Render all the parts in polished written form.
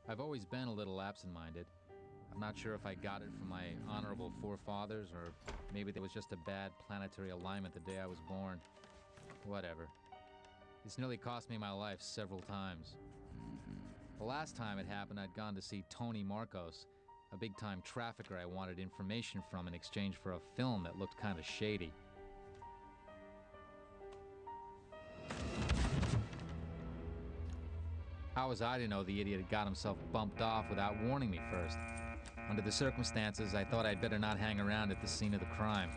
I've always been a little absent-minded. I'm not sure if I got it from my honorable forefathers, or maybe there was just a bad planetary alignment the day I was born. Whatever. It's nearly cost me my life several times. The last time it happened, I'd gone to see Tony Marcos, a big-time trafficker I wanted information from in exchange for a film that looked kind of shady. How was I to know the idiot had got himself bumped off without warning me first? Under the circumstances, I thought I'd better not hang around at the scene of the crime.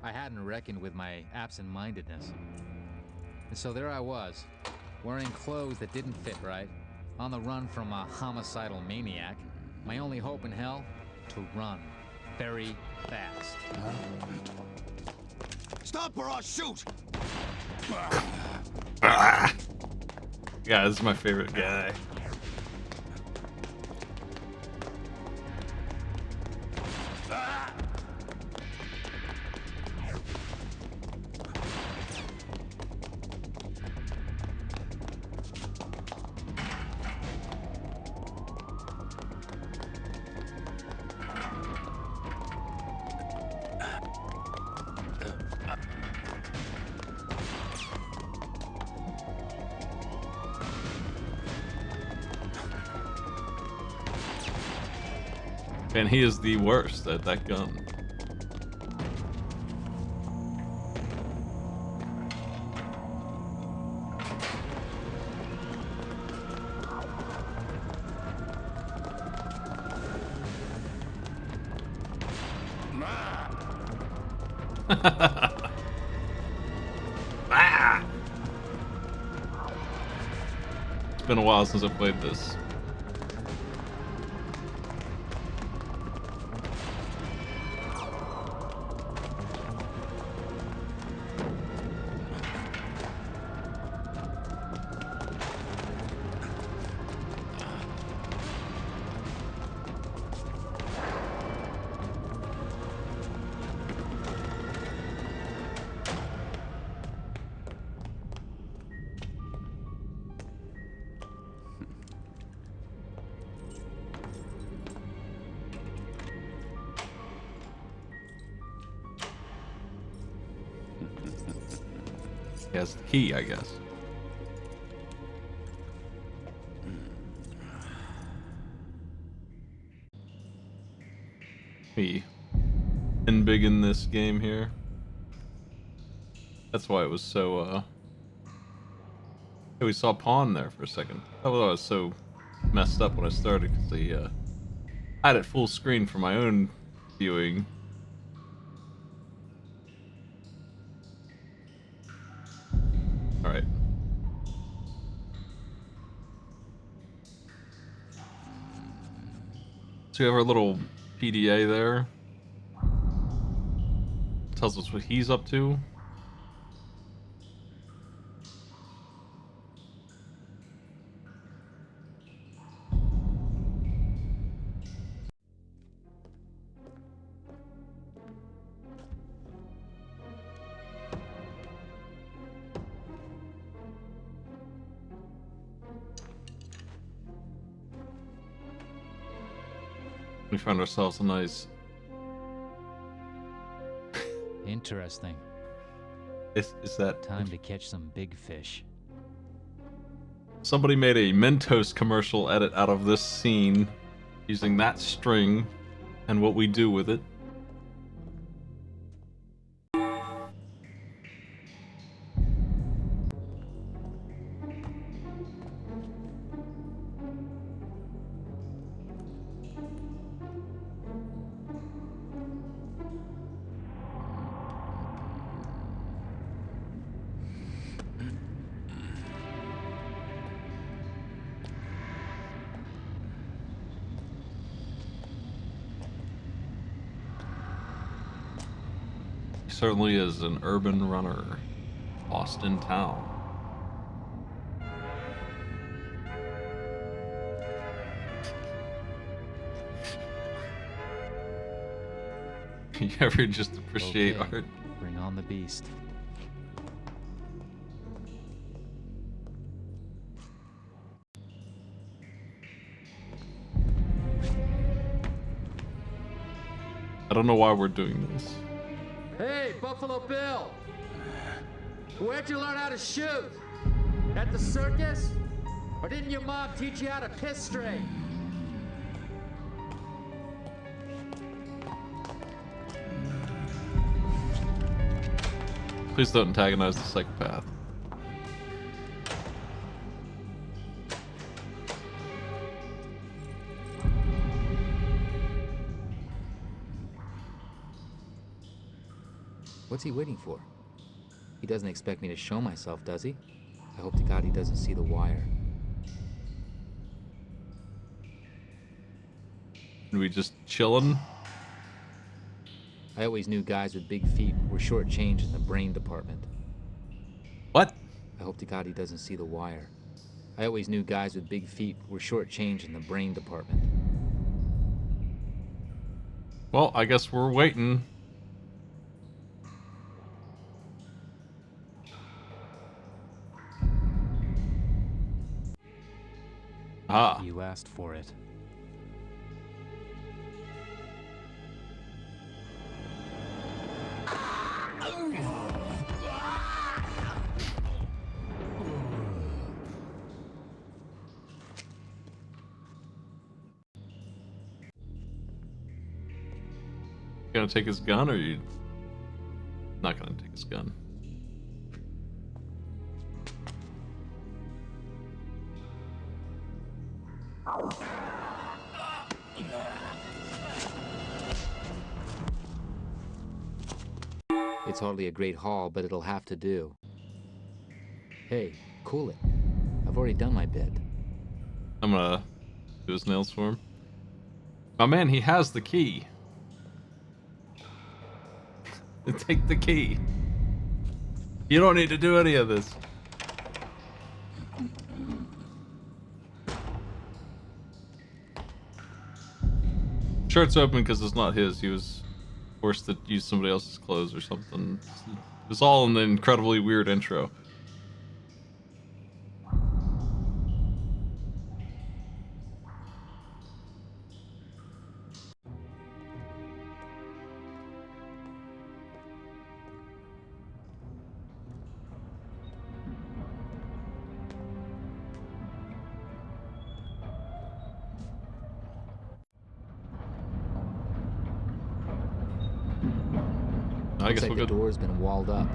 I hadn't reckoned with my absent-mindedness. And so there I was, wearing clothes that didn't fit right, on the run from a homicidal maniac. My only hope in hell? To run. Very fast. Stop or I'll shoot! Yeah, this is my favorite guy. And he is the worst at that gun. Ah! It's been a while since I played this. He has the key, I guess. Me. And big in this game here. That's why it was so, Hey, we saw Pawn there for a second. I thought I was so messed up when I started because they, had it full screen for my own viewing. Alright. So we have our little PDA there. Tells us what he's up to. We found ourselves a nice... Interesting. Is that... Time to catch some big fish. Somebody made a Mentos commercial edit out of this scene using that string and what we do with it. Certainly is an urban runner. Austin town. You ever just appreciate Okay, art? Bring on the beast. I don't know why we're doing this. Hey, Buffalo Bill! Where'd you learn how to shoot? At the circus? Or didn't your mom teach you how to piss straight? Please don't antagonize the psychopath. What's he waiting for? He doesn't expect me to show myself, does he? I hope to God he doesn't see the wire. Are we just chilling? I always knew guys with big feet were shortchanged in the brain department. What? I hope to God he doesn't see the wire. I always knew guys with big feet were shortchanged in the brain department. Well, I guess we're waiting. Ah. You asked for it. Gonna take his gun, or you not gonna take his gun? It's hardly a great haul, but it'll have to do. Hey, cool it. I've already done my bit. I'm gonna do his nails for him. My man, he has the key. Take the key. You don't need to do any of this. Shirt's open because it's not his. He was forced to use somebody else's clothes or something. It was all in the incredibly weird intro. I guess Looks like we'll the go door's been walled up.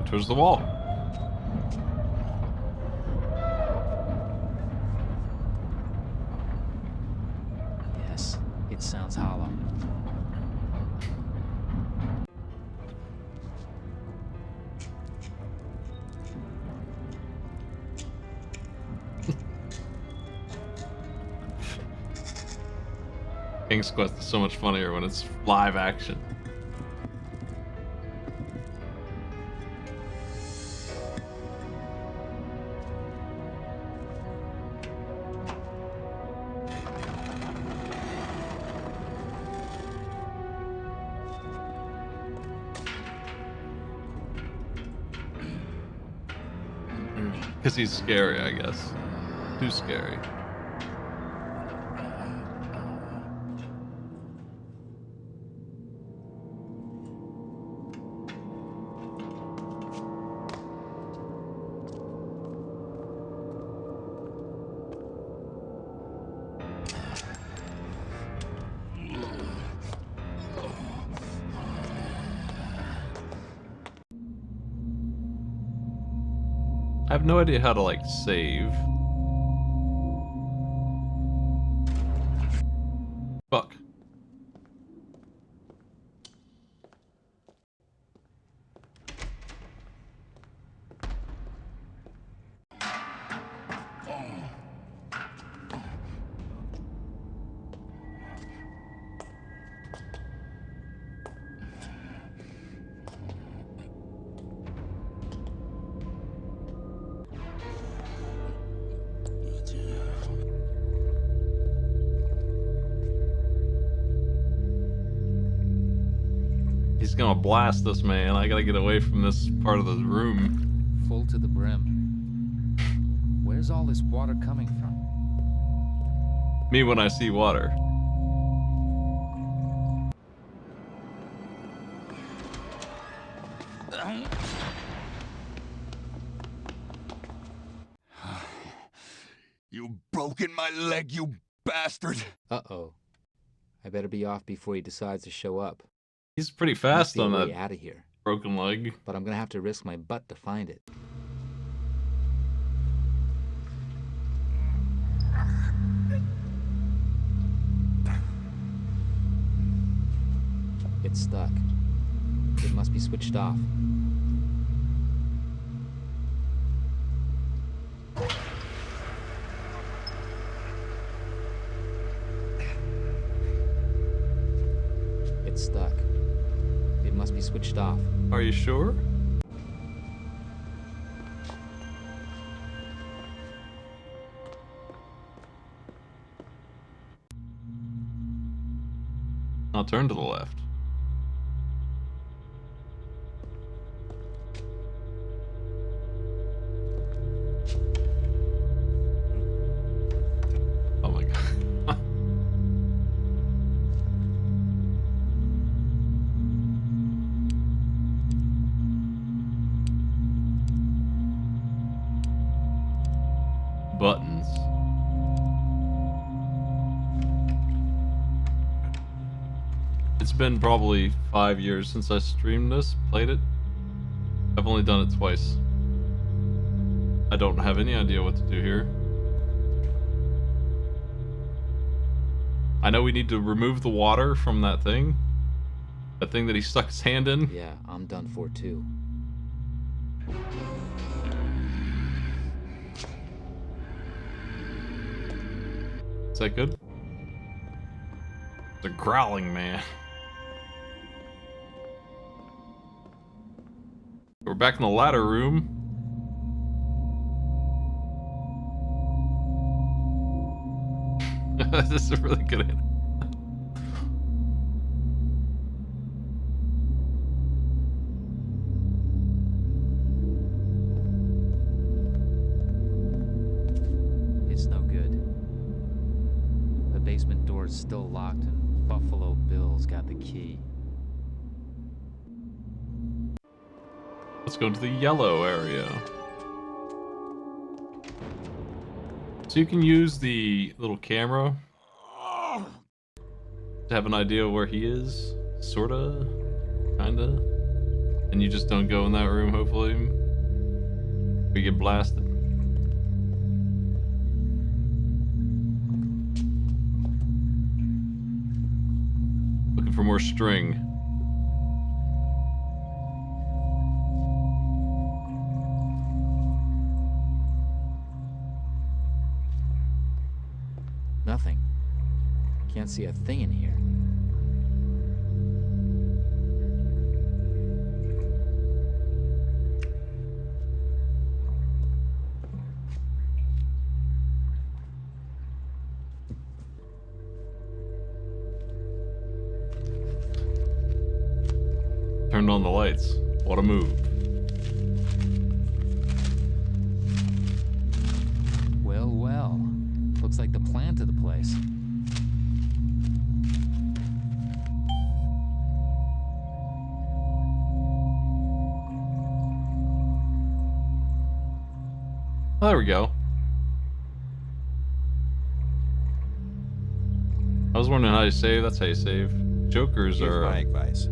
towards the wall. Yes, it sounds hollow. King's Quest is so much funnier when it's live action. Because he's scary, I guess. Too scary. I have no idea how to, like, save. Fuck. He's gonna blast us, man. I gotta get away from this part of the room. Full to the brim. Where's all this water coming from? Me when I see water. You've broken my leg, you bastard! Uh-oh. I better be off before he decides to show up. He's pretty Must fast be a on way that out of here, broken leg. but I'm gonna have to risk my butt to find it. It's stuck. It must be switched off. It's stuck. It must be switched off. Are you sure? I'll turn to the left. Oh my god. Buttons. It's been probably 5 years since I streamed this, played it. I've only done it twice. I don't have any idea what to do here. I know we need to remove the water from that thing. That thing that he stuck his hand in. Yeah, I'm done for too. Is that good? It's a growling man. We're back in the ladder room. This is really good. It's no good. The basement door's still locked and Buffalo Bill's got the key. Let's go to the yellow area. So you can use the little camera to have an idea where he is, sorta, kinda, and you just don't go in that room. Hopefully, we get blasted. Looking for more string. Nothing. Can't see a thing in here. Turned on the lights. What a move. Well, well. Looks like the plan to the place. Oh, there we go. I was wondering how you save. That's how you save. Jokers Here's are. my advice.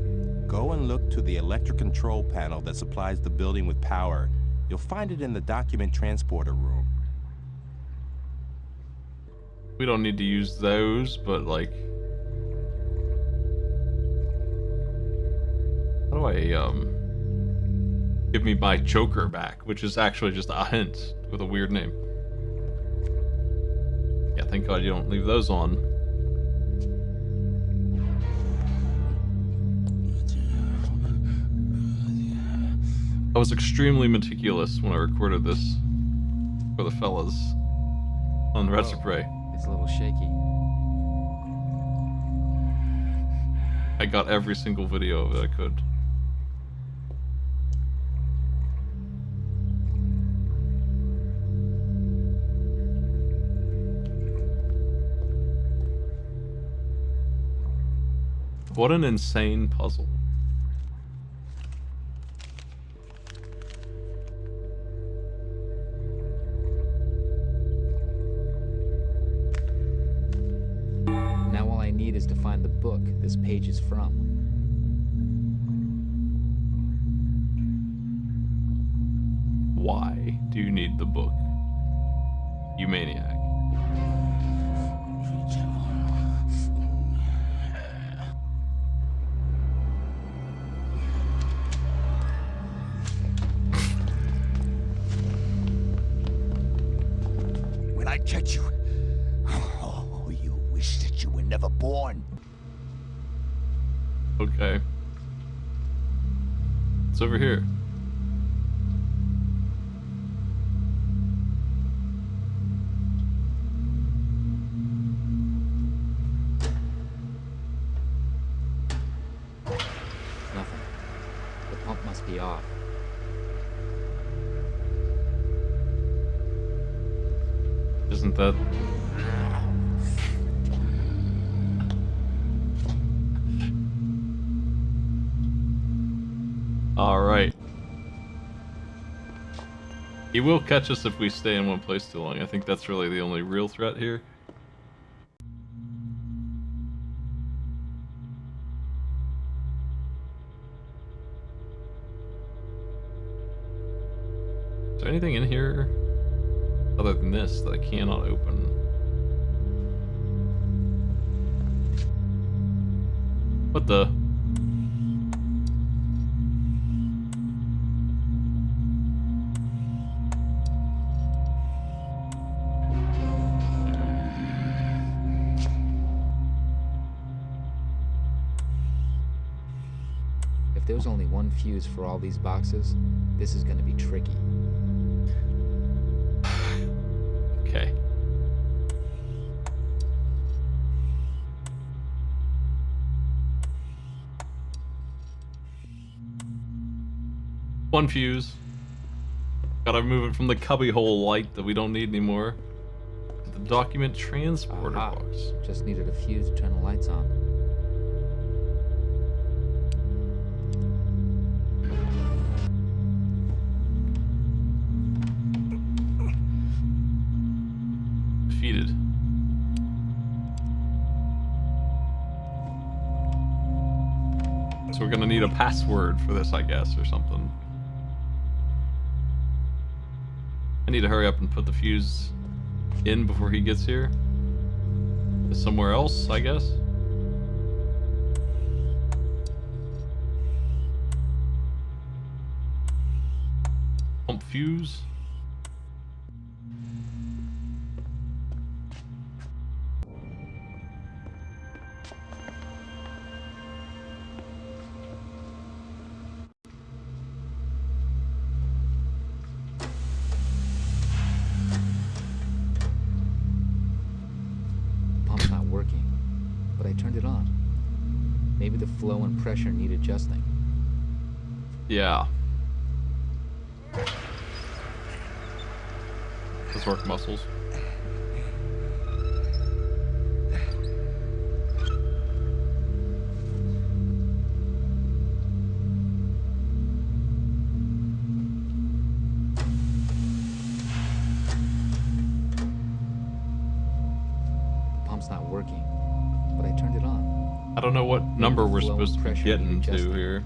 Go and look to the electric control panel that supplies the building with power. You'll find it in the document transporter room. We don't need to use those, but like, how do I give me my choker back, which is actually just a hint with a weird name. Yeah, thank God you don't leave those on. I was extremely meticulous when I recorded this for the fellas on Retrograde. It's a little shaky. I got every single video of it I could. What an insane puzzle. need is to find the book this page is from. Why do you need the book? You maniac. When I catch you, oh, you wish that you were never born. Okay. It's over here. Nothing. The pump must be off. Isn't that... Alright. He will catch us if we stay in one place too long. I think that's really the only real threat here. Is there anything in here other than this that I cannot open? What the? If there's only one fuse for all these boxes, this is gonna be tricky. Okay. One fuse. Gotta move it from the cubbyhole light that we don't need anymore to the document transporter Aha. box. Just needed a fuse to turn the lights on. Defeated. So we're gonna need a password for this, I guess, or something. I need to hurry up and put the fuse in before he gets here. Somewhere else, I guess. Pump fuse. Pump's not working, but I turned it on. Maybe the flow and pressure need adjusting. Yeah. Let's work muscles. The pump's not working, but I turned it on. I don't know what number we're flow and supposed to be pressure getting need to adjusting. here.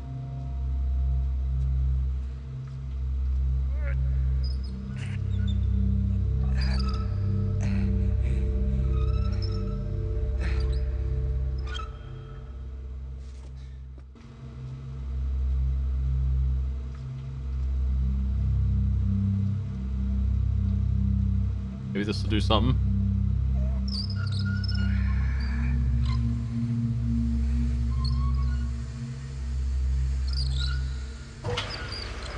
Maybe this will do something.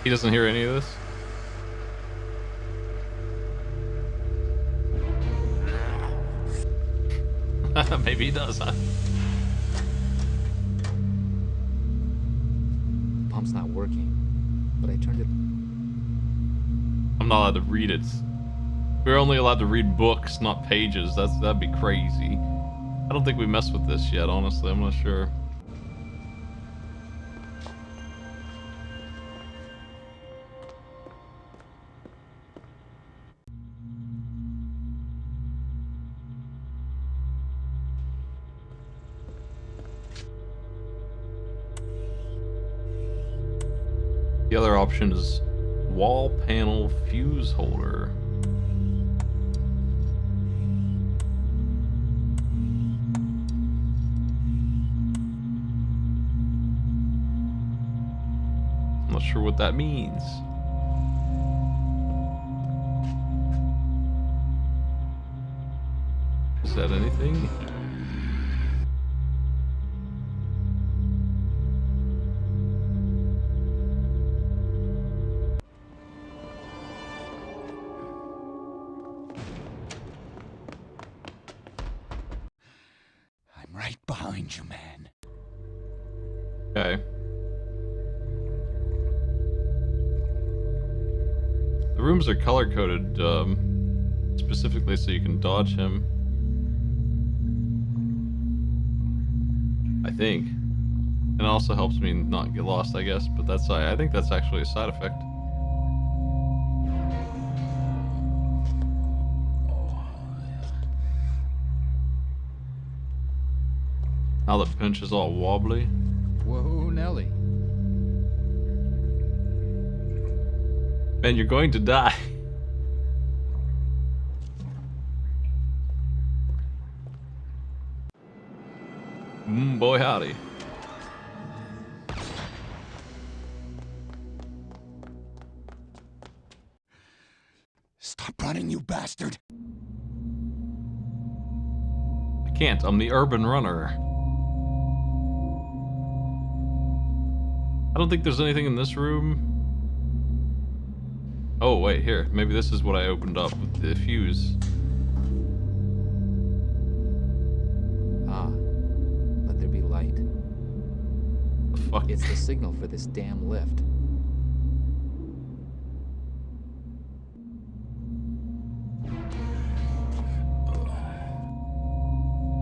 He doesn't hear any of this. Maybe he does, huh? The pump's not working, but I turned it. I'm not allowed to read it. We're only allowed to read books, not pages. That'd be crazy. I don't think we messed with this yet, honestly. I'm not sure. The other option is wall panel fuse holder. I'm not sure what that means. Is that anything? I'm right behind you, man. Okay. The rooms are color-coded, specifically so you can dodge him. I think. And it also helps me not get lost, I guess, but I think that's actually a side effect. Now the bench is all wobbly. Whoa, Nelly. Man, you're going to die. Boy howdy. Stop running, you bastard! I can't, I'm the urban runner. I don't think there's anything in this room. Oh, wait, here. Maybe this is what I opened up with the fuse. Ah, let there be light. The fuck? It's the signal for this damn lift.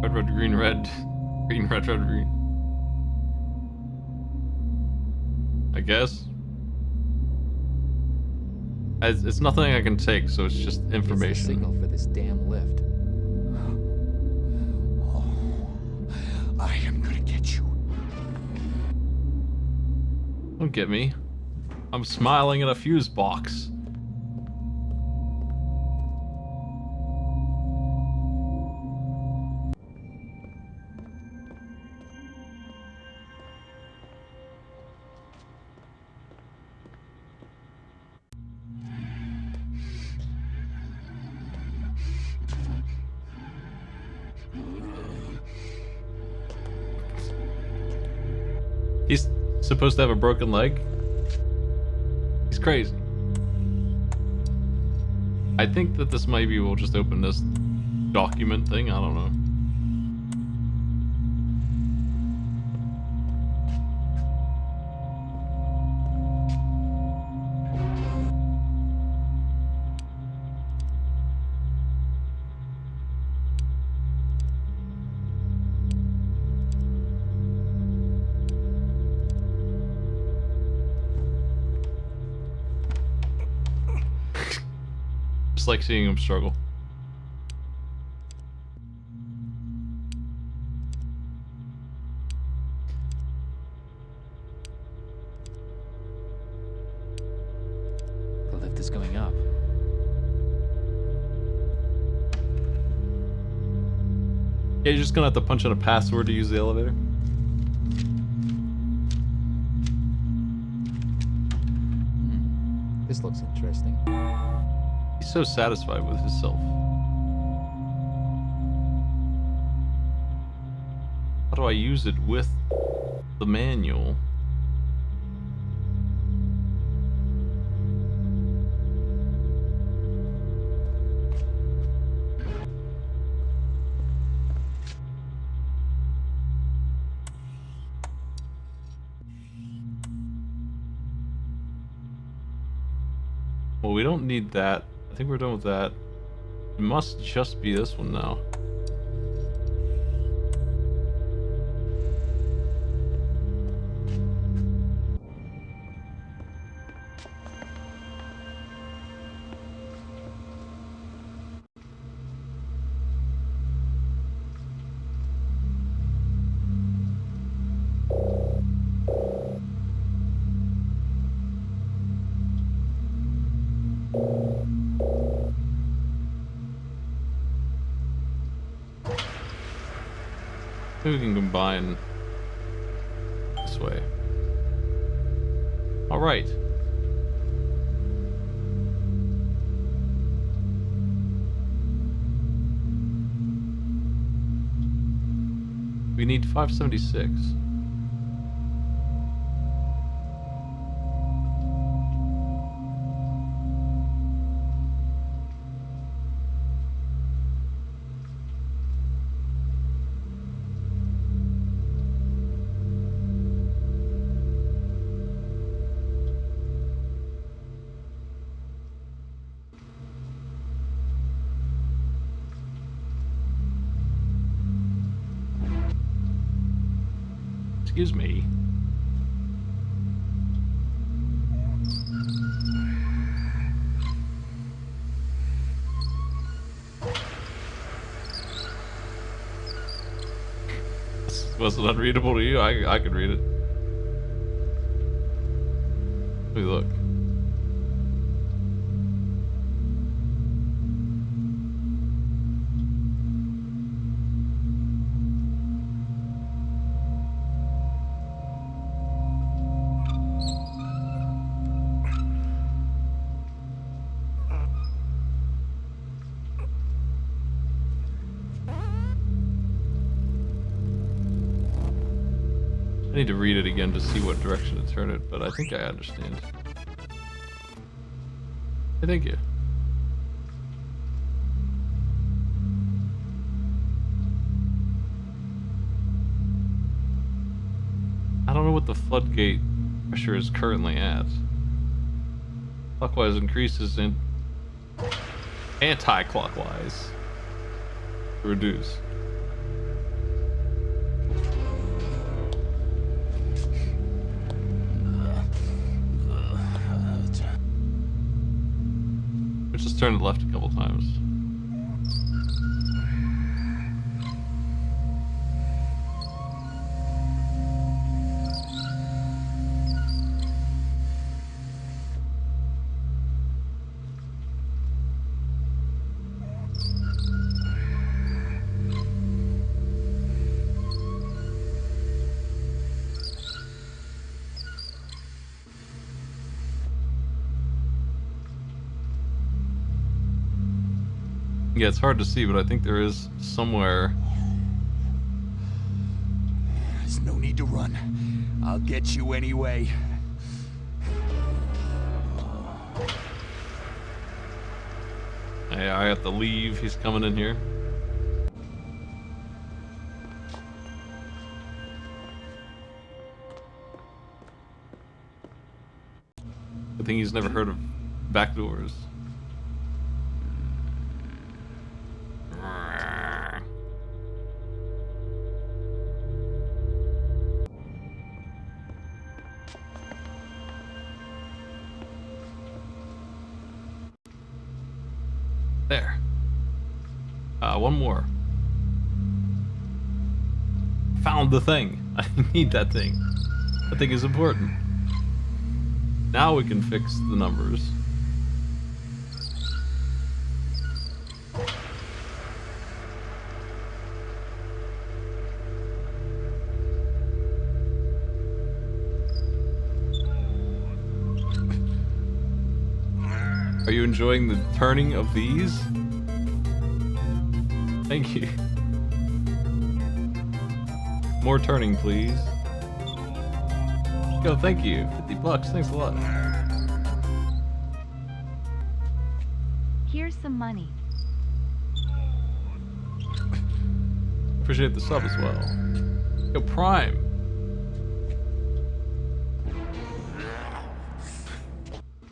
Red, red, green, red. Green, red, red, green. I guess. It's nothing I can take, so it's just information. It's the signal for this damn lift. Oh, I am gonna get you. Don't get me. I'm smiling at a fuse box. He's supposed to have a broken leg? He's crazy. I think that this maybe will just open this document thing, I don't know. Just like seeing him struggle. The lift is going up. Yeah, you're just gonna have to punch in a password to use the elevator. This looks interesting. He's so satisfied with himself. How do I use it with the manual? Well, we don't need that. I think we're done with that. It must just be this one now. Maybe we can combine this way. All right. We need 576. Excuse me. Was it unreadable to you? I could read it. Let me look. I need to read it again to see what direction to turn it, but I think I understand. Hey, thank you. I don't know what the floodgate pressure is currently at. Clockwise increases in anti-clockwise. Reduce. Just turn it left a couple times. Yeah, it's hard to see, but I think there is somewhere. There's no need to run. I'll get you anyway. Hey, I have to leave. He's coming in here. I think he's never heard of back doors. There. One more. Found the thing. I need that thing. That thing is important. Now we can fix the numbers. Are you enjoying the turning of these? Thank you. More turning, please. Yo, thank you. $50. Thanks a lot. Here's some money. Appreciate the sub as well. Yo, Prime.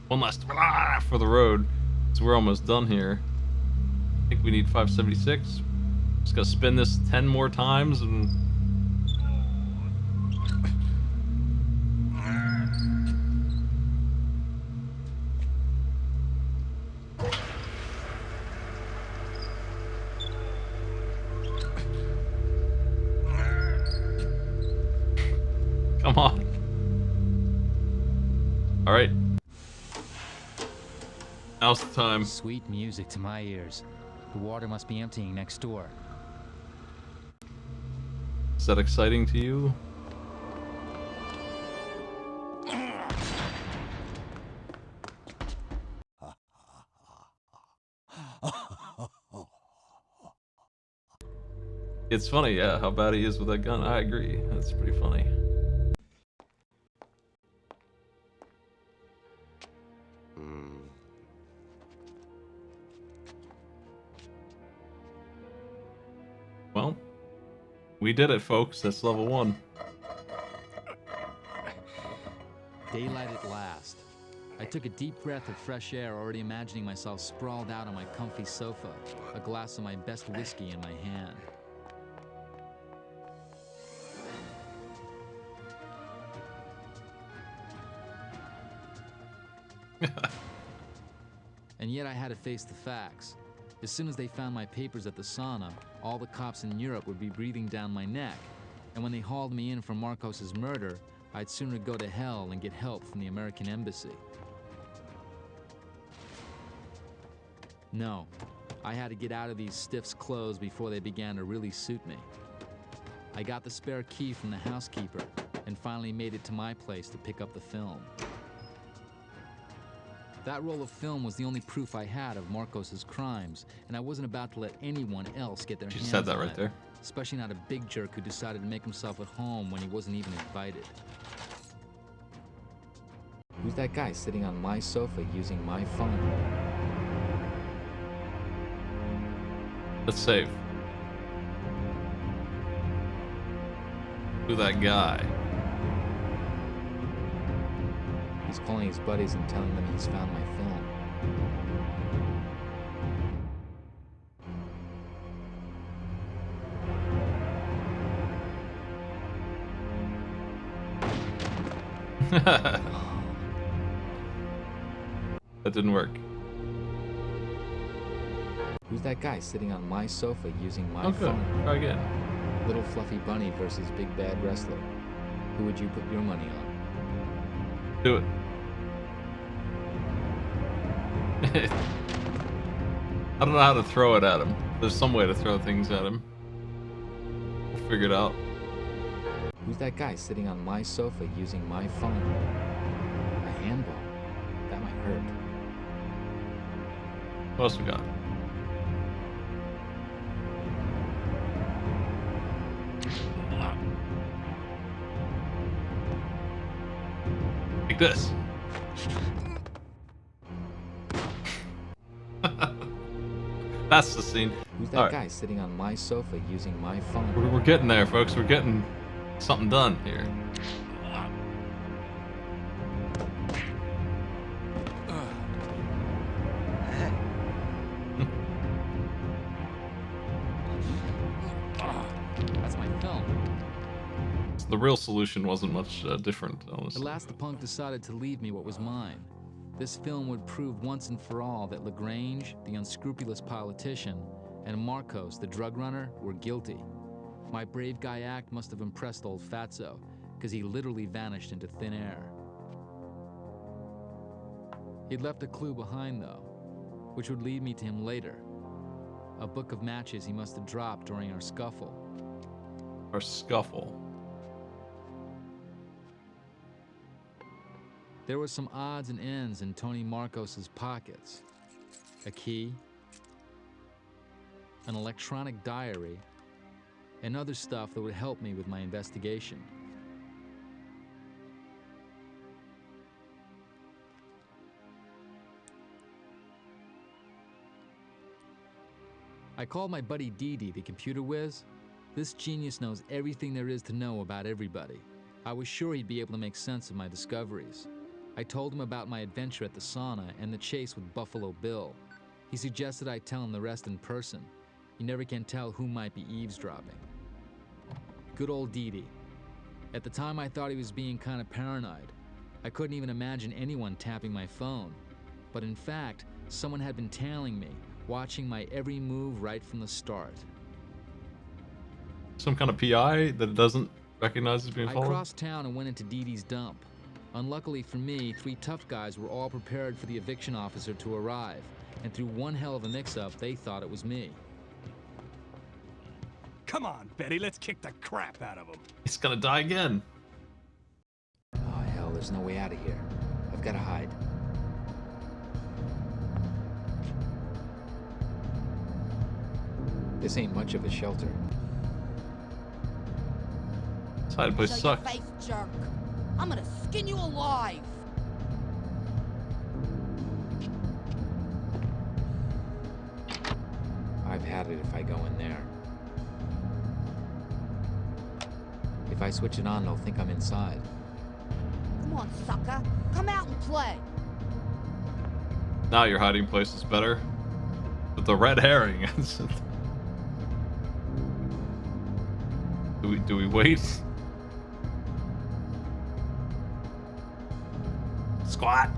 One last for the road. So we're almost done here. I think we need 576. Just gotta spin this 10 more times and... Come on. All right. Now's the time. Sweet music to my ears. The water must be emptying next door. that exciting to you? It's funny, yeah, how bad he is with that gun. I agree. That's pretty funny. Well, we did it, folks. That's level 1. Daylight at last. I took a deep breath of fresh air, already imagining myself sprawled out on my comfy sofa, a glass of my best whiskey in my hand. And yet I had to face the facts. As soon as they found my papers at the sauna, all the cops in Europe would be breathing down my neck. And when they hauled me in for Marcos's murder, I'd sooner go to hell and get help from the American embassy. No, I had to get out of these stiffs' clothes before they began to really suit me. I got the spare key from the housekeeper and finally made it to my place to pick up the film. That roll of film was the only proof I had of Marcos's crimes, and I wasn't about to let anyone else get their hands on it. She said that right there. Especially not a big jerk who decided to make himself at home when he wasn't even invited. Who's that guy sitting on my sofa using my phone? Let's save. Who that guy? He's calling his buddies and telling them he's found my film. That didn't work. Who's that guy sitting on my sofa using my Oh, good. phone? Try again. Little fluffy bunny versus big bad wrestler. Who would you put your money on? Do it. I don't know how to throw it at him. There's some way to throw things at him. We'll figure it out. Who's that guy sitting on my sofa using my phone? A handball. That might hurt. What else we got? Like this. That's the scene. Who's that All right. guy sitting on my sofa using my phone? We're getting there, folks. We're getting something done here. That's my film. The real solution wasn't much different, honestly. At last the punk decided to leave me what was mine. This film would prove once and for all that Lraange, the unscrupulous politician, and Marcos, the drug runner, were guilty. My brave guy act must have impressed old Fatso, because he literally vanished into thin air. He'd left a clue behind, though, which would lead me to him later. A book of matches he must have dropped during our scuffle. Our scuffle. There were some odds and ends in Tony Marcos's pockets. A key, an electronic diary, and other stuff that would help me with my investigation. I called my buddy Dee, the computer whiz. This genius knows everything there is to know about everybody. I was sure he'd be able to make sense of my discoveries. I told him about my adventure at the sauna and the chase with Buffalo Bill. He suggested I tell him the rest in person. You never can tell who might be eavesdropping. Good old Dee. At the time, I thought he was being kind of paranoid. I couldn't even imagine anyone tapping my phone. But in fact, someone had been tailing me, watching my every move right from the start. Some kind of PI that it doesn't recognize as being I followed? crossed town and went into Dee's dump. Unluckily for me, 3 tough guys were all prepared for the eviction officer to arrive, and through one hell of a mix-up, they thought it was me. Come on, Betty, let's kick the crap out of him. He's gonna die again. Oh, hell, there's no way out of here. I've got to hide. This ain't much of a shelter. This hiding place Show your sucks. face, jerk. I'm gonna skin you alive. I've had it if I go in there. If I switch it on, they'll think I'm inside. Come on, sucker. Come out and play. Now your hiding place is better. With the red herring. Do we wait? Squat.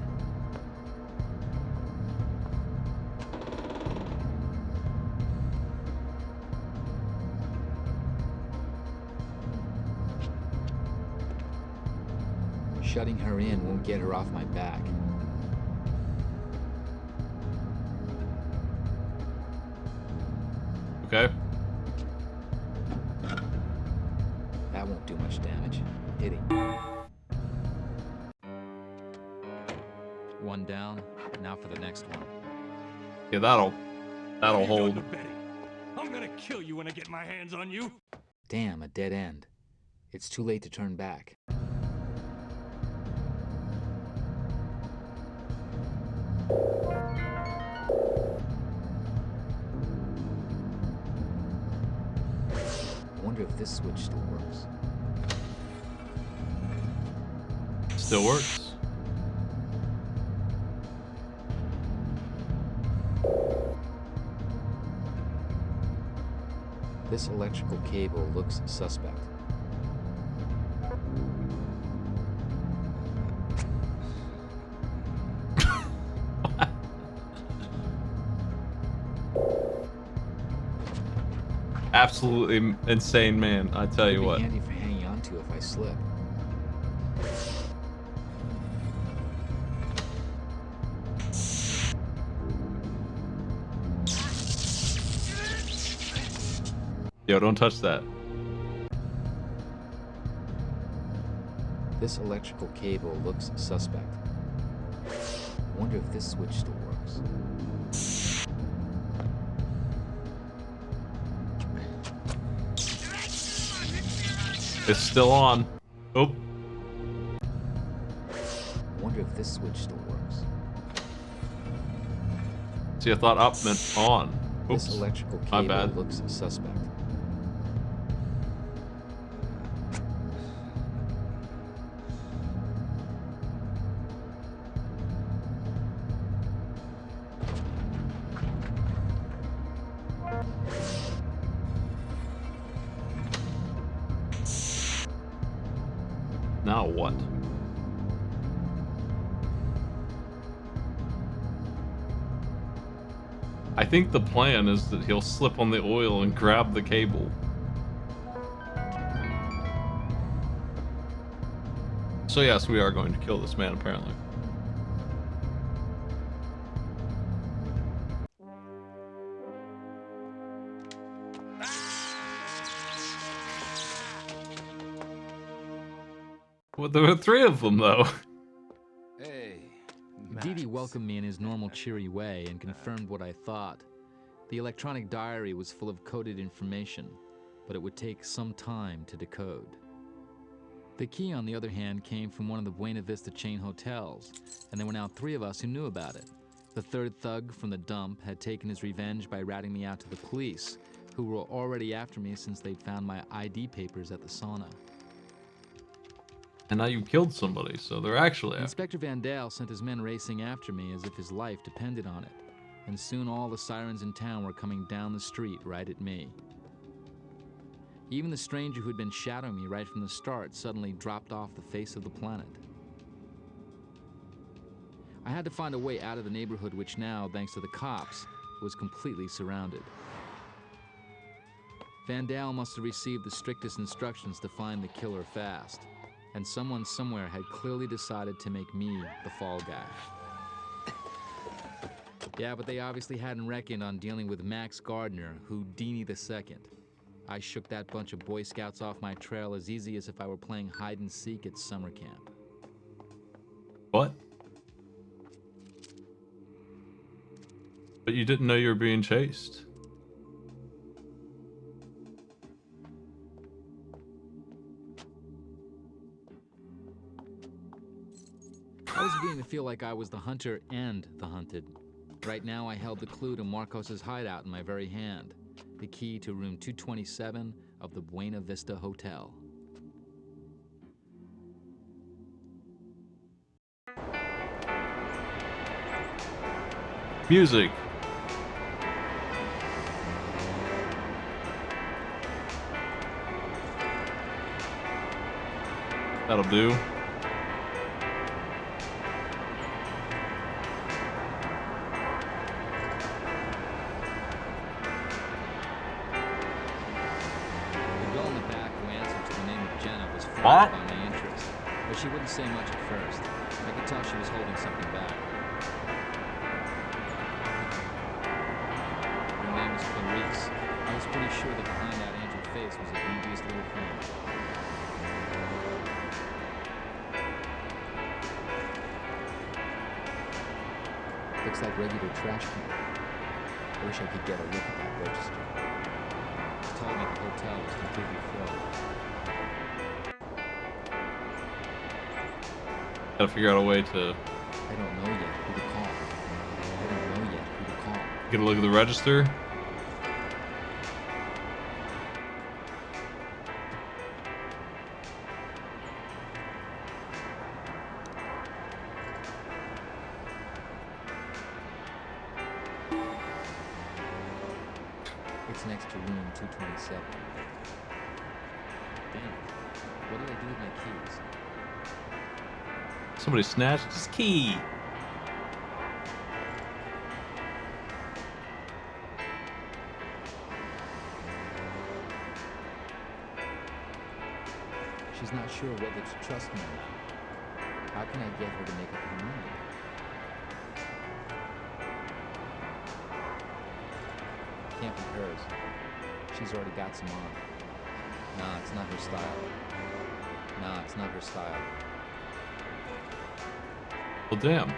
Shutting her in won't get her off my back. Okay. That won't do much damage. Pity. One down. Now for the next one. Yeah, that'll What are you doing hold. to Betty? I'm gonna kill you when I get my hands on you. Damn, a dead end. It's too late to turn back. I wonder if this switch still works. Still works. This electrical cable looks suspect. Absolutely insane man, I tell you It'd what. be handy for hanging on to if I slip. Yo, don't touch that. This electrical cable looks suspect. I wonder if this switch still works. It's still on. Oh, I wonder if this switch still works. see, I thought up meant on. Oops, This electrical my cable bad. looks suspect. Now what? I think the plan is that he'll slip on the oil and grab the cable. So yes, we are going to kill this man apparently. Well, there were three of them though. Hey, Dee welcomed me in his normal cheery way and confirmed what I thought. The electronic diary was full of coded information, but it would take some time to decode. The key, on the other hand, came from one of the Buena Vista chain hotels, and there were now three of us who knew about it. The third thug from the dump had taken his revenge by ratting me out to the police, who were already after me since they'd found my ID papers at the sauna. And now you killed somebody, so they're actually after. Inspector Vandal sent his men racing after me as if his life depended on it, and soon all the sirens in town were coming down the street right at me. Even the stranger who had been shadowing me right from the start suddenly dropped off the face of the planet. I had to find a way out of the neighborhood, which now, thanks to the cops, was completely surrounded. Vandal must have received the strictest instructions to find the killer fast, and someone somewhere had clearly decided to make me the fall guy. Yeah, but they obviously hadn't reckoned on dealing with Max Gardner, Houdini II. I shook that bunch of Boy Scouts off my trail as easy as if I were playing hide and seek at summer camp. What? But you didn't know you were being chased. I was beginning to feel like I was the hunter and the hunted. Right now, I held the clue to Marcos's hideout in my very hand, the key to room 227 of the Buena Vista Hotel. Music. That'll do. By my interest, but she wouldn't say much at first. I could tell she was holding something back. Her name was Clarice. I was pretty sure that behind that angel face was a devious little thing. Looks like regular trash can. I wish I could get a look at that register. She told me the hotel was completely filled. Gotta figure out a way to I don't know yet who to call. I don't know yet who to call. get a look at the register. It's next to room 227. Damn it. What did I do with my keys? Somebody snatched his key. She's not sure whether to trust me or not. How can I get her to make up her mind? Can't be hers. She's already got some on. Nah, it's not her style. Nah, it's not her style. Well, damn.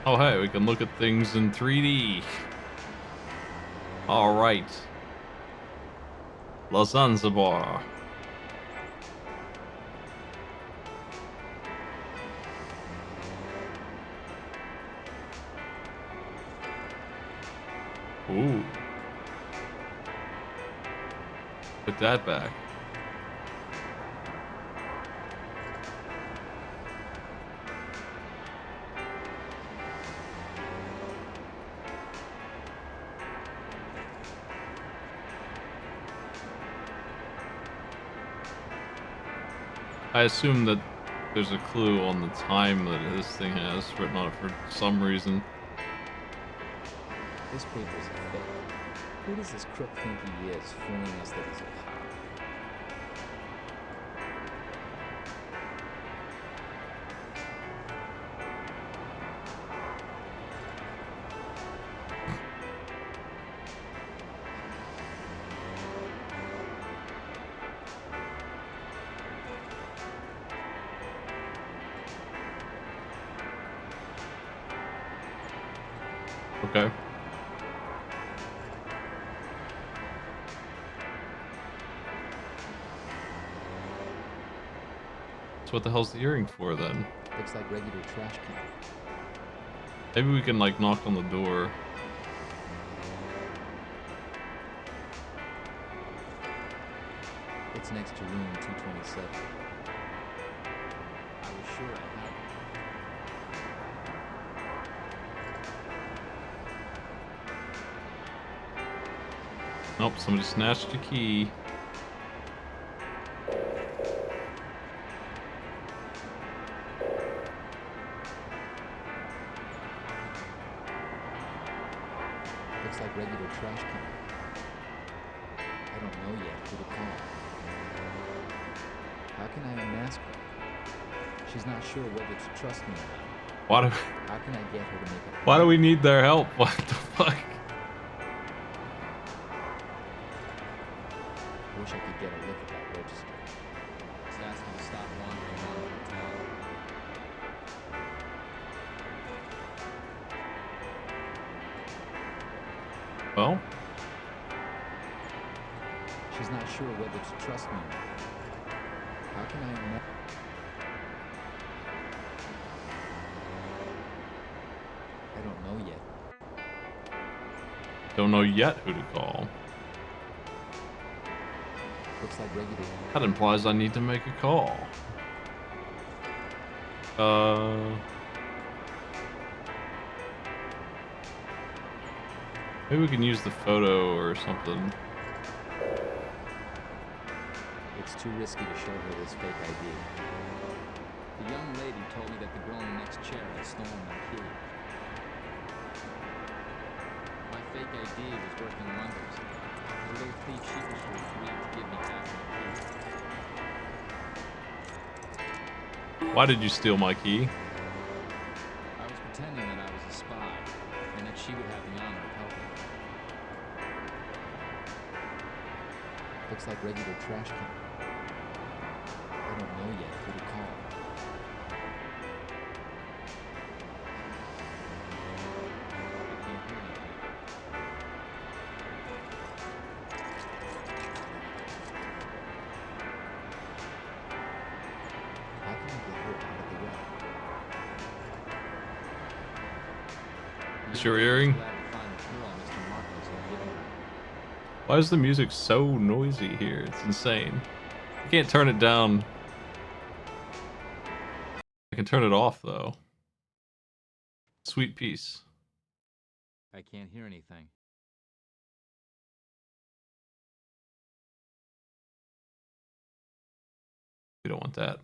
Oh, hey, we can look at things in 3D. All right. La Zanzibar. Ooh. Put that back. I assume that there's a clue on the time that this thing has written on it for some reason. This paper's a fake. Who does this crook think he is, fooling us that he's a cop? Okay. So what the hell's the earring for then? Looks like regular trash can. Maybe we can like knock on the door. It's next to room 227. I was sure I had it. Nope, somebody snatched a key. Looks like regular trash can. I don't know yet who to call. How can I unmask her? She's not sure whether to trust me or not. Why do How can I get her to make a Why do we need their help? What the fuck? I wish I could get a look at that register. Just ask me to stop wandering around the hotel. Well, She's not sure whether to trust me or not. How can I know? I don't know yet. don't know yet who to call. Looks like regular. That implies I need to make a call. Maybe we can use the photo or something. It's too risky to show her this fake ID. The young lady told me that the girl in the next chair had stolen my key. My fake ID was working wonders. The little thief sheepishly agreed to give me back my key. Why did you steal my key? I was pretending that I was a spy, and that she would have the honor of helping me. Looks like regular trash can. I don't know yet who to call. I can't hear anything. How can I get her out of the way? Is your earring? Glad to find the girl Mr. Marcos had given her. Why is the music so noisy here? It's insane. I can't turn it down. I can turn it off though. Sweet piece. I can't hear anything. We don't want that.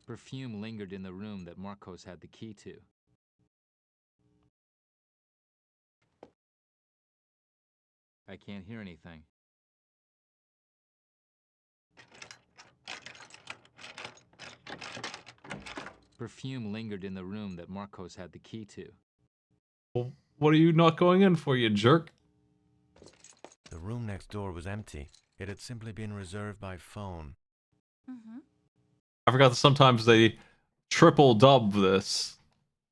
Perfume lingered in the room that Marcos had the key to. I can't hear anything. Perfume lingered in the room that Marcos had the key to. Well, what are you not going in for, you jerk? The room next door was empty. It had simply been reserved by phone. I forgot that sometimes they triple dub this.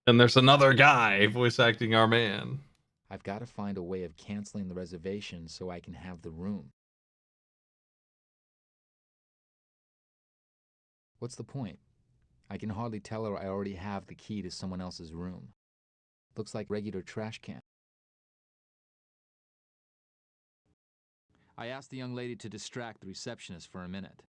And there's another guy voice acting our man. I've got to find a way of canceling the reservation so I can have the room. What's the point? I can hardly tell her I already have the key to someone else's room. Looks like regular trash can. I asked the young lady to distract the receptionist for a minute.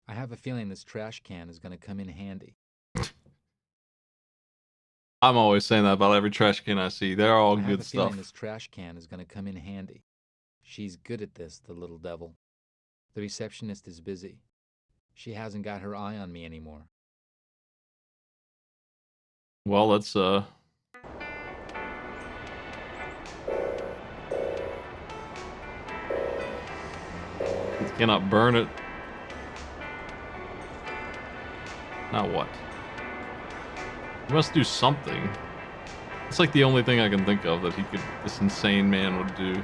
I have a feeling this trash can is going to come in handy. I'm always saying that about every trash can I see. They're all I have good a feeling stuff. this trash can is going to come in handy. She's good at this, the little devil. The receptionist is busy. She hasn't got her eye on me anymore. Well, let's cannot burn it. Now what? He must do something. It's like the only thing I can think of that this insane man would do.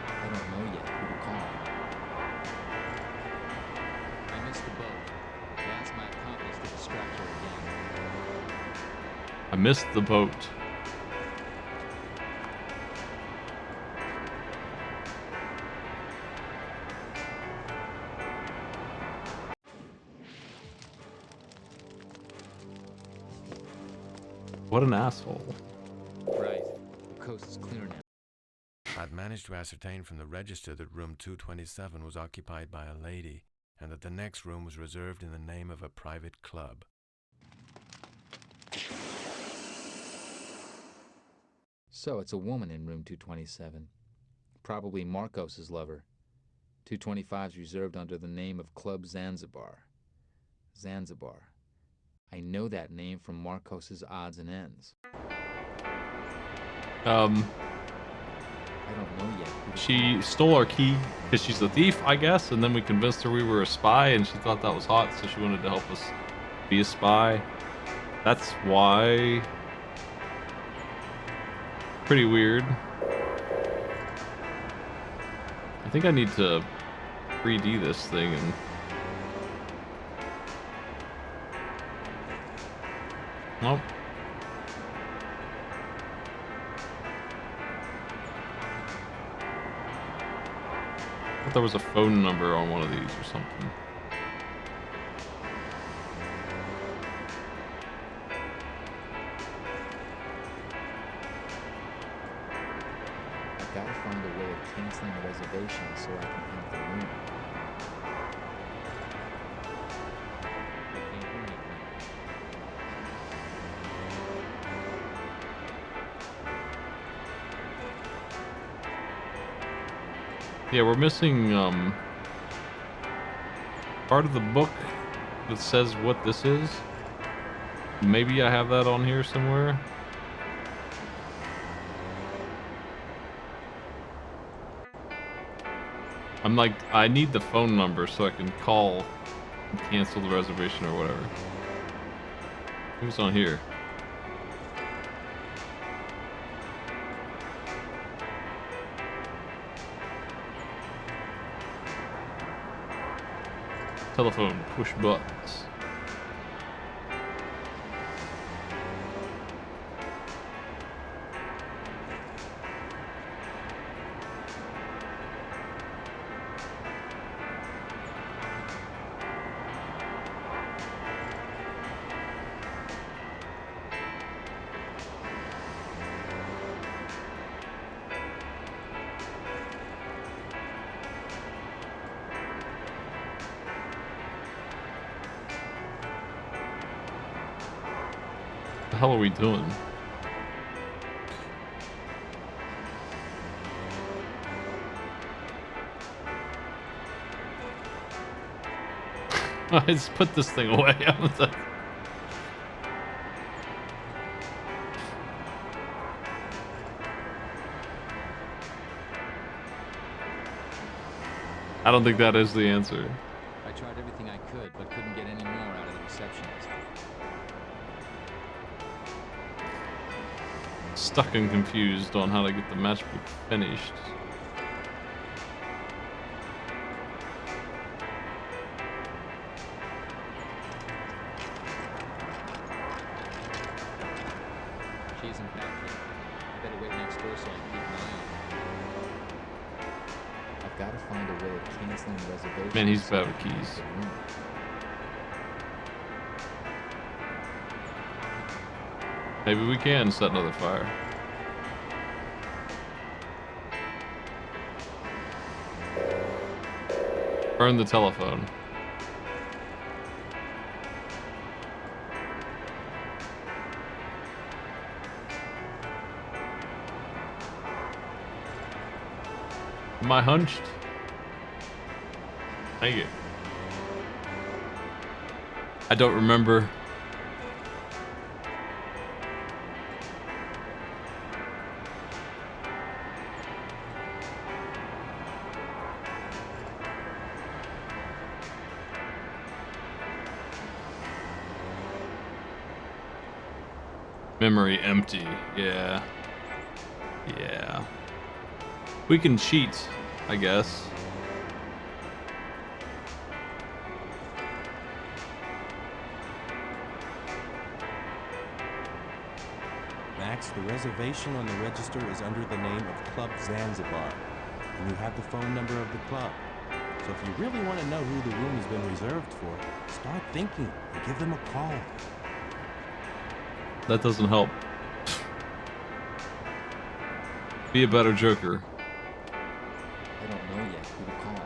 I don't know yet who to call. I missed the boat. I asked my accomplice to distract her again. I missed the boat. What an asshole. Right. The coast is clear now. I'd managed to ascertain from the register that room 227 was occupied by a lady, and that the next room was reserved in the name of a private club. So it's a woman in room 227. Probably Marcos's lover. 225's reserved under the name of Club Zanzibar. Zanzibar. I know that name from Marcos's odds and ends. I don't know yet. She stole our key because she's a thief, I guess, and then we convinced her we were a spy, and she thought that was hot, so she wanted to help us be a spy. That's why. Pretty weird. I think I need to 3D this thing and... Nope. I thought there was a phone number on one of these or something. I've got to find a way of canceling a reservation so I can have the room. I can't hear anything. Yeah, we're missing part of the book that says what this is. Maybe I have that on here somewhere. I'm like, I need the phone number so I can call and cancel the reservation or whatever. Who's on here? Telephone, push buttons. What the hell are we doing? I just put this thing away. I don't think that is the answer. I tried everything I could, but couldn't get any more out of the receptionist. Stuck and confused on how to get the matchbook finished. She isn't back yet. I better wait next door so I can keep an eye on her. I've got to find a way of canceling the reservation. Man, he's so I bad with can have keys. the room. Maybe we can set another fire. Burn the telephone. Am I hunched? Dang it. I don't remember. Memory empty. Yeah. Yeah. We can cheat, I guess. Max, the reservation on the register is under the name of Club Zanzibar, and you have the phone number of the club. So if you really want to know who the room has been reserved for, start thinking and give them a call. That doesn't help. Be a better joker. I don't know yet who to call.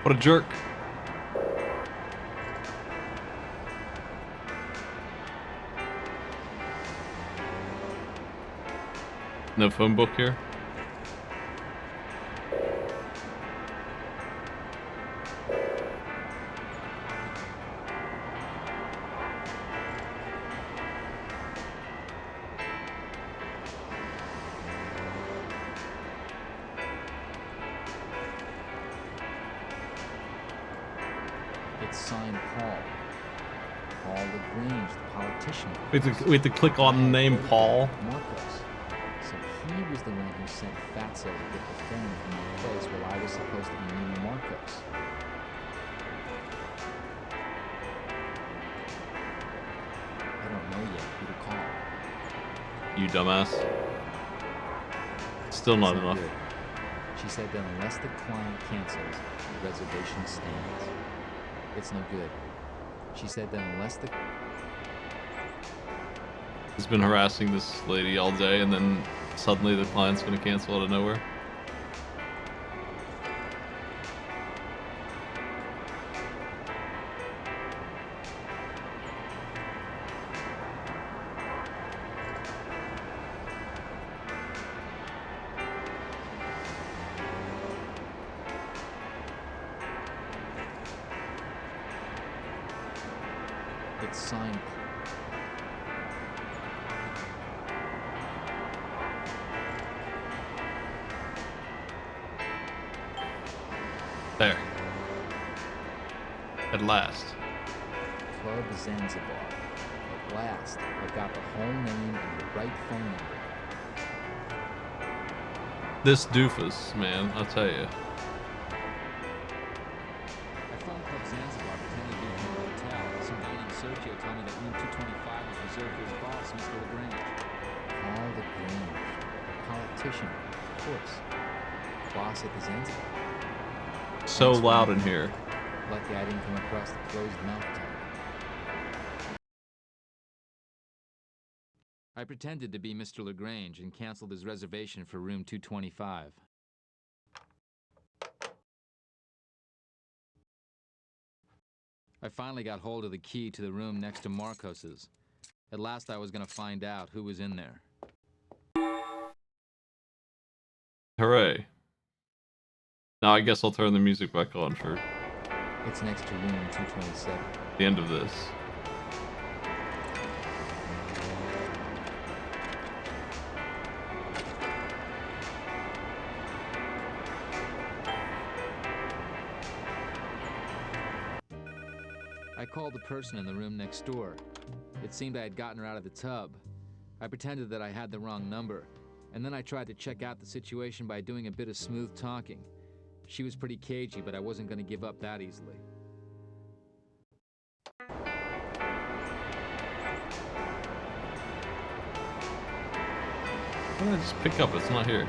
What a jerk. No phone book here? It's signed Paul. Paul Lraange, the politician. We have to click on the name Paul. Marcos. So he was the one who sent Fatso to get the phone from my place while I was supposed to be meeting Marcos. I don't know yet who to call. You dumbass. Still not It's enough. good. She said that unless the client cancels, the reservation stands. It's no good. She said that unless the... He's been harassing this lady all day, and then suddenly the client's gonna cancel out of nowhere. It's signed... There. At last. Club Zanzibar. At last, I got the whole name and the right phone number. This doofus, man, I'll tell you. I phoned Club Zanzibar pretending to be from a hotel. Some guy named Sergio told me that room 225 was reserved for his boss, Mr. Lraange. Paul Lraange. A politician, of course. Boss at the Zanzibar. So loud in here. Lucky I didn't come across the closed mouth type. I pretended to be Mr. Lraange and canceled his reservation for room 225. I finally got hold of the key to the room next to Marcos's. At last I was going to find out who was in there. Hooray. Now I guess I'll turn the music back on for It's next to room 227. the end of this. I called the person in the room next door. It seemed I had gotten her out of the tub. I pretended that I had the wrong number, and then I tried to check out the situation by doing a bit of smooth talking. She was pretty cagey, but I wasn't going to give up that easily. Why did I just pick up? It's not here.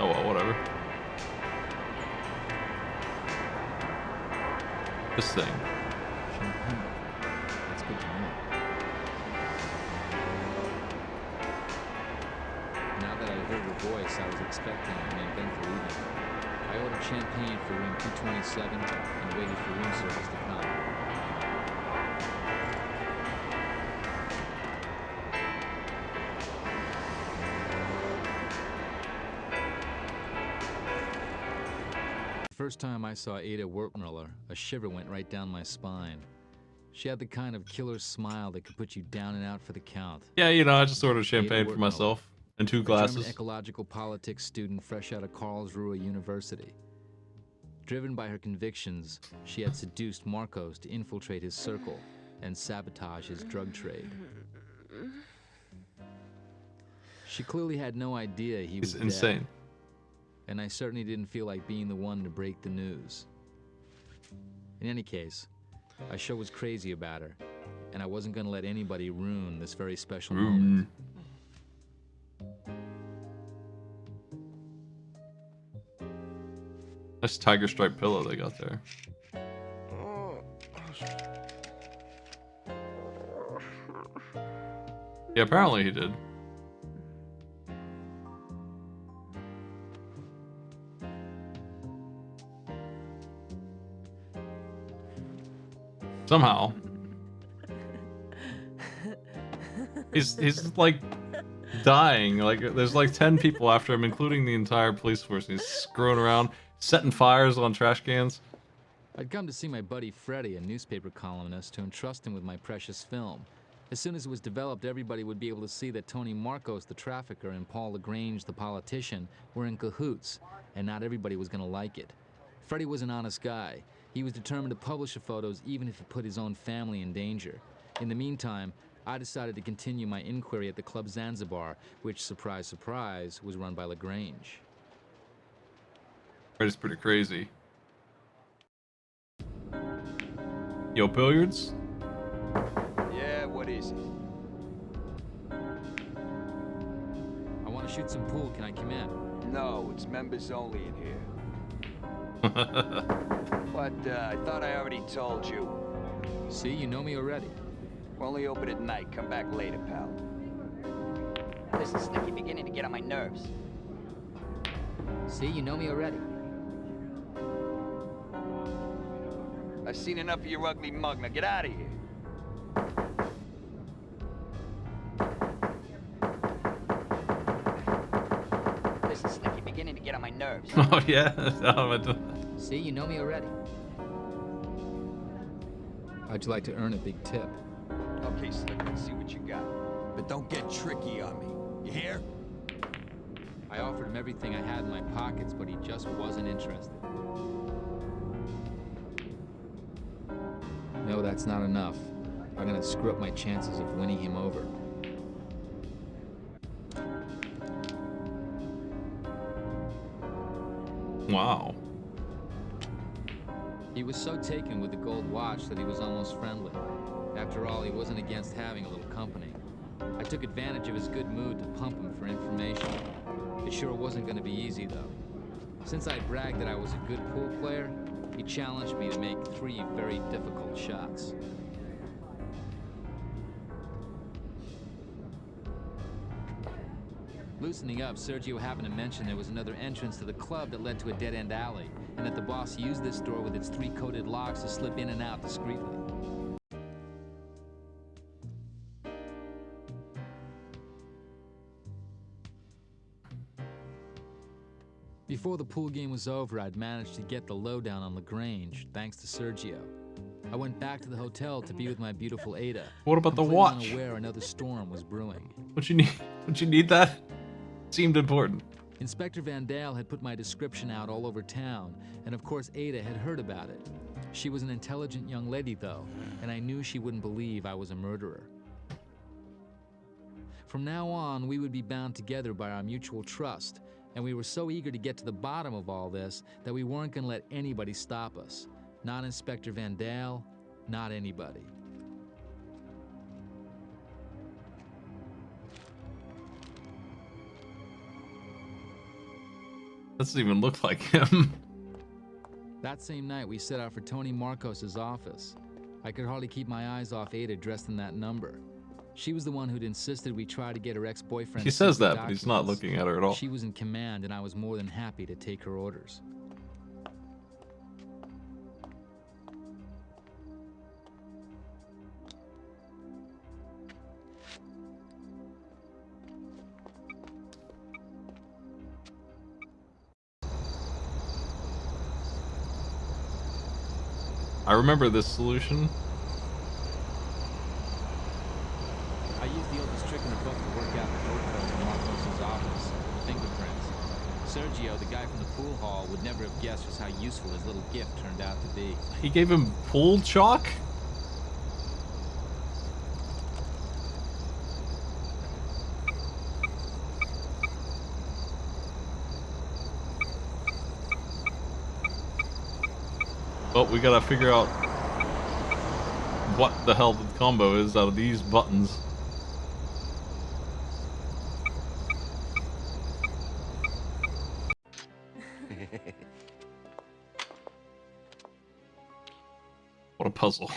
Oh well, whatever. This thing. Champagne. That's good to know. Now that I heard her voice, I was expecting an eventful evening. I ordered champagne for room 227 and waited for room service to come. The first time I saw Ada Wertmüller, a shiver went right down my spine. She had the kind of killer smile that could put you down and out for the count. Yeah, you know, I just ordered champagne Ada for Wertmüller, myself and 2 a German glasses. ecological politics student fresh out of Karlsruhe University. Driven by her convictions, she had seduced Marcos to infiltrate his circle and sabotage his drug trade. She clearly had no idea he was He's insane. dead, and I certainly didn't feel like being the one to break the news. In any case, I sure was crazy about her, and I wasn't going to let anybody ruin this very special moment. Nice tiger stripe pillow they got there. Yeah, apparently he did. Somehow. He's like dying. Like there's like 10 people after him, including the entire police force. He's screwing around, setting fires on trash cans. I'd come to see my buddy Freddy, a newspaper columnist, to entrust him with my precious film. As soon as it was developed, everybody would be able to see that Tony Marcos, the trafficker, and Paul Lraange, the politician, were in cahoots, and not everybody was going to like it. Freddy was an honest guy. He was determined to publish the photos even if it put his own family in danger. In the meantime, I decided to continue my inquiry at the Club Zanzibar, which, surprise, surprise, was run by Lraange. Freddy's pretty crazy. Yo, billiards? Yeah, what is it? I want to shoot some pool. Can I come in? No, it's members only in here. But I thought I already told you. See, you know me already. We're only open at night. Come back later, pal. This is Snicky beginning to get on my nerves. See, you know me already. I've seen enough of your ugly mug. Now get out of here. This is Snicky beginning to get on my nerves. Oh yeah. See, you know me already. How'd you like to earn a big tip? Okay, Slick, let's see what you got. But don't get tricky on me. You hear? I offered him everything I had in my pockets, but he just wasn't interested. No, that's not enough. I'm gonna screw up my chances of winning him over. Wow. He was so taken with the gold watch that he was almost friendly. After all, he wasn't against having a little company. I took advantage of his good mood to pump him for information. It sure wasn't going to be easy, though. Since I bragged that I was a good pool player, he challenged me to make 3 very difficult shots. Loosening up, Sergio happened to mention there was another entrance to the club that led to a dead-end alley, and that the boss used this door with its 3 coated locks to slip in and out discreetly. Before the pool game was over, I'd managed to get the lowdown on Lraange, thanks to Sergio. I went back to the hotel to be with my beautiful Ada. What about the completely watch? unaware another storm was brewing. Would you need that? Seemed important. Inspector Vandal had put my description out all over town, and of course Ada had heard about it. She was an intelligent young lady, though, and I knew she wouldn't believe I was a murderer. From now on, we would be bound together by our mutual trust, and we were so eager to get to the bottom of all this that we weren't going to let anybody stop us. Not Inspector Vandal, not anybody. Doesn't even look like him. That same night, we set out for Tony Marcos' office. I could hardly keep my eyes off Ada dressed in that number. She was the one who'd insisted we try to get her ex-boyfriend. He says that, but he's not looking at her at all. She was in command, and I was more than happy to take her orders. I remember this solution. I used the oldest trick in the book to work out the doorcode in Marcos' office, fingerprints. Sergio, the guy from the pool hall, would never have guessed just how useful his little gift turned out to be. He gave him pool chalk? Well, we gotta figure out what the hell the combo is out of these buttons. What a puzzle.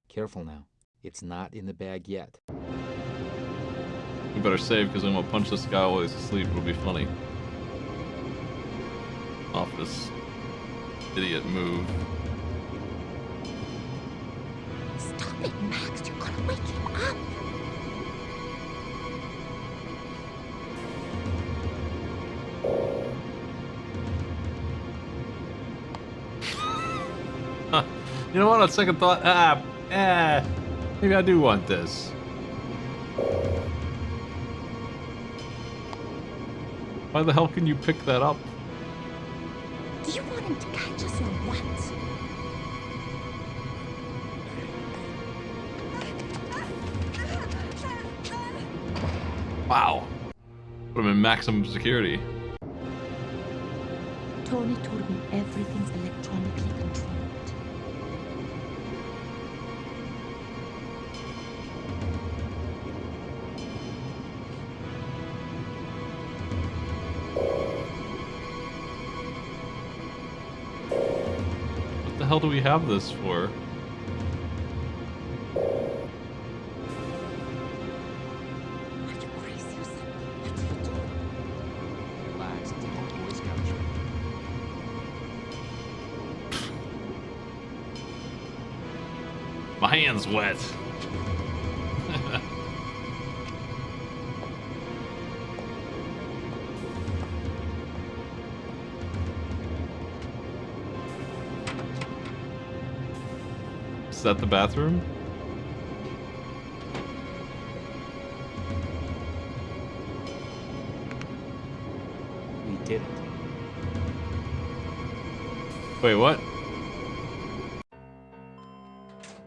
Careful now. It's not in the bag yet. We better save because I'm gonna punch this guy while he's asleep. It'll be funny. Off this idiot move. it, Max. You're gonna wake him up. Huh. You know what? On second thought, maybe I do want this. Why the hell can you pick that up? Do you want him to catch us or what? Wow. Put him in maximum security. Tony told me everything's electronically controlled. What the hell do we have this for? Are you crazy or something? What are you doing? Relax, it's an old Boy Scout trip. My hand's wet. Is that the bathroom? We did it. Wait, what?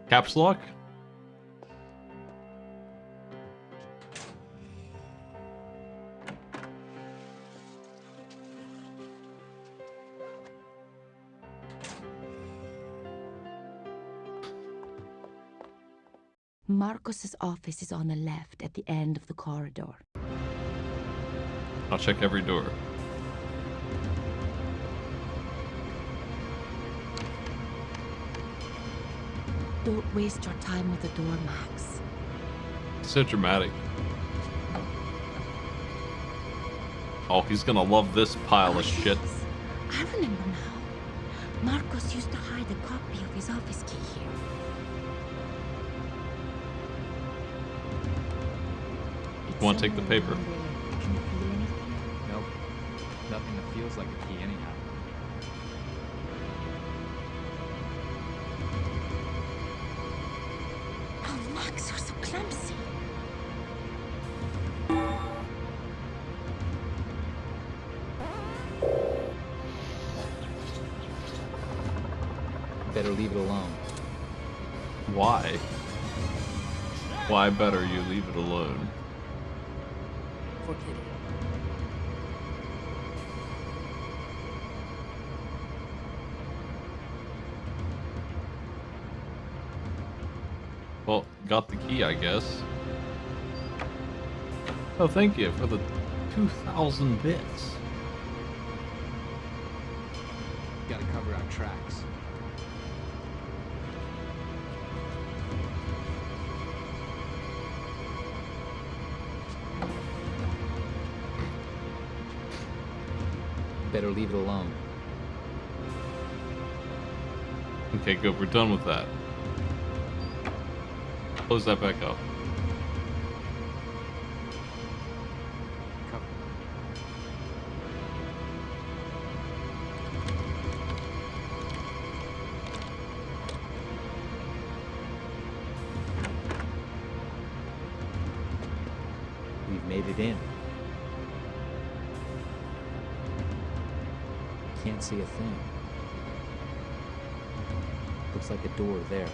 Caps lock? Marcos's office is on the left at the end of the corridor. I'll check every door. Don't waste your time with the door, Max. So dramatic. Oh, he's gonna love this pile of shit. Yes, I remember now. Marcos used to hide a copy of his office key here. It's Want to take the somewhere paper? around there. Can you feel anything? Nope. Nothing that feels like a key anyhow. Oh, Max, you're so clumsy. Better leave it alone. Why? Why better you leave it alone? For Kitty. Well, got the key, I guess. Oh, thank you for the 2,000 bits. Gotta cover our tracks. Better leave it alone. Okay, good. We're done with that. Close that back up. Cover. We've made it in. Can't see a thing. Looks like a door there.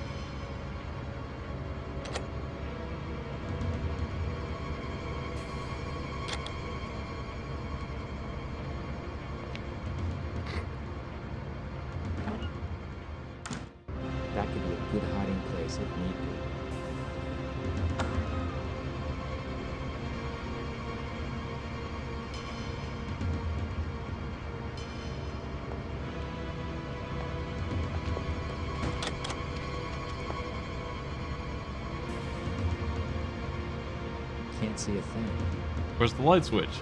That could be a good hiding place if need be. Can't see a thing. Where's the light switch?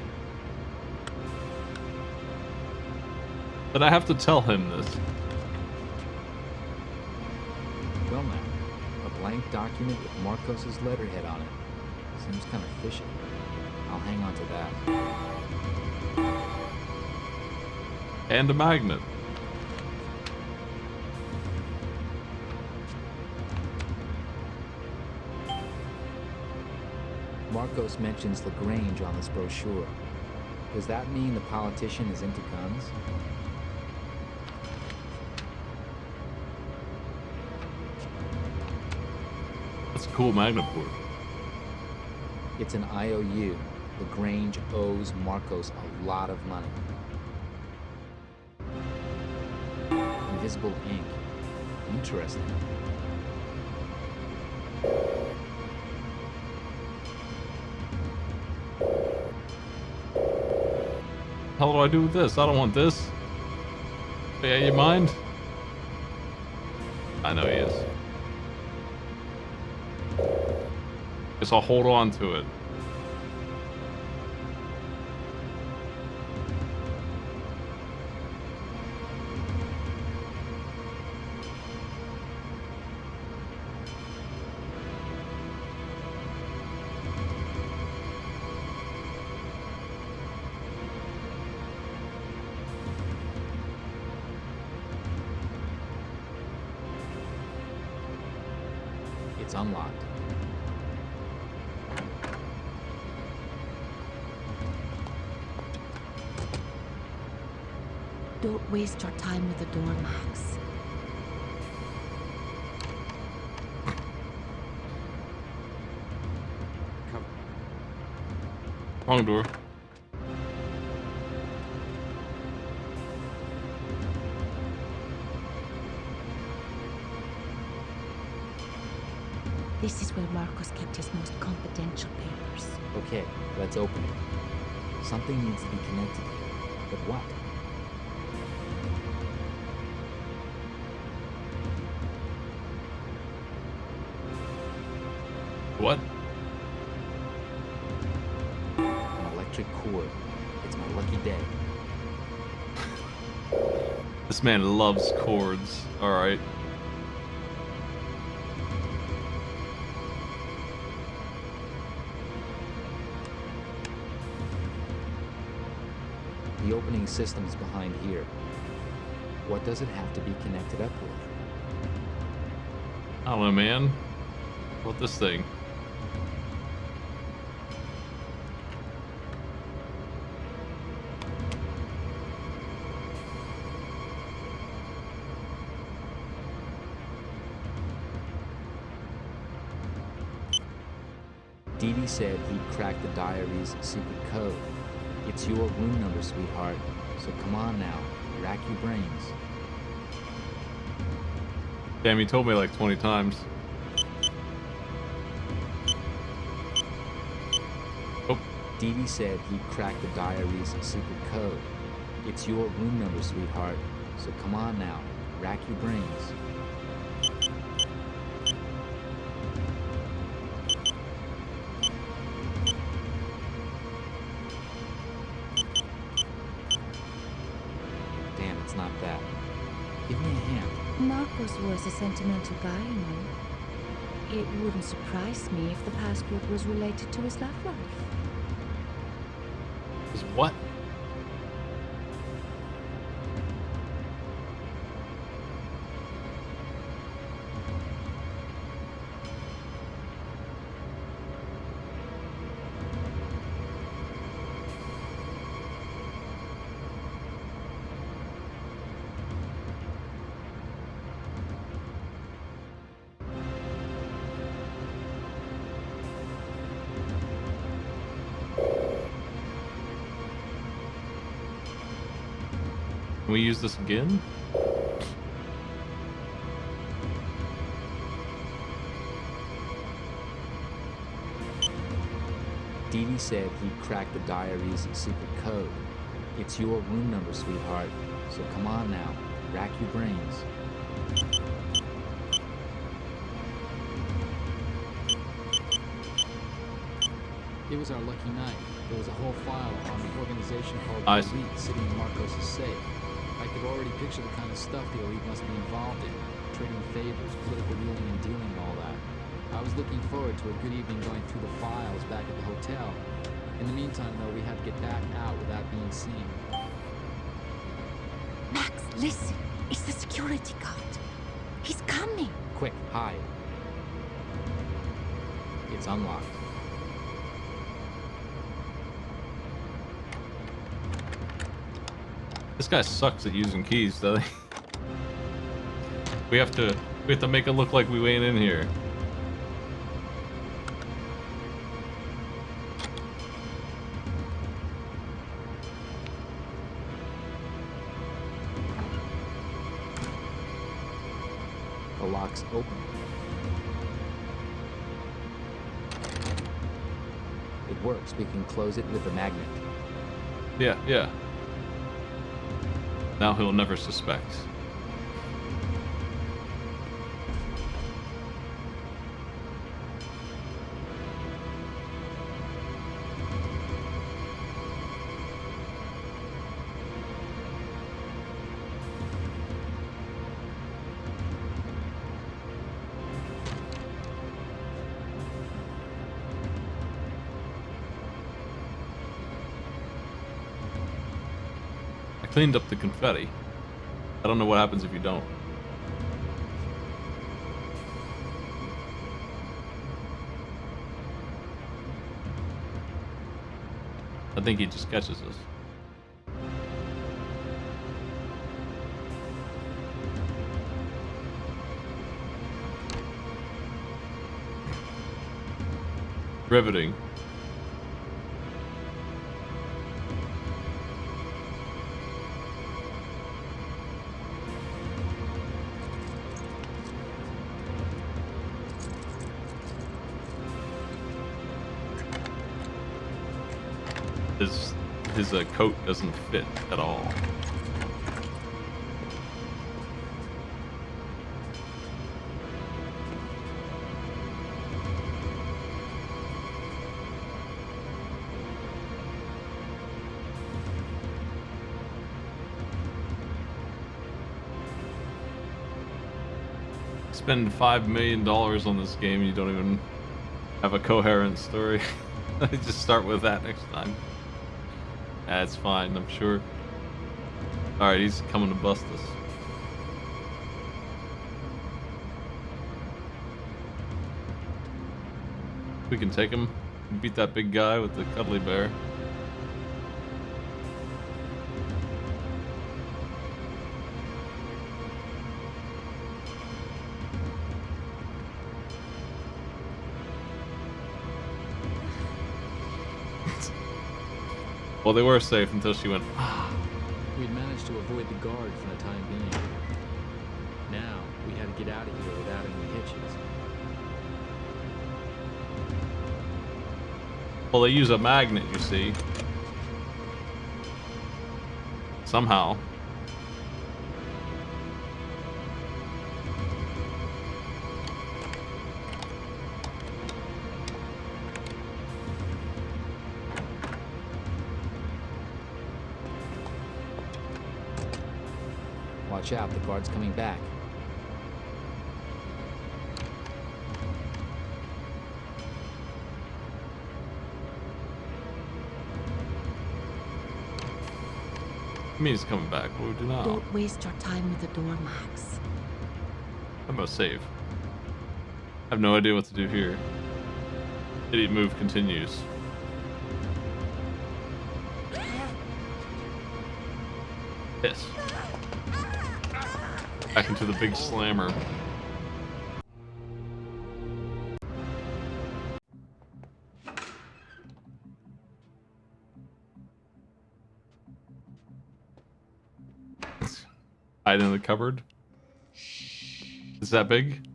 Did I have to tell him this? Well now, a blank blank document with Marcos's letterhead on it. Seems kind of fishy. I'll hang on to that. And a magnet. Marcos mentions Lraange on this brochure. Does that mean the politician is into guns? That's a cool magnet board. It's an IOU. Lraange owes Marcos a lot of money. Invisible ink. Interesting. How do I do with this? I don't want this. Yeah, you mind? I know he is. Guess I'll hold on to it. It's unlocked. Don't waste your time with the door, Max. Wrong door. This is where Marcos kept his most confidential papers. Okay, let's open it. Something needs to be connected here. But what? What? An electric cord. It's my lucky day. This man loves chords. Alright. The opening system's behind here. What does it have to be connected up with? I don't know, man. What this thing? Dee Dee said he'd cracked the diary's secret code. It's your room number, sweetheart. So come on now, rack your brains. Damn, he told me like 20 times. Oh, Dee Dee said he'd cracked the diary's secret code. It's your room number, sweetheart. So come on now, rack your brains. Damn, it's not that. Give me a hand. Marcos was a sentimental guy, you know. It wouldn't surprise me if the password was related to his love life. is what? Can we use this again? Dee Dee said he'd cracked the diary's secret code. It's your room number, sweetheart. So come on now, rack your brains. It was our lucky night. There was a whole file on an organization called I the Elite sitting in Marcos' safe. I could already picture the kind of stuff the Elite must be involved in. Trading favors, political wheeling and dealing, and all that. was looking forward to a good evening going through the files back at the hotel. In the meantime, though, we had to get back out without being seen. Max, listen. It's the security guard. He's coming. Quick, hide. It's unlocked. This guy sucks at using keys, doesn't he? We have to make it look like we ain't in here. The lock's open. It works. We can close it with a magnet. Yeah, yeah. Now he'll never suspect. I cleaned up the confetti. I don't know what happens if you don't. I think he just catches us. Riveting. His coat doesn't fit at all. Spend $5 million on this game, you don't even have a coherent story. Just start with that next time. That's fine, I'm sure. Alright, he's coming to bust us. We can take him. Beat that big guy with the cuddly bear. Well, they were safe until she went. We'd managed to avoid the guard for the time being. Now, we had to get out of here without any hitches. Well, they use a magnet, you see. Somehow. Watch out, the guard's coming back. I mean, he's coming back. What would we do now? Don't waste your time with the door, Max. I'm gonna save. I have no idea what to do here. Idiot move continues. Yes. Back into the big slammer. Hide in the cupboard. Is that big?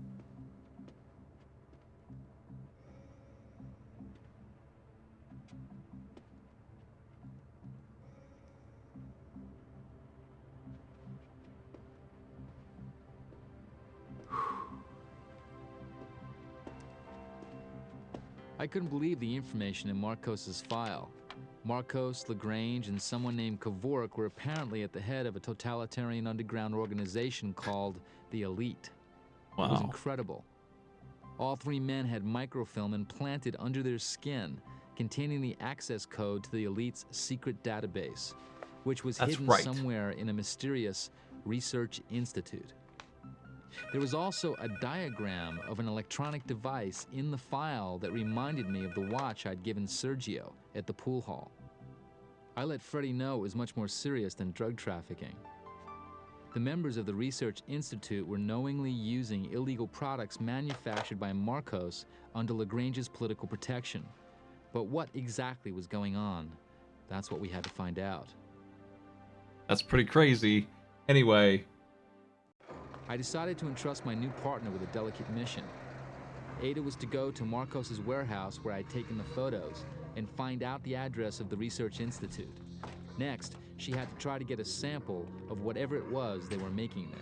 I couldn't believe the information in Marcos's file. Marcos, Lagrange, and someone named Kevork were apparently at the head of a totalitarian underground organization called the Elite. It was Wow. incredible. All three men had microfilm implanted under their skin, containing the access code to the elite's secret database, which was That's hidden right. somewhere in a mysterious research institute. There was also a diagram of an electronic device in the file that reminded me of the watch I'd given Sergio at the pool hall. I let Freddy know it was much more serious than drug trafficking. The members of the Research Institute were knowingly using illegal products manufactured by Marcos under Lagrange's political protection. But what exactly was going on? That's what we had to find out. That's pretty crazy. Anyway, I decided to entrust my new partner with a delicate mission. Ada was to go to Marcos's warehouse where I'd taken the photos and find out the address of the Research Institute. Next, she had to try to get a sample of whatever it was they were making there.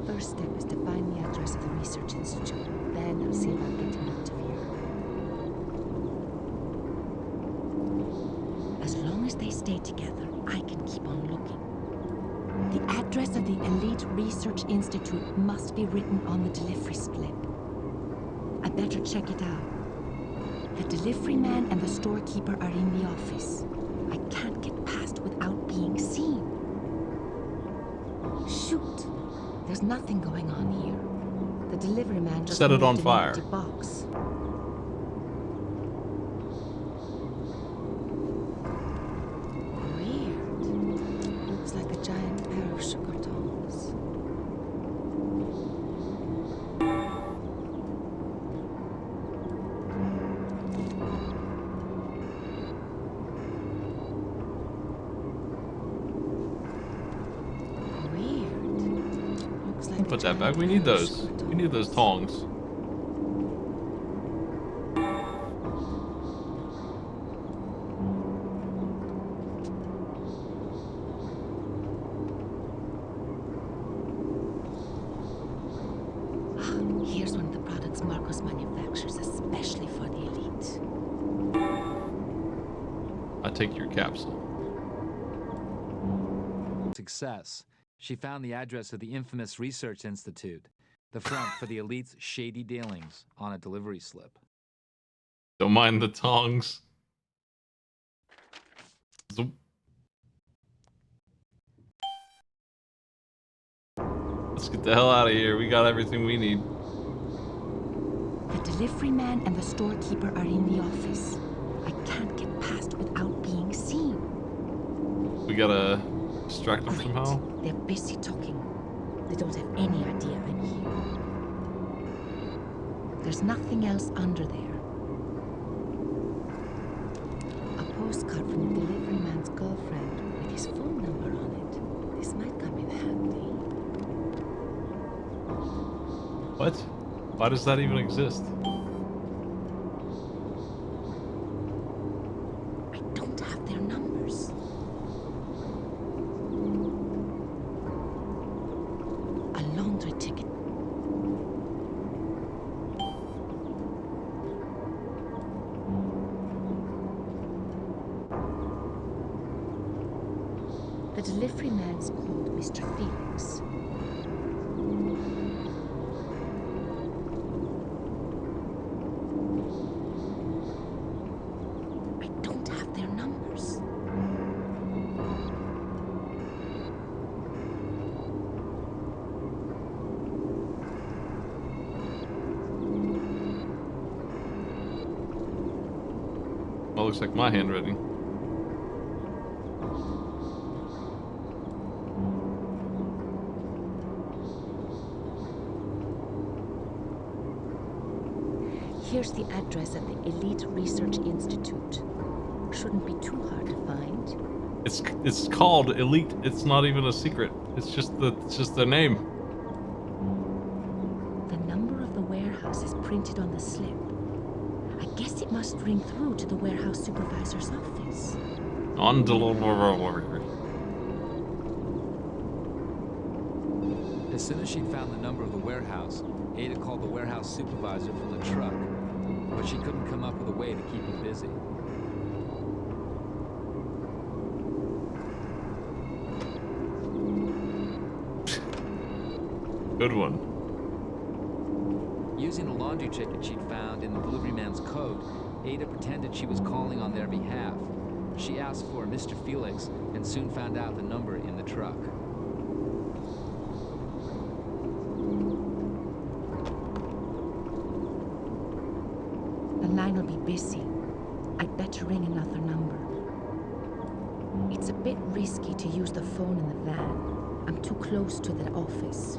First step is to find the address of the Research Institute. Then I'll see about getting out of here. As long as they stay together, I can keep on looking. The address of the Elite Research Institute must be written on the delivery slip. I better check it out. The delivery man and the storekeeper are in the office. I can't get past without being seen. Shoot! There's nothing going on here. The delivery man just Set it on moved an fire. empty box. Weird. Looks like a giant pair of sugar tongs. Put that back. We need those. We need those tongs. Here's one of the products Marcos manufactures especially for the elite. I take your capsule. Success. She found the address of the infamous Research Institute, the front for the elite's shady dealings, on a delivery slip. Don't mind the tongs. Zoop. Let's get the hell out of here. We got everything we need. The delivery man and the storekeeper are in the office. I can't get past without being seen. We gotta distract them somehow. They're busy talking. They don't have any idea I'm here. There's nothing else under there. A postcard from the delivery man's girlfriend with his phone number on it. This might come in handy. What? Why does that even exist? I don't have their numbers. A laundry ticket. The delivery man's called Mr. Felix. I don't have their numbers. Well, looks like my handwriting. Here's the address of the Elite Research Institute. Shouldn't be too hard to find. It's called Elite. It's not even a secret. It's just the name. The number of the warehouse is printed on the slip. I guess it must ring through to the warehouse supervisor's office. On delivery. As soon as she'd found the number of the warehouse, Ada called the warehouse supervisor from the truck, but she couldn't come up with a way to keep him busy. Good one. Using a laundry ticket she'd found in the delivery man's coat, Ada pretended she was calling on their behalf. She asked for Mr. Felix and soon found out the number in the truck. The line will be busy. I'd better ring another number. It's a bit risky to use the phone in the van. I'm too close to the office.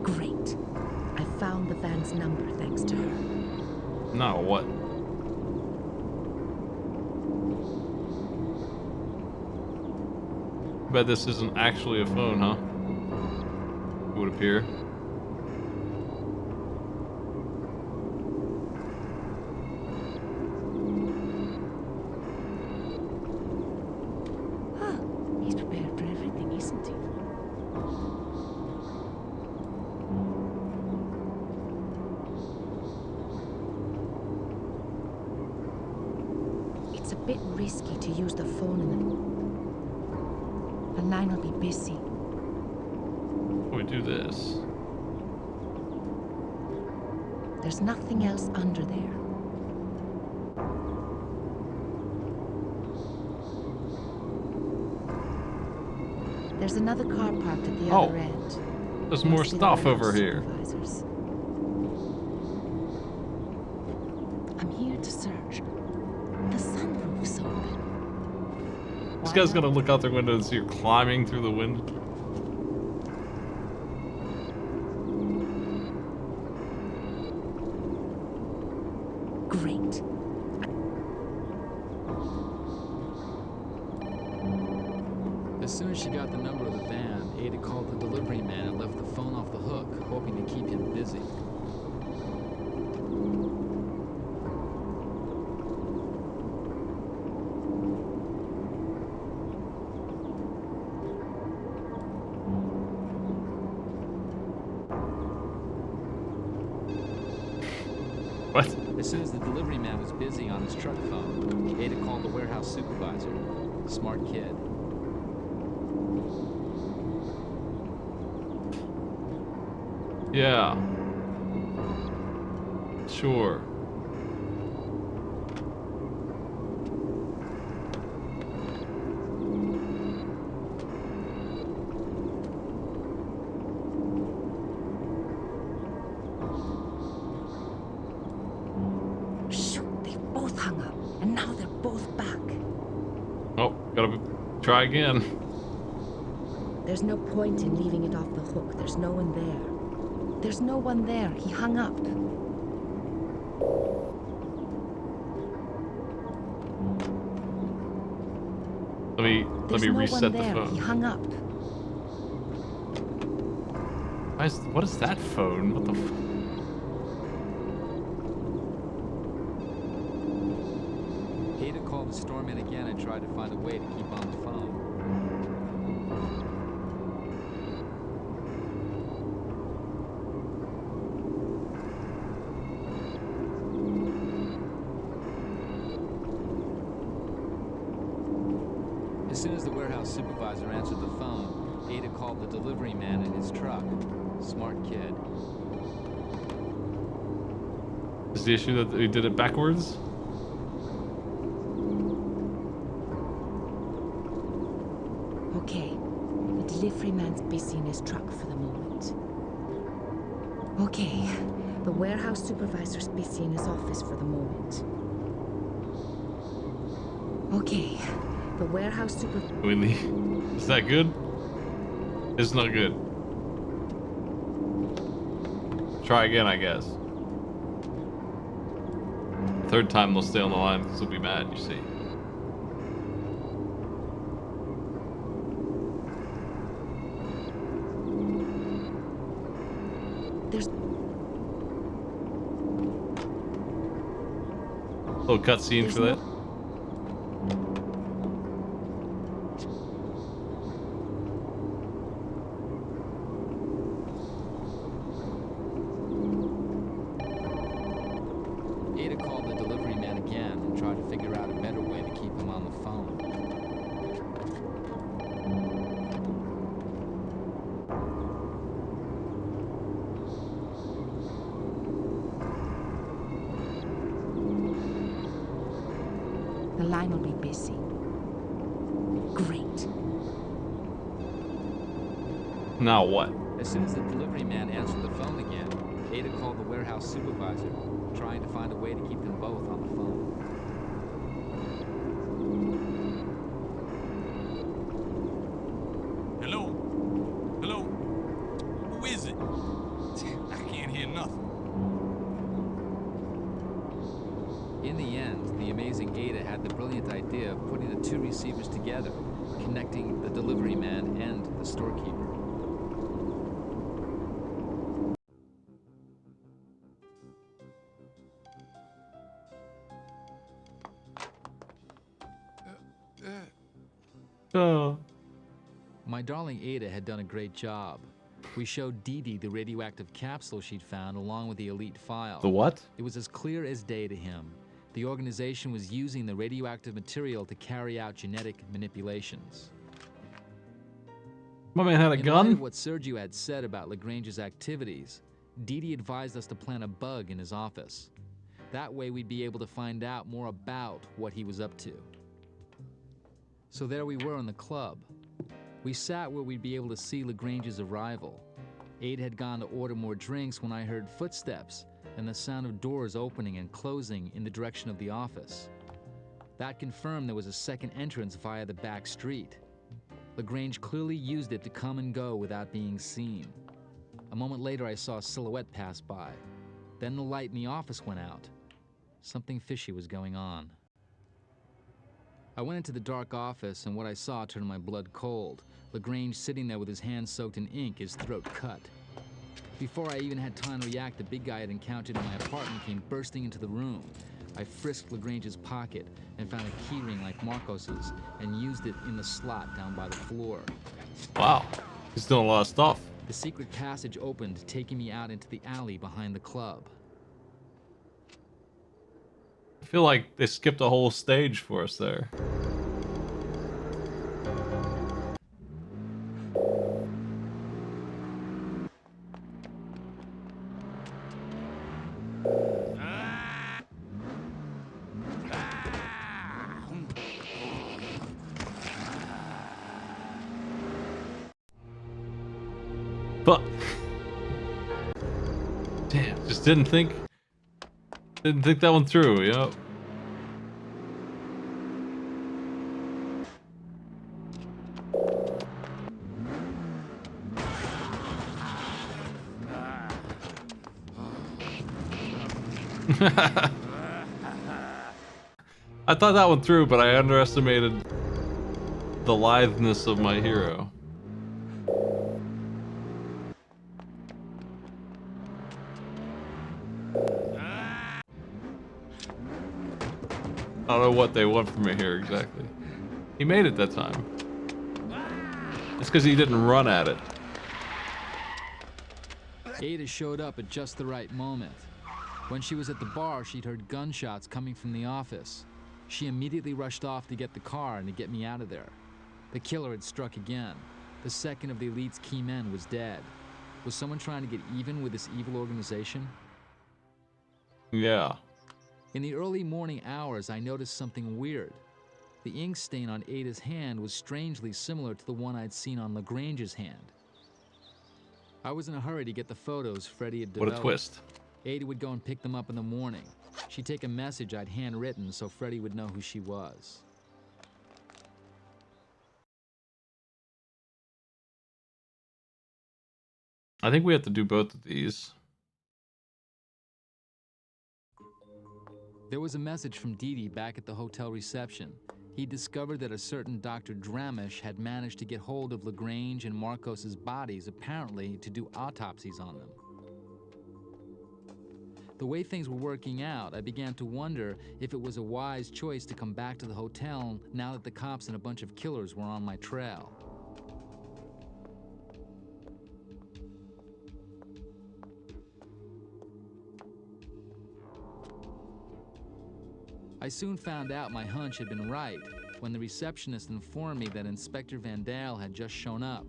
Great. I found the van's number thanks to her. No, what? Bet this isn't actually a phone, huh? It would appear. He's prepared for everything, isn't he? It's a bit risky to use the phone in the line will be busy. We do this. There's nothing else under there. There's another car parked at the other end. There's more Must be the stuff over warehouse here. supervisors. I'm here to search. The sunroof's open. This Why guy's not? gonna look out their window and see you climbing through the window. Great. As soon as she got the number of the van, Ada called the delivery man and left the phone off the hook, hoping to keep him busy. What? As soon as the delivery man was busy on his truck phone, Ada called the warehouse supervisor. Smart kid. Yeah. Sure. Shoot, they both hung up, and now they're both back. Oh, gotta try again. There's no point in leaving it off the hook. There's no one there. There's no one there. He hung up. Let me There's no reset one the there. phone. He hung up. What is that phone? What the f- Ada called the storeman again and tried to find a way to keep on the phone. As soon as the warehouse supervisor answered the phone, Ada called the delivery man in his truck. Smart kid. Is the issue that we did it backwards? Okay, the delivery man's busy in his truck for the moment. Okay, the warehouse supervisor's busy in his office for the moment. Okay, the warehouse super... We leave. Is that good? It's not good. Try again, I guess. Third time they'll stay on the line because they'll be mad, you see. There's... Little cutscene There's for no- that. Ada called the delivery man again and tried to figure out a better way to keep him on the phone. time will be busy. Great. Now what? As soon as the delivery man answered the phone again, Ada called the warehouse supervisor, trying to find a way to keep them both on the phone. Hello? Hello? Who is it? I can't hear nothing. In the end, the amazing Ada had the brilliant idea of putting the two receivers together, connecting the delivery man and the storekeeper. Oh. My darling Ada had done a great job. We showed Dee Dee the radioactive capsule she'd found along with the elite file. The what? It was as clear as day to him. The organization was using the radioactive material to carry out genetic manipulations. My man had a In light of gun? what Sergio had said about Lagrange's activities, Dee Dee advised us to plant a bug in his office. That way we'd be able to find out more about what he was up to. So there we were in the club. We sat where we'd be able to see Lagrange's arrival. Ada had gone to order more drinks when I heard footsteps and the sound of doors opening and closing in the direction of the office. That confirmed there was a second entrance via the back street. Lagrange clearly used it to come and go without being seen. A moment later, I saw a silhouette pass by. Then the light in the office went out. Something fishy was going on. I went into the dark office, and what I saw turned my blood cold. Lagrange sitting there with his hands soaked in ink, his throat cut. Before I even had time to react, the big guy I had encountered in my apartment came bursting into the room. I frisked Lagrange's pocket and found a keyring like Marcos's and used it in the slot down by the floor. Wow. He's doing a lot of stuff. The secret passage opened, taking me out into the alley behind the club. I feel like they skipped a whole stage for us there. But damn, just didn't think that one through, you know. I thought that one through, but I underestimated the litheness of my hero. I don't know what they want from me here exactly. He made it that time. It's because he didn't run at it. Ada showed up at just the right moment. When she was at the bar, she'd heard gunshots coming from the office. She immediately rushed off to get the car and to get me out of there. The killer had struck again. The second of the elite's key men was dead. Was someone trying to get even with this evil organization? Yeah. In the early morning hours, I noticed something weird. The ink stain on Ada's hand was strangely similar to the one I'd seen on Lagrange's hand. I was in a hurry to get the photos Freddy had developed. What a twist. Ada would go and pick them up in the morning. She'd take a message I'd handwritten so Freddy would know who she was. I think we have to do both of these. There was a message from Dee Dee back at the hotel reception. He discovered that a certain Dr. Dramish had managed to get hold of Lagrange and Marcos's bodies, apparently to do autopsies on them. The way things were working out, I began to wonder if it was a wise choice to come back to the hotel now that the cops and a bunch of killers were on my trail. I soon found out my hunch had been right when the receptionist informed me that Inspector Vandal had just shown up.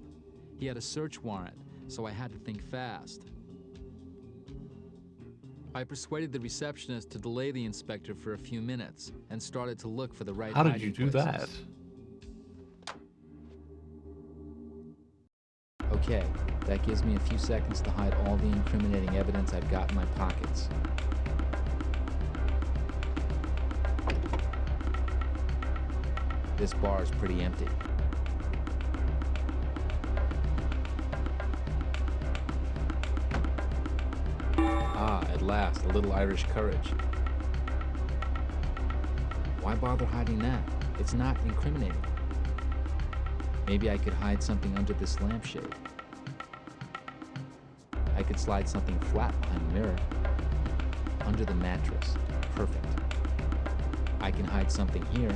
He had a search warrant, so I had to think fast. I persuaded the receptionist to delay the inspector for a few minutes and started to look for the right How did hiding you do that? places. Okay, that gives me a few seconds to hide all the incriminating evidence I've got in my pockets. This bar is pretty empty. Ah, at last, a little Irish courage. Why bother hiding that? It's not incriminating. Maybe I could hide something under this lampshade. I could slide something flat behind the mirror. Under the mattress. Perfect. I can hide something here.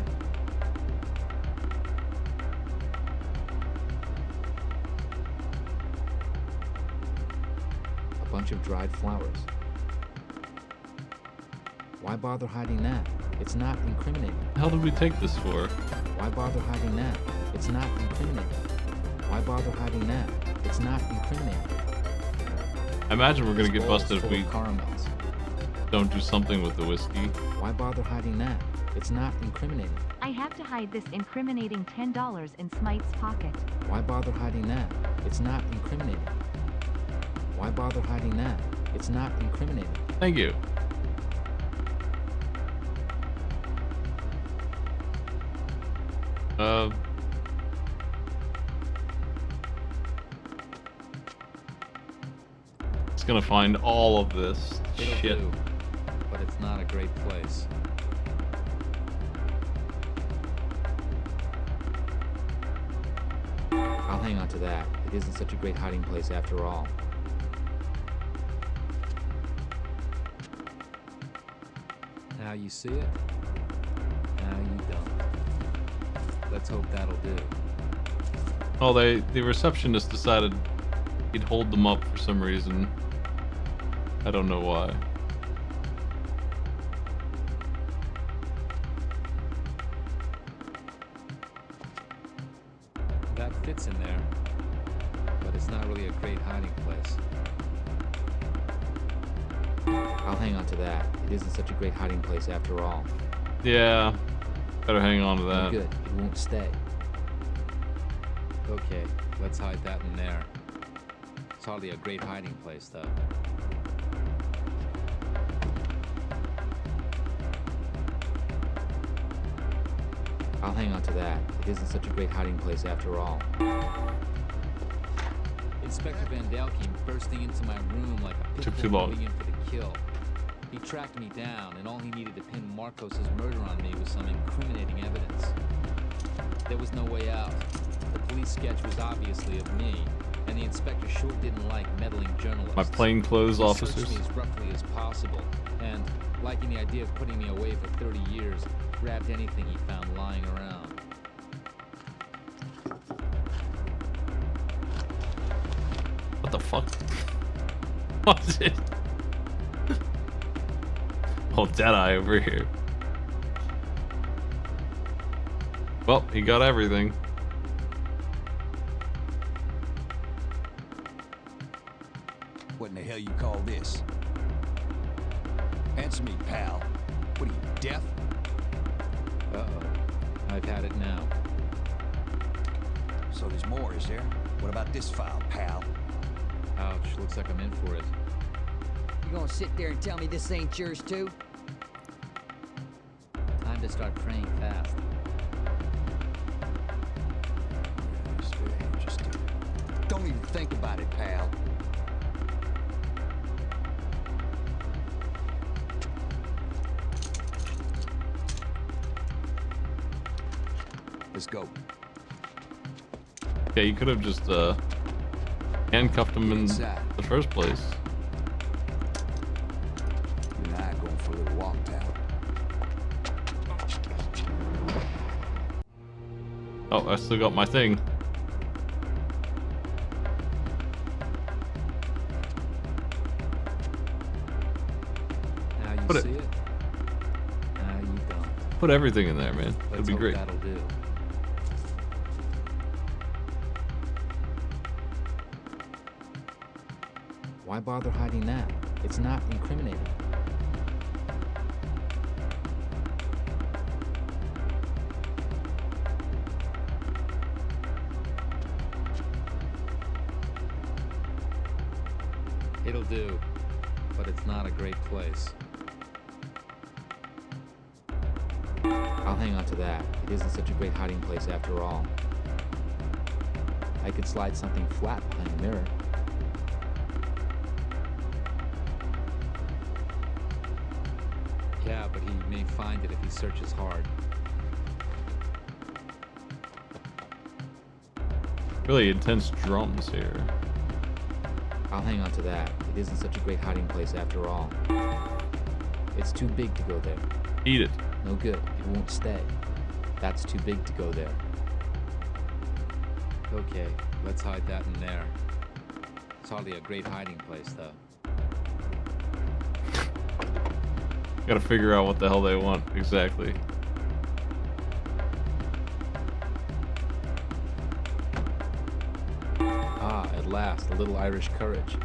A bunch of dried flowers. Why bother hiding that? It's not incriminating. How did we take this for? Why bother hiding that? It's not incriminating. Why bother hiding that? It's not incriminating. I imagine we're gonna get This bowl is busted if full we of caramels. don't do something with the whiskey. Why bother hiding that? It's not incriminating. I have to hide this incriminating $10 in Smite's pocket. Why bother hiding that? It's not incriminating. Why bother hiding that? It's not incriminating. Thank you. It's gonna find all of this It'll shit. do, but it's not a great place. I'll hang on to that. It isn't such a great hiding place after all. Now you see it, now you don't. Let's hope that'll do. Oh, the receptionist decided he'd hold them up for some reason. I don't know why. That fits in there, but it's not really a great hiding place. I'll hang on to that. It isn't such a great hiding place after all. Yeah, better hang on to Oh, that. good, it won't stay. Okay, let's hide that in there. It's hardly a great hiding place, though. I'll hang on to that. It isn't such a great hiding place after all. Inspector Vandal came bursting into my room like a pit Took too bull long. moving in for the kill. He tracked me down, and all he needed to pin Marcos' murder on me was some incriminating evidence. There was no way out. The police sketch was obviously of me, and the inspector sure didn't like meddling journalists. My plainclothes He officers. searched me as roughly as possible, and, liking the idea of putting me away for 30 years, grabbed anything he found lying around. What the fuck? What's it? Oh, Deadeye over here. Well, he got everything. What in the hell you call this? Answer me, pal. What are you, deaf? Uh-oh. I've had it now. So there's more, is there? What about this file, pal? Ouch, looks like I'm in for it. You gonna sit there and tell me this ain't yours too? Time to start praying fast. It's very interesting. Don't even think about it, pal. Let's go. Yeah, you could have just handcuffed him in the first place. You and I are going for a little walk, pal. Oh, I still got my thing. Now you Put it- see it. Now you don't. Put everything in there, man. That'd Let's be hope great. that'll do. Why bother hiding that? It's not incriminating. It'll do, but it's not a great place. I'll hang on to that. It isn't such a great hiding place after all. I could slide something flat behind the mirror. Yeah, but he may find it if he searches hard. Really intense drums here. I'll hang on to that. It isn't such a great hiding place after all. It's too big to go there. Eat it. No good. It won't stay. That's too big to go there. Okay, let's hide that in there. It's hardly a great hiding place, though. Gotta figure out what the hell they want exactly. Ah, at last, a little Irish courage.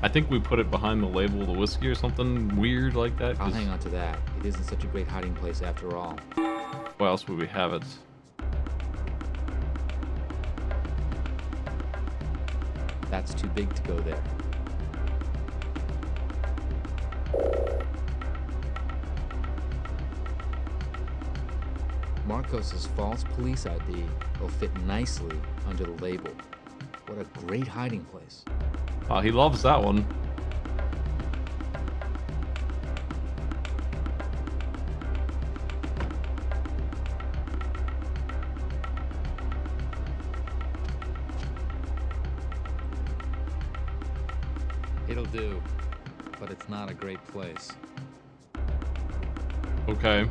I think we put it behind the label of the whiskey or something weird like that. I'll 'Cause hang on to that. It isn't such a great hiding place after all. why else would we have it? That's too big to go there. Marcos's false police ID will fit nicely under the label. What a great hiding place. Oh, he loves that one. It'll do, but it's not a great place. Okay.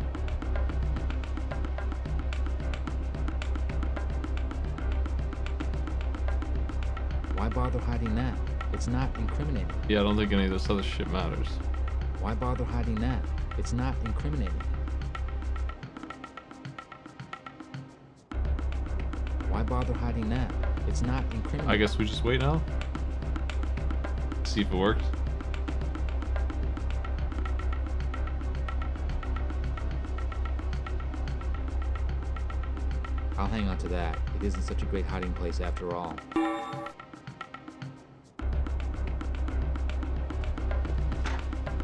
Why bother hiding that? It's not incriminating. Yeah, I don't think any of this other shit matters. Why bother hiding that? It's not incriminating. Why bother hiding that? It's not incriminating. I guess we just wait now. See if it worked. I'll hang on to that. It isn't such a great hiding place after all.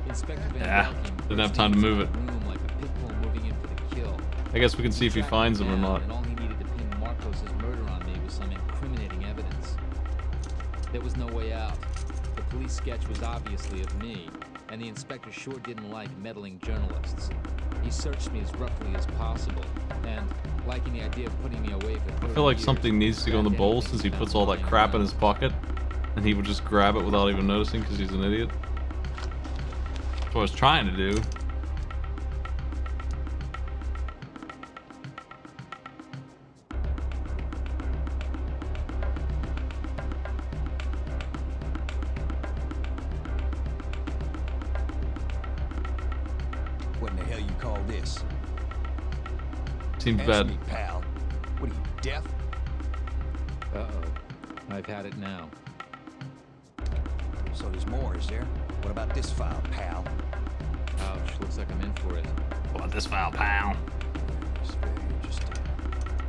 Inspector Vandal didn't have time to move it. Room like a pit bull moving in for the kill. I guess we can see if he finds him or not. And all he needed to pin Marcos' murder on me was some incriminating evidence. There was no way out. The police sketch was obviously of me, and the inspector sure didn't like meddling journalists. He searched me as roughly as possible, and liking the idea of putting me away for 30 I feel like years, something needs to go in the back bowl anything since he about puts all that lying crap in around. his pocket, and he would just grab it without even noticing because he's an idiot. That's what I was trying to do. What in the hell you call this? Seems Answer bad. me, pal. What are you, deaf? Uh-oh. I've had it now. So there's more, is there? What about this file, pal? Ouch, looks like I'm in for it. What this file, pal? It's very interesting.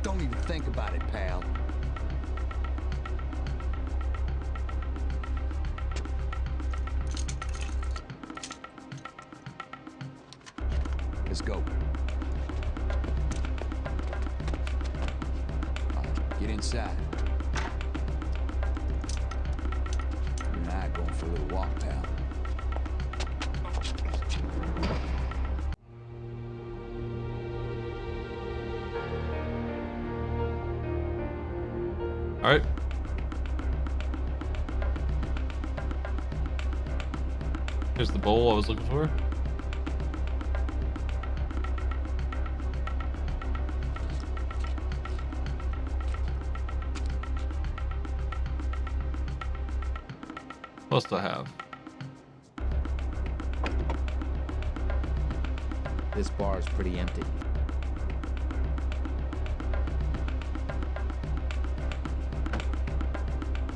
Don't even think about it, pal. Let's go. All right, get inside. You and I are going for a little walk, pal. All right. Here's the bowl I was looking for. What else do I have? This bar is pretty empty.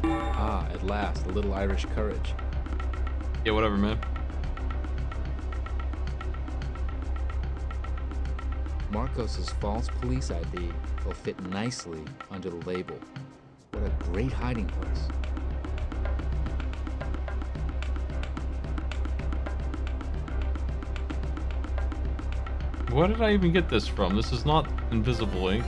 Ah, at last, a little Irish courage. Yeah, whatever, man. Marcos's false police ID will fit nicely under the label. What a great hiding place. Where did I even get this from? This is not invisible ink.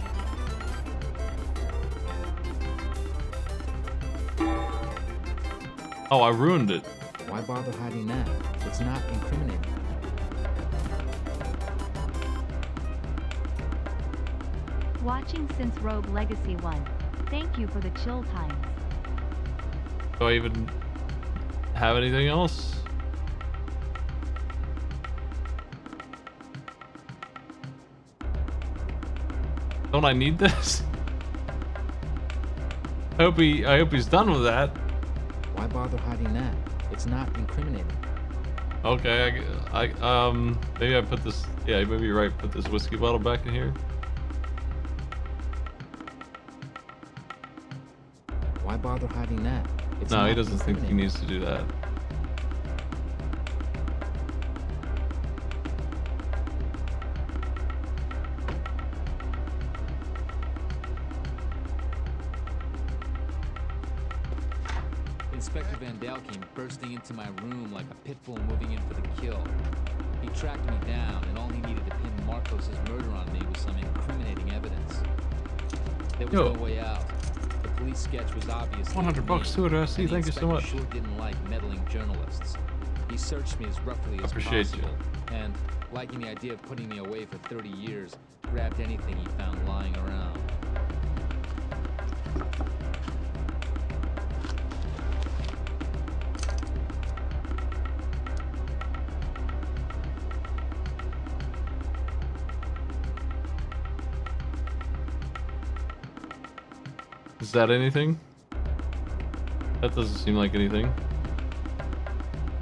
Oh, I ruined it. Why bother hiding that? It's not incriminating. Watching since Rogue Legacy 1. Thank you for the chill times. Do I even have anything else? Don't I need this? I hope he's done with that. Why bother hiding that? It's not incriminating. Okay, maybe I put this. Yeah, maybe you're right. Put this whiskey bottle back in here. Why bother hiding that? It's No, not he doesn't think he incriminating. needs to do that. Inspector Vandal came bursting into my room like a pit bull moving in for the kill. He tracked me down, and all he needed to pin Marcos' murder on me was some incriminating evidence. There was Yo. no way out. The police sketch was obviously $100 to it, RC. and the Thank you so inspector much. Sure didn't like meddling journalists. He searched me as roughly as Appreciate possible, and, liking the idea of putting me away for 30 years, grabbed anything he found lying around. Is that anything? That doesn't seem like anything.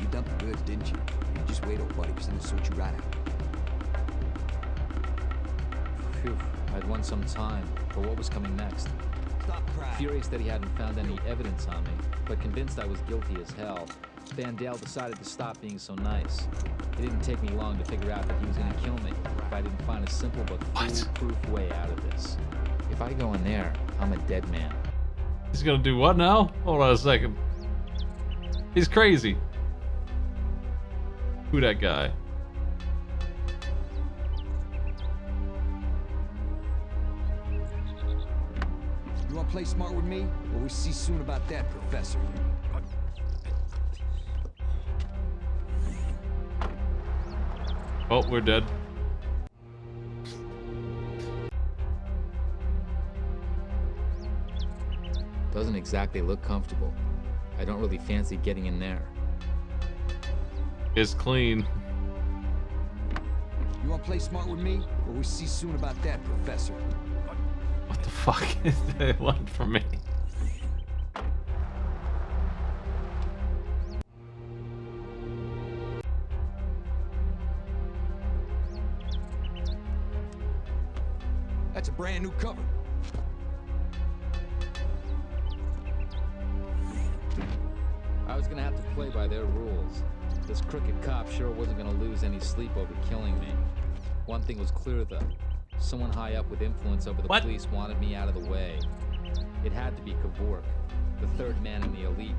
You dumped the goods, didn't you? You just wait, old buddy, because I'm gonna sort you right out. Phew, I'd won some time, but what was coming next? Stop crying. Furious that he hadn't found any evidence on me, but convinced I was guilty as hell, Vandal decided to stop being so nice. It didn't take me long to figure out that he was gonna kill me if I didn't find a simple but foolproof way out of this. If I go in there, I'm a dead man. He's gonna do what now? Hold on a second. He's crazy. Who that guy? You wanna play smart with me? Well, we'll see soon about that, Professor. Oh, we're dead. Doesn't exactly look comfortable. I don't really fancy getting in there. It's clean. You wanna play smart with me? Well, we'll see soon about that, Professor. What the fuck is they want from me? That's a brand new cover. I was gonna have to play by their rules. This crooked cop sure wasn't gonna lose any sleep over killing me. One thing was clear though. Someone high up with influence over the What? police wanted me out of the way. It had to be Kavork, the third man in the elite,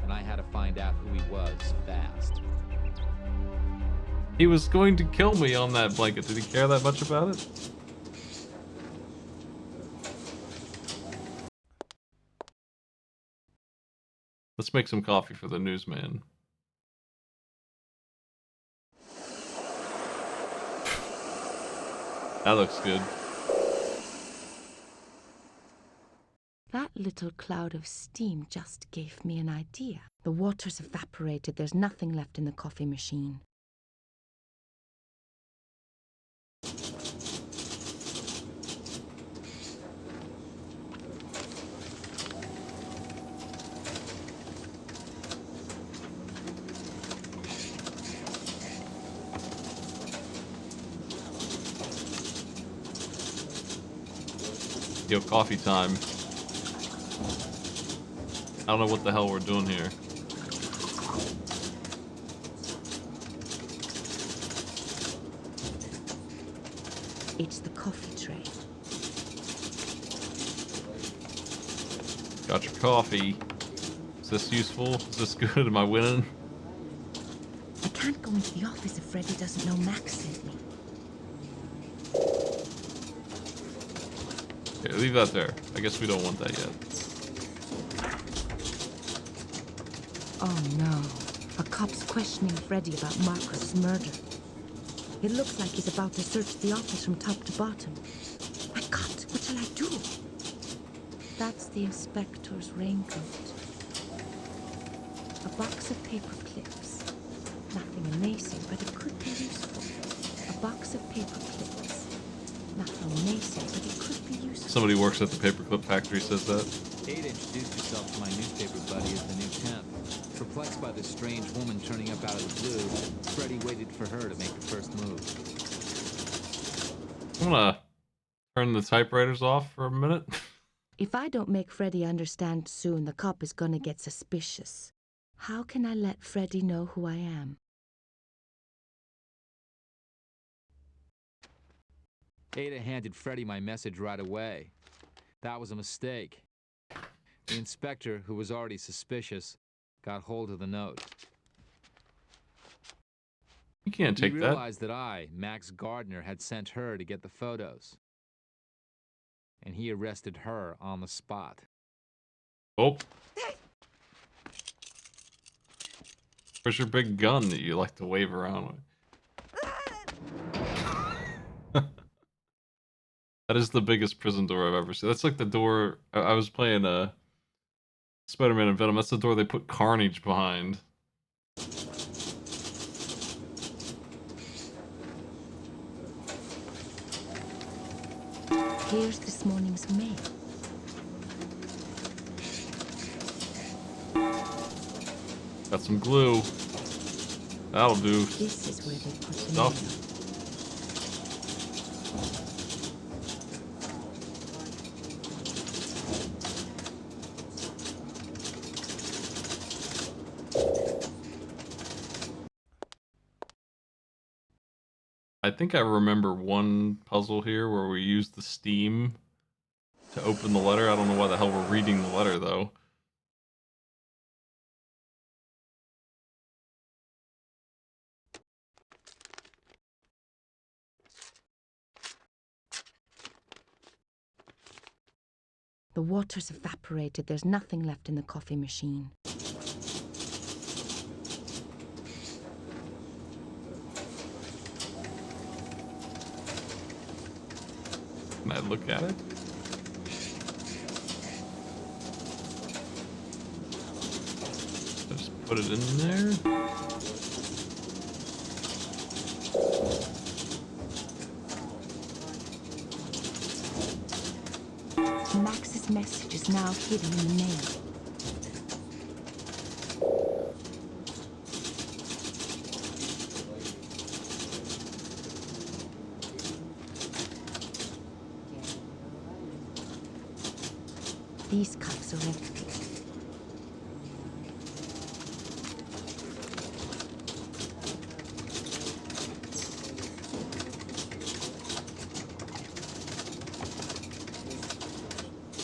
and I had to find out who he was fast. He was going to kill me on that blanket. Did he care that much about it? Let's make some coffee for the newsman. That looks good. That little cloud of steam just gave me an idea. The water's evaporated. There's nothing left in the coffee machine. Yo, coffee time. I don't know what the hell we're doing here. It's the coffee tray. Got your coffee. Is this useful? Is this good? Am I winning? I can't go into the office if Freddy doesn't know Max sent me. Okay, leave that there. I guess we don't want that yet. Oh no. A cop's questioning Freddy about Marcos' murder. It looks like he's about to search the office from top to bottom. My God, what shall I do? That's the inspector's raincoat. A box of paper clips. Nothing amazing, but it could be useful. A box of paper clips. Nothing amazing, but it could be useful. Somebody works at the paperclip factory says that. Ada introduced herself to my newspaper buddy as the new temp. Perplexed by this strange woman turning up out of the blue, Freddy waited for her to make the first move. I'm gonna turn the typewriters off for a minute. If I don't make Freddy understand soon, the cop is gonna get suspicious. How can I let Freddy know who I am? Ada handed Freddy my message right away. That was a mistake. The inspector, who was already suspicious, got hold of the note. You can't take he that. realized that I, Max Gardner, had sent her to get the photos. And he arrested her on the spot. Oh. Where's your big gun that you like to wave around with? That is the biggest prison door I've ever seen. That's like the door... I was playing Spider-Man and Venom. That's the door they put Carnage behind. Here's this morning's mail. Got some glue. That'll do. This is where they put the Stuff. mail. I think I remember one puzzle here where we used the steam to open the letter. I don't know why the hell we're reading the letter, though. The water's evaporated. There's nothing left in the coffee machine. Can I look at it? Just put it in there. Max's message is now hidden in the mail. These cups are empty.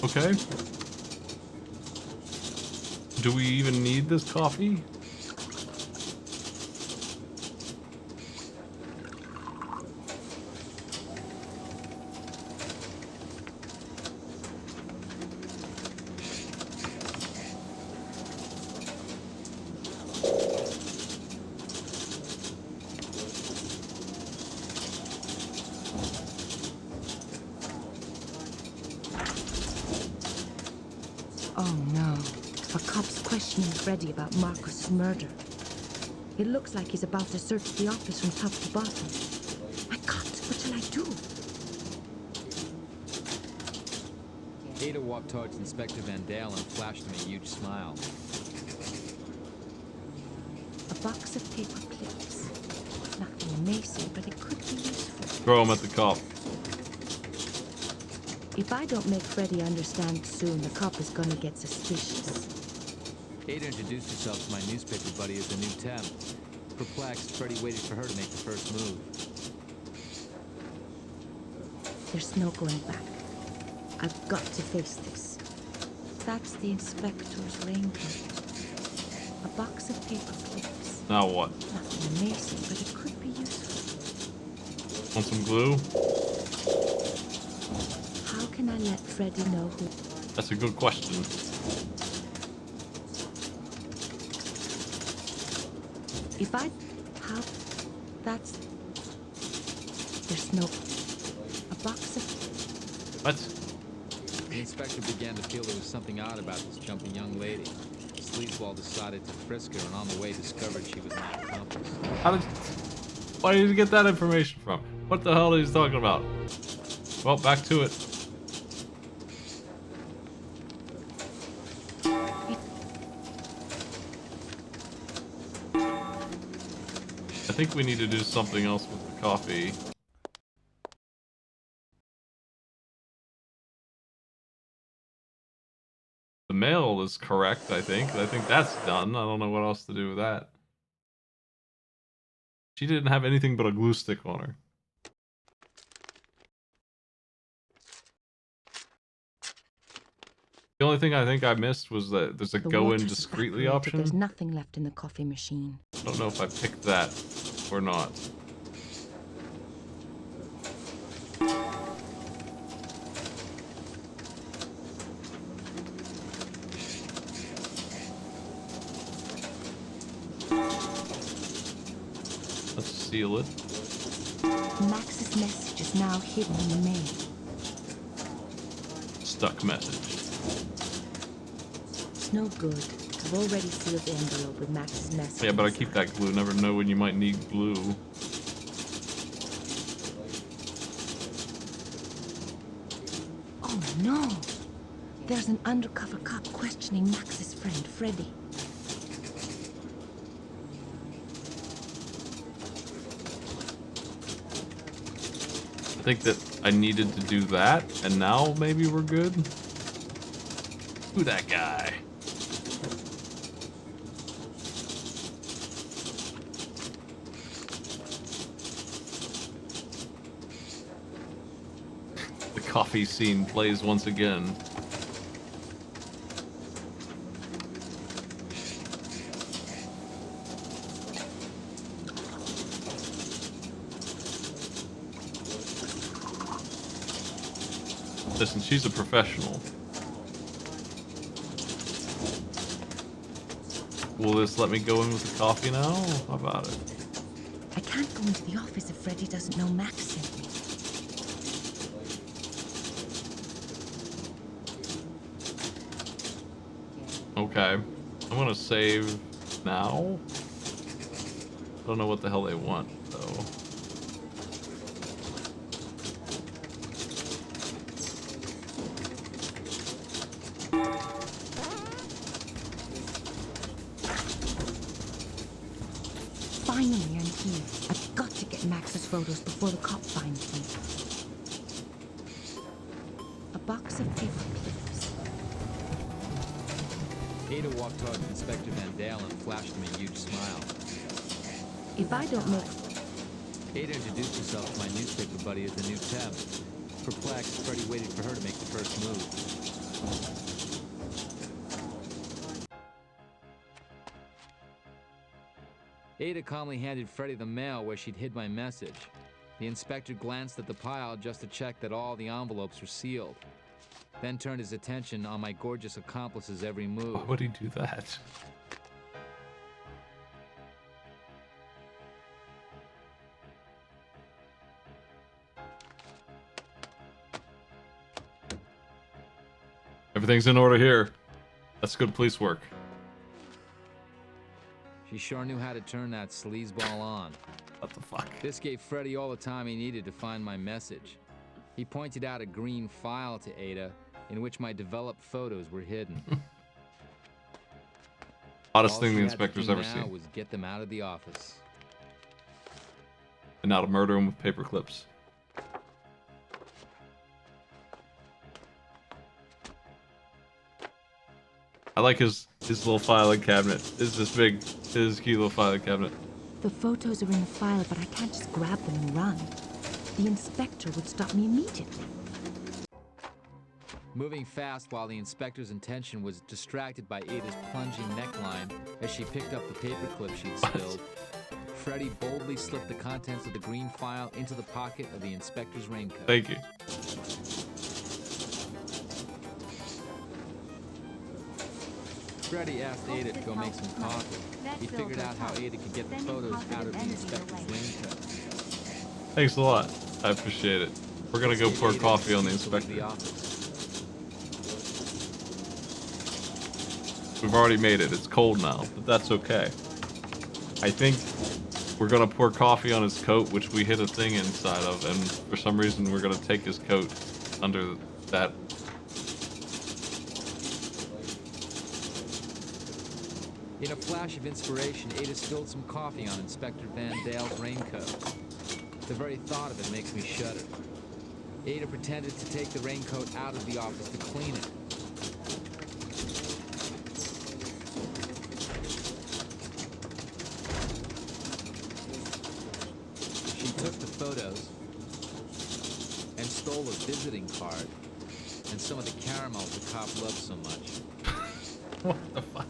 Okay. Do we even need this coffee? Oh no. A cop's questioning Freddy about Marcos' murder. It looks like he's about to search the office from top to bottom. My God, what shall I do? Ada walked towards Inspector Vandal and flashed him a huge smile. A box of paper clips. Nothing amazing, but it could be useful. Throw him at the cop. If I don't make Freddy understand soon, the cop is gonna get suspicious. Ada introduced herself to my newspaper buddy as the new temp. Perplexed, Freddy waited for her to make the first move. There's no going back. I've got to face this. That's the inspector's raincoat. A box of paper clips. Now what? Nothing amazing, but it could be useful. Want some glue? How can I let Freddy know who? That's a good question. If I... How... That's... There's no... A box of... What? The inspector began to feel there was something odd about this jumping young lady. Sleazeball decided to frisk her, and on the way discovered she was my accomplice. Why did you get that information from? What the hell are you talking about? Well, back to it. I think we need to do something else with the coffee. The mail is correct, I think. I think that's done. I don't know what else to do with that. She didn't have anything but a glue stick on her. The only thing I think I missed was that there's a go in discreetly option. There's nothing left in the coffee machine. I don't know if I picked that or not. Let's seal it. Max's message is now hidden in the mail. Stuck message. It's no good. I've already sealed the envelope with Max's message. Yeah, but I keep that glue. Never know when you might need glue. Oh no! There's an undercover cop questioning Max's friend, Freddy. I think that I needed to do that, and now maybe we're good. Who that guy? The coffee scene plays once again. Listen, she's a professional. Will this let me go in with the coffee now? How about it? I can't go into the office if Freddy doesn't know Max sent me. Okay. I'm gonna save now. I don't know what the hell they want, though. Finally, I'm here. I've got to get Max's photos before the cop finds them. A box of paper clips. Ada walked toward Inspector Vandal and flashed him a huge smile. If I don't make... Ada introduced herself to my newspaper buddy as the new temp. Perplexed, Freddy waited for her to make the first move. Ada calmly handed Freddy the mail where she'd hid my message. The inspector glanced at the pile just to check that all the envelopes were sealed. Then turned his attention on my gorgeous accomplice's every move. Why would he do that? Everything's in order here. That's good police work. She sure knew how to turn that sleazeball on. What the fuck? This gave Freddy all the time he needed to find my message. He pointed out a green file to Ada in which my developed photos were hidden. Hottest All thing she the had to inspector's do ever now seen. was get them out of the office. And now to murder him with paper clips. I like his little filing cabinet. It's this big, his cute little filing cabinet. The photos are in the file, but I can't just grab them and run. The inspector would stop me immediately. Moving fast while the inspector's attention was distracted by Ada's plunging neckline as she picked up the paperclip she'd spilled, Freddy boldly slipped the contents of the green file into the pocket of the inspector's raincoat. Thank you. Freddy asked Hope Ada to this go make helps some much. coffee. That He fills figured us out how up. Ada could get the Sending photos out positive of the energy inspector's your way. raincoat. Thanks a lot. I appreciate it. We're gonna go Gave pour Ada an coffee on the excuse to leave inspector. the office. We've already made it. It's cold now, but that's okay. I think we're gonna pour coffee on his coat, which we hit a thing inside of, and for some reason we're gonna take his coat under that. In a flash of inspiration, Ada spilled some coffee on Inspector Vandal's raincoat. The very thought of it makes me shudder. Ada pretended to take the raincoat out of the office to clean it. She took the photos and stole a visiting card and some of the caramels the cop loved so much. What the fuck?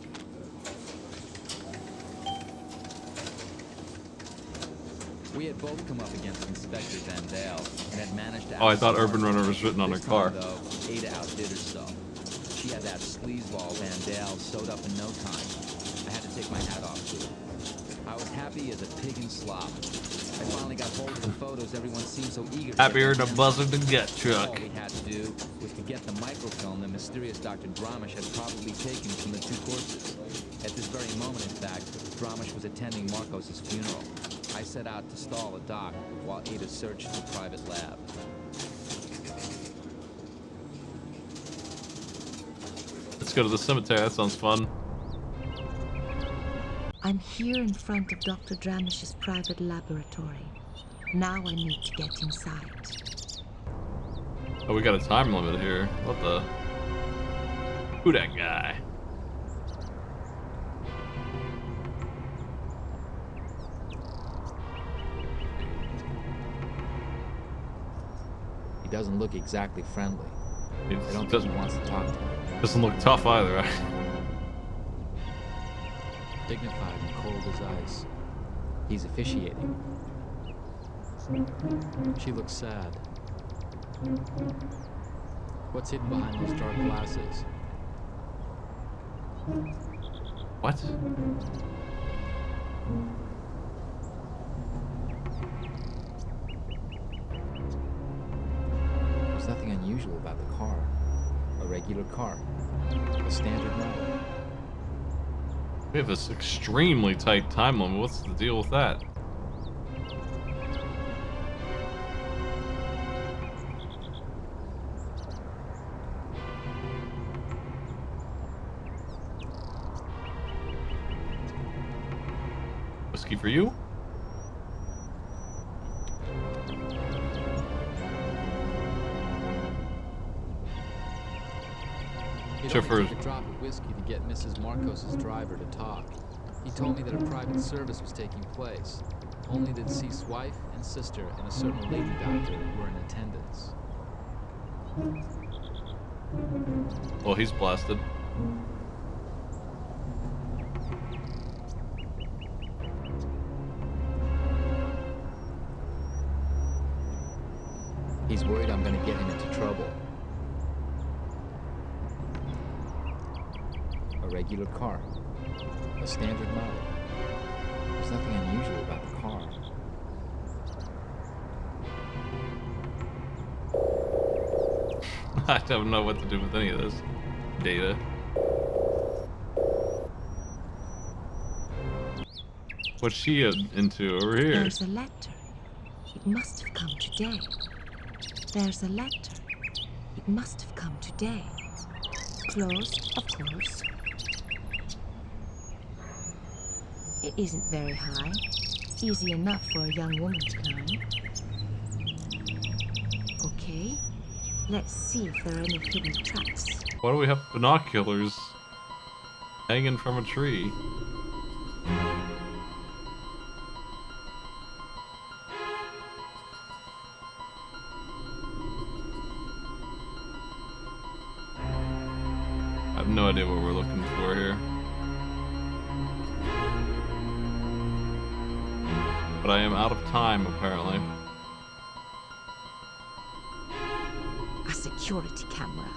We had both come up against Inspector Vandal and had managed to. Oh, I thought outsmart Urban Runner was written on her This car. time, though, Ada outdid herself. She had that sleazeball Vandal sewed up in no time. I had to take my hat off to her. I was happy as a pig in slop. I finally got hold of the photos everyone seemed so eager to Happier get than a their hands buzzer on. to get, All Chuck. we had to do was to get the microfilm the mysterious Dr. Lraange had probably taken from the two corpses. At this very moment, in fact, Lraange was attending Marcos' funeral. I set out to stall a doc while Ada searched the private lab. Let's go to the cemetery. That sounds fun. I'm here in front of Dr. Lraange's private laboratory. Now I need to get inside. Oh, we got a time limit here. What the? Who that guy? He doesn't look exactly friendly. He I don't think doesn't, he wants to talk to me. doesn't look tough either, right? Dignified and cold as ice. He's officiating. She looks sad. What's hidden behind those dark glasses? What? There's nothing unusual about the car. A regular car. A standard model. We have this extremely tight time limit. What's the deal with that? Whiskey for you? It Chauffeur. only took a drop of whiskey to get Mrs. Marcos' driver to talk. He told me that a private service was taking place. Only the deceased's wife and sister and a certain lady doctor were in attendance. Well, he's blasted. He's worried I'm gonna get him into trouble. A regular car. A standard model. There's nothing unusual about the car. I don't know what to do with any of this data. What's she into over here? There's a letter. It must have come today. There's a letter. It must have come today. Closed, of course. It isn't very high. Easy enough for a young woman to climb. Okay, let's see if there are any hidden traps. Why do we have binoculars hanging from a tree? I have no idea what we're looking for here. But I am out of time, apparently. A security camera.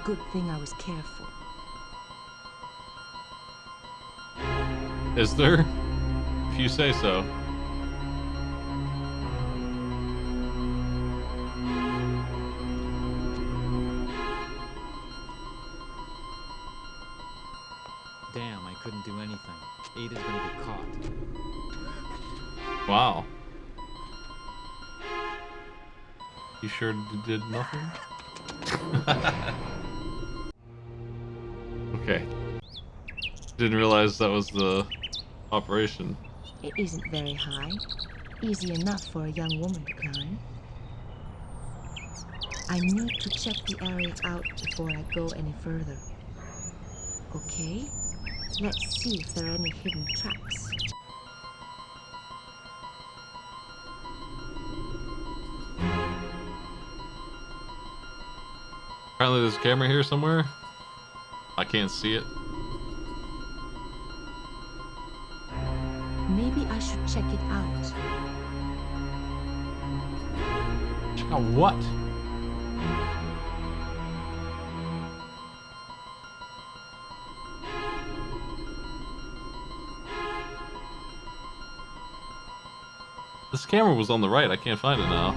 Good thing I was careful. Is there? If you say so. Damn, I couldn't do anything. Ada's gonna get caught. Wow. You sure did nothing? Okay. Didn't realize that was the operation. It isn't very high. Easy enough for a young woman to climb. I need to check the area out before I go any further. Okay? Let's see if there are any hidden traps. Apparently there's a camera here somewhere. I can't see it. Maybe I should check it out. Check out what? This camera was on the right. I can't find it now.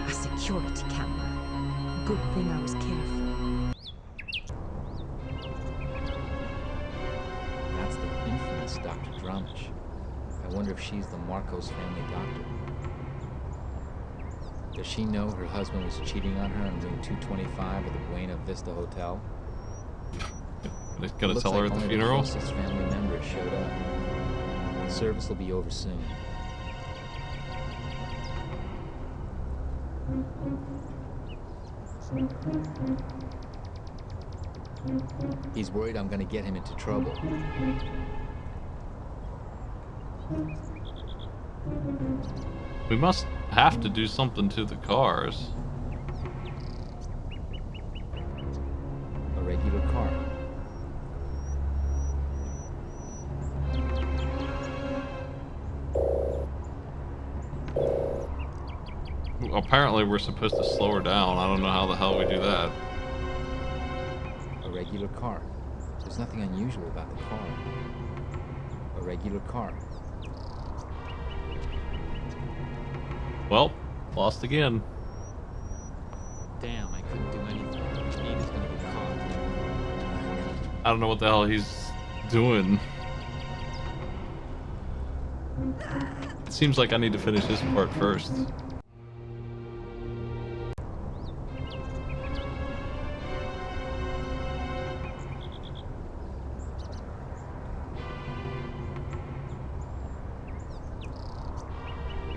A security camera. Good thing I was careful. That's the infamous Dr. Lraange. I wonder if she's the Marcos family doctor. Does she know her husband was cheating on her on room 225 of the Buena Vista Hotel? They gonna tell her at the funeral? Looks like only the closest family members showed up. The service will be over soon. He's worried I'm gonna get him into trouble. We must have to do something to the cars. A regular car. Apparently we're supposed to slow her down. I don't know how the hell we do that. A regular car. There's nothing unusual about the car. A regular car. Well, lost again. Damn, I couldn't do anything. Ada's gonna get caught. I don't know what the hell he's doing. It seems like I need to finish this part first.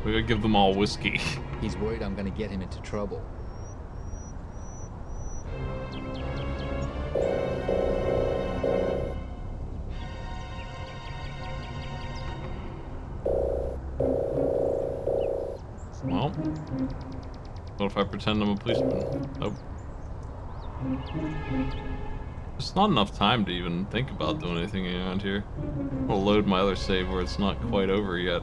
We gotta give them all whiskey. He's worried I'm gonna get him into trouble. Well, what if I pretend I'm a policeman? Nope. There's not enough time to even think about doing anything around here. I'll load my other save where it's not quite over yet.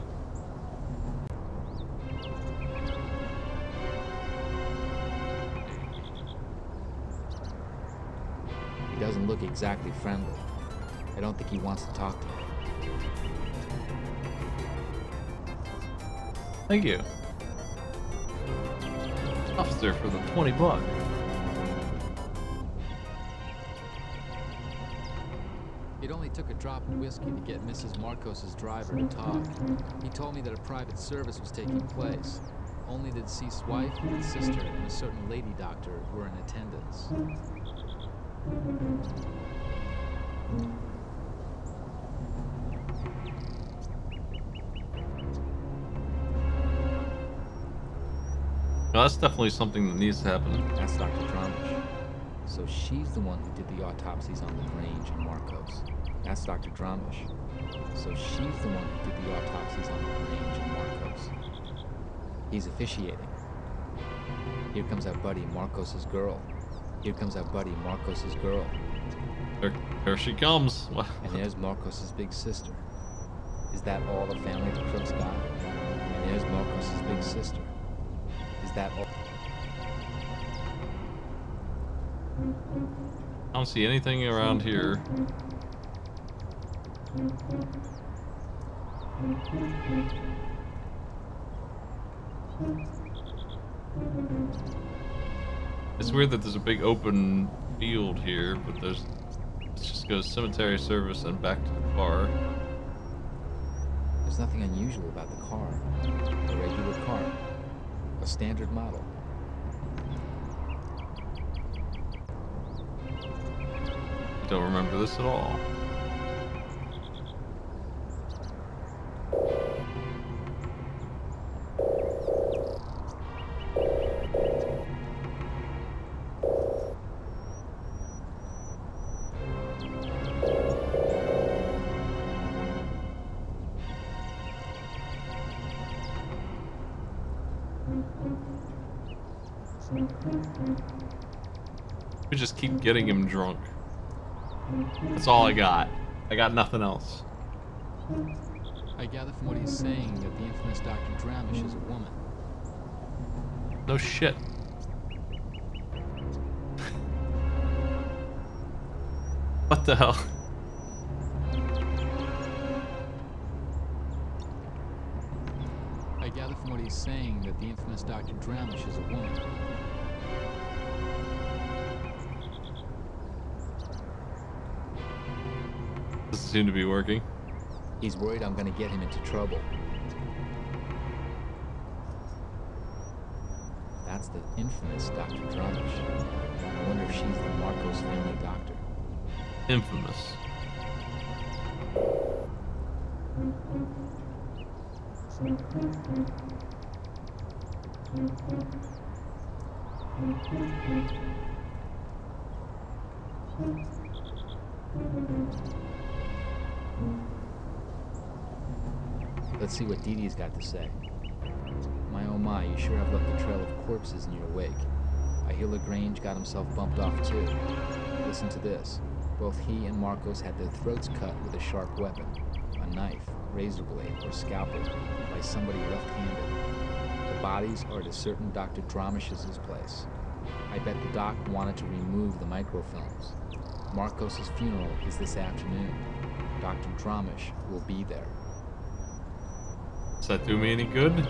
He doesn't look exactly friendly. I don't think he wants to talk to me. Thank you. Officer for the 20 bucks. It only took a drop of whiskey to get Mrs. Marcos' driver to talk. He told me that a private service was taking place. Only the deceased wife and sister and a certain lady doctor were in attendance. Now, that's definitely something that needs to happen. That's Dr. Lraange. So she's the one who did the autopsies on Lraange and Marcos. That's Dr. Lraange. So she's the one who did the autopsies on Lraange and Marcos. He's officiating. Here comes our buddy Marcos' girl. Here comes our buddy Marcos' girl. Here she comes. And there's Marcos' big sister. Is that all the family the crooks got? And there's Marcos' big sister. Is that all? I don't see anything around here. It's weird that there's a big open field here, but it just goes cemetery service and back to the car. There's nothing unusual about the car. A regular car. A standard model. I don't remember this at all. We just keep getting him drunk. That's all I got. I got nothing else. I gather from what he's saying that the infamous Dr. Dramish is a woman. No shit. What the hell? I gather from what he's saying that the infamous Dr. Dramish is a woman. Doesn't seem to be working. He's worried I'm gonna get him into trouble. That's the infamous Dr. Dramish. I wonder if she's the Marcos family doctor. Infamous. Let's see what Dee Dee's got to say. My oh my, you sure have left a trail of corpses in your wake. I hear Lraange got himself bumped off too. Listen to this. Both he and Marcos had their throats cut with a sharp weapon. A knife, razor blade, or scalpel by somebody left-handed. The bodies are at a certain Dr. Dramish's place. I bet the doc wanted to remove the microfilms. Marcos' funeral is this afternoon. Dr. Dramish will be there. Does that do me any good?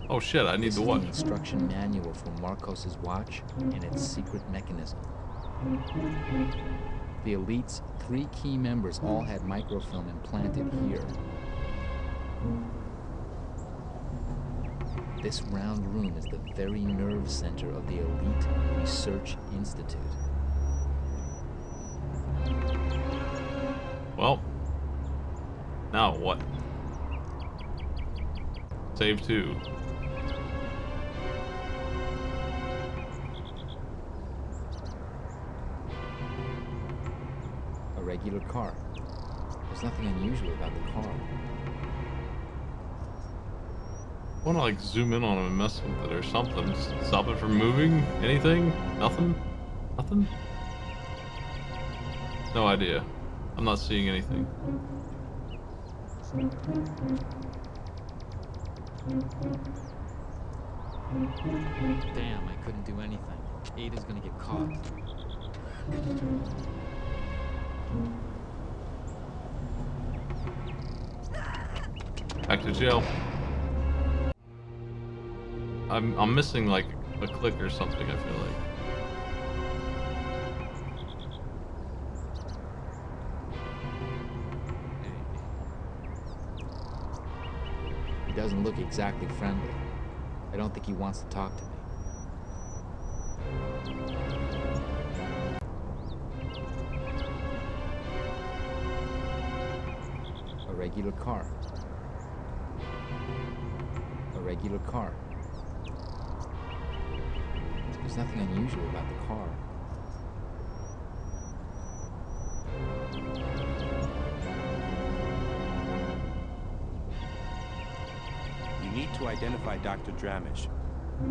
Oh shit, I need This the is what? the instruction manual for Marcos' watch and its secret mechanism. The Elite's 3 key members all had microfilm implanted here. This round room is the very nerve center of the Elite Research Institute. Well, now what? Save 2. A regular car. There's nothing unusual about the car. I wanna like zoom in on him and mess with it or something. Stop it from moving? Anything? Nothing? Nothing? No idea. I'm not seeing anything. Damn, I couldn't do anything. Ada's gonna get caught. Back to jail. I'm missing like a click or something, I feel like. He doesn't look exactly friendly. I don't think he wants to talk to me. A regular car. A regular car. There's nothing unusual about the car. You need to identify Dr. Dramish.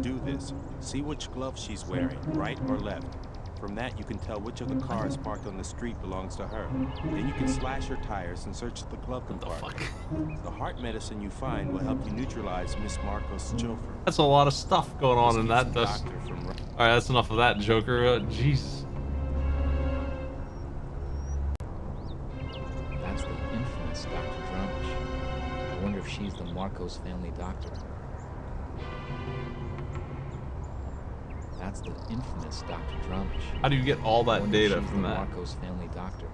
Do this. See which glove she's wearing, right or left. From that, you can tell which of the cars parked on the street belongs to her. Then you can slash her tires and search the glove compartment. The heart medicine you find will help you neutralize Miss Marcos' chauffeur. That's a lot of stuff going on in that. All Alright, that's enough of that, Joker. Jesus. That's the infamous Dr. Lraange. I wonder if she's the Marcos family doctor. That's the infamous Dr. Lraange. How do you get all I that wonder if data she's from the that? Marcos family doctor.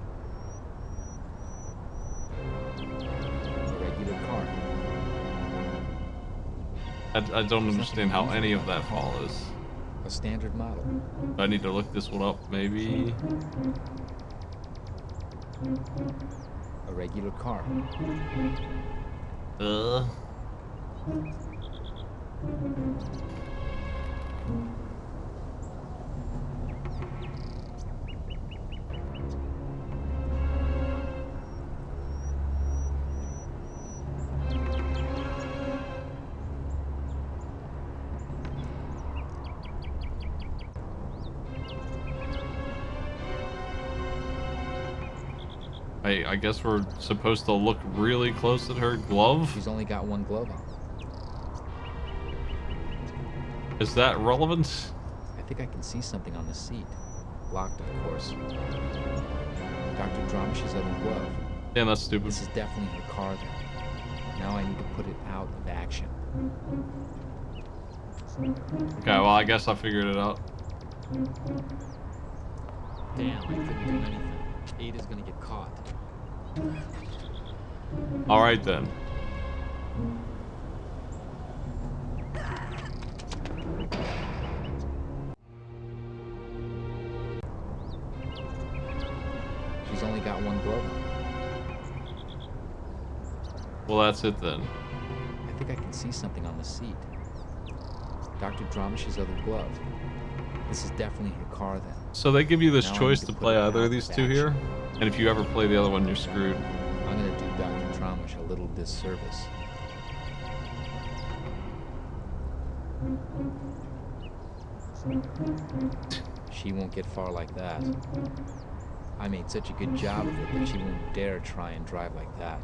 A regular car. I don't understand how any of that follows. A standard model. I need to look this one up, maybe. A regular car. I guess we're supposed to look really close at her glove? She's only got one glove on. Is that relevant? I think I can see something on the seat. Locked, of course. Dr. Lraange's other glove. Damn, that's stupid. This is definitely her car then. Now I need to put it out of action. Okay, well, I guess I figured it out. Damn, I couldn't do anything. Ada's gonna get caught. Alright then. She's only got one glove on. Well, that's it then. I think I can see something on the seat. Dr. Lraange's other glove. This is definitely her car then. So they give you this Now I choice need to to play put it either out of these of two action. here, and if you ever play the other one, you're screwed. I'm gonna do Dr. Lraange a little disservice. She won't get far like that. I made such a good job of it that she won't dare try and drive like that.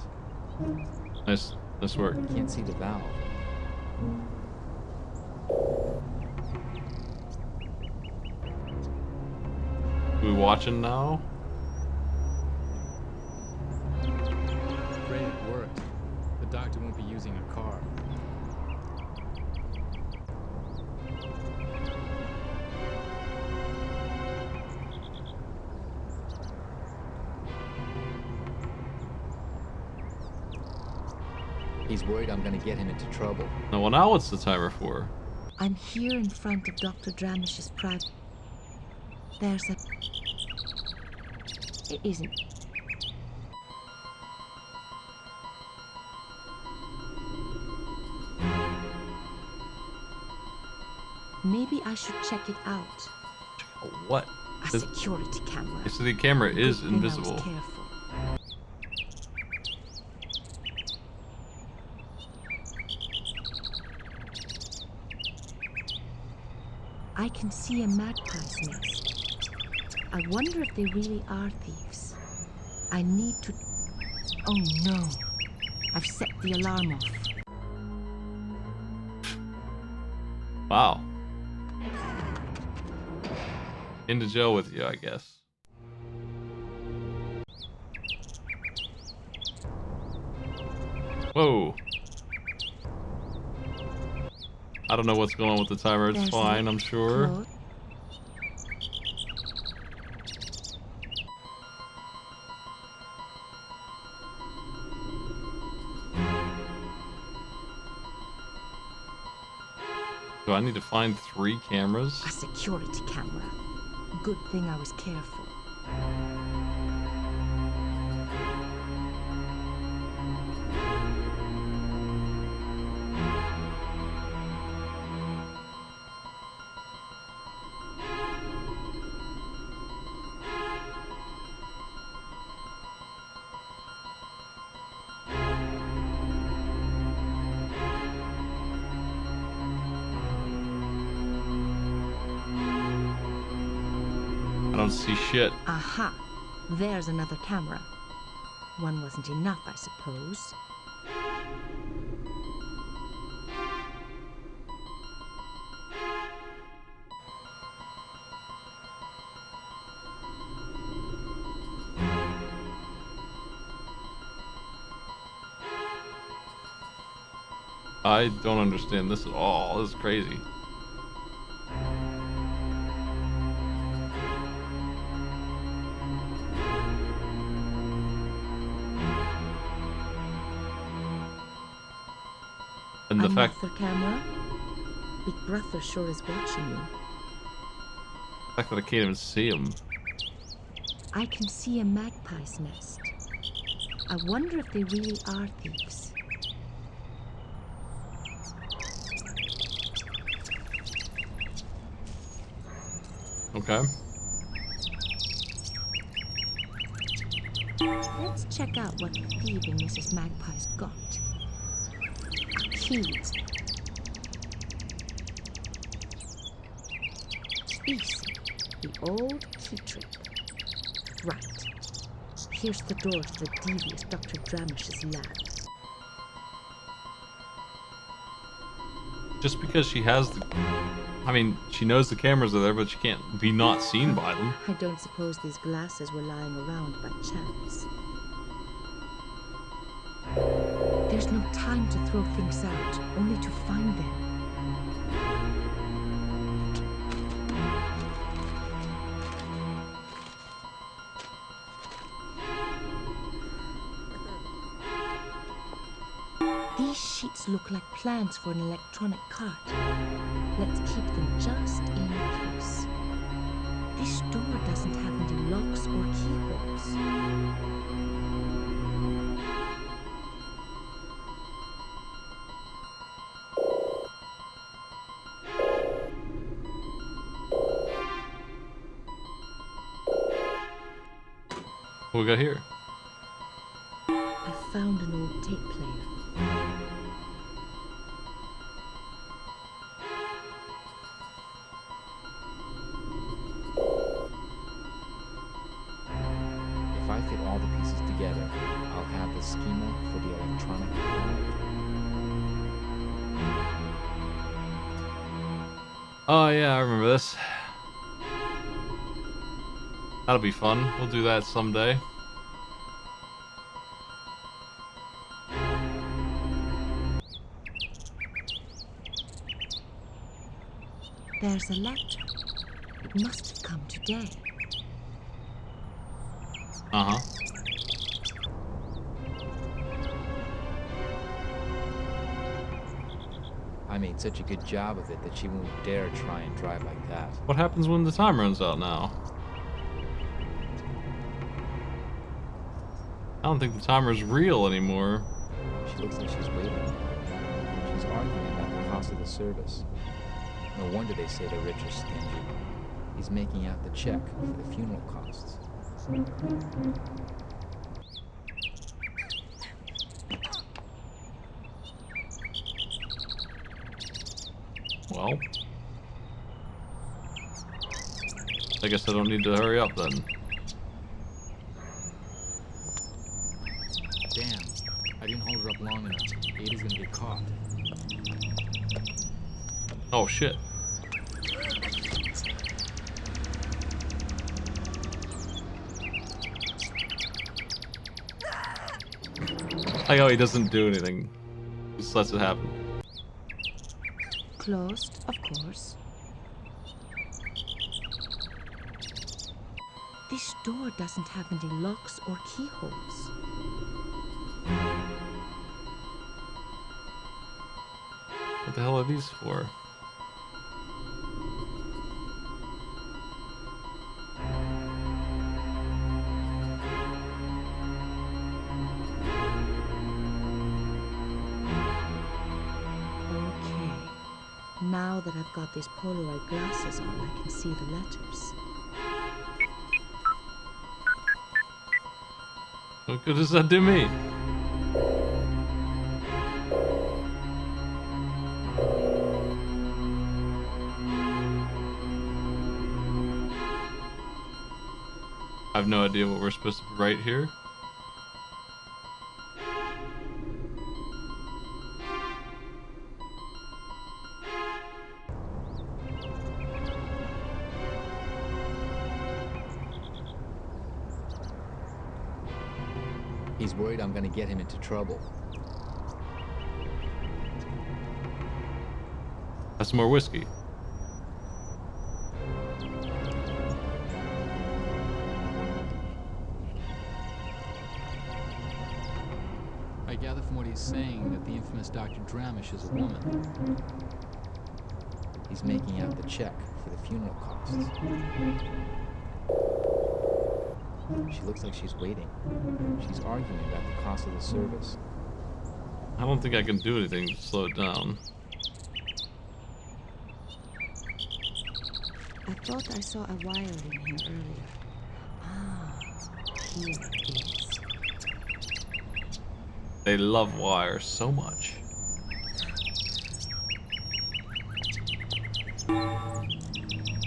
Nice work. Can't see the valve. We watching now? Great, it worked. The doctor won't be using a car. He's worried I'm gonna get him into trouble. No, well, now what's the timer for? I'm here in front of Dr. Lraange's private. There's a... It isn't. Maybe I should check it out. What? A This- security camera. So the camera is Good thing I was invisible. careful. I can see a magpie's nest. I wonder if they really are thieves. I need to... Oh no. I've set the alarm off. Wow. Into jail with you, I guess. Whoa. I don't know what's going on with the timer. It's There's fine, a I'm sure. clothes. Do I need to find 3 cameras? A security camera. Good thing I was careful. don't see shit. Aha! There's another camera. One wasn't enough, I suppose. I don't understand this at all. This is crazy. And the fact camera? Big Brother sure is watching you. that I can't even see him. I can see a magpie's nest. I wonder if they really are thieves. Okay. Let's check out what the thieving Mrs. Magpie's got. Keys. Easy. The old key trip. Right. Here's the door to the devious Dr. Dramish's lab. Just because she has the... I mean, she knows the cameras are there, but she can't be not seen by them. I don't suppose these glasses were lying around by chance. There's no time to throw things out, only to find them. These sheets look like plans for an electronic cart. Let's keep them just in case. This door doesn't have any locks or keyholes. What we got here? I found an old tape player. If I fit all the pieces together, I'll have the schema for the electronic card. Oh yeah, I remember this. That'll be fun. We'll do that someday. There's a letter. It must have come today. Uh-huh. I made such a good job of it that she won't dare try and drive like that. What happens when the time runs out now? I don't think the timer's real anymore. She looks like she's waiting. She's arguing about the cost of the service. No wonder they say the rich are stingy. He's making out the check for the funeral costs. Well, I guess I don't need to hurry up then. Damn, I didn't hold her up long enough. Ada's gonna get caught. Oh shit. Like how he doesn't do anything. Just lets it happen. Closed, of course. This door doesn't have any locks or keyholes. What the hell are these for? Now that I've got these Polaroid glasses on, I can see the letters. What good does that do me? have no idea what we're supposed to write here. He's worried I'm gonna get him into trouble. That's some more whiskey. I gather from what he's saying that the infamous Dr. Dramish is a woman. He's making out the check for the funeral costs. She looks like she's waiting. She's arguing about the cost of the service. I don't think I can do anything to slow it down. I thought I saw a wire in here earlier. Ah, here it is. They love wire so much.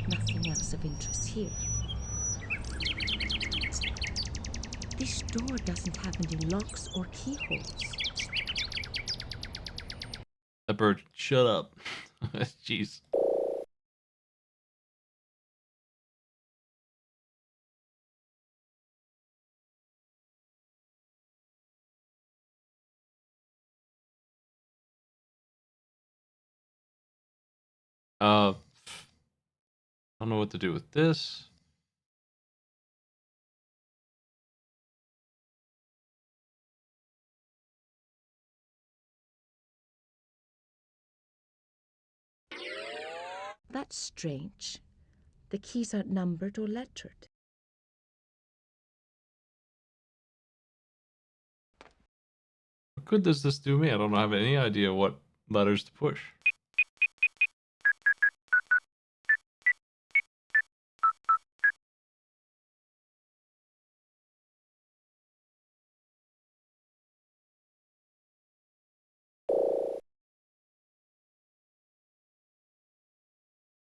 Nothing else of interest here. This door doesn't have any locks or keyholes. That bird, shut up. Jeez. I don't know what to do with this. That's strange. The keys aren't numbered or lettered. What good does this do me? I don't have any idea what letters to push.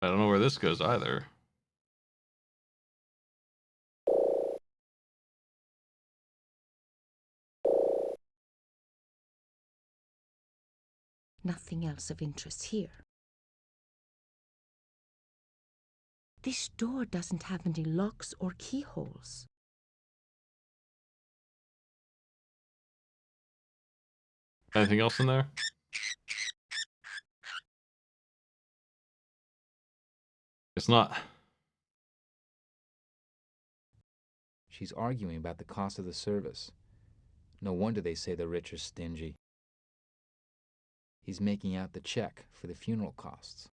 I don't know where this goes either. Nothing else of interest here. This door doesn't have any locks or keyholes. Anything else in there? It's not. She's arguing about the cost of the service. No wonder they say the rich are stingy. He's making out the check for the funeral costs.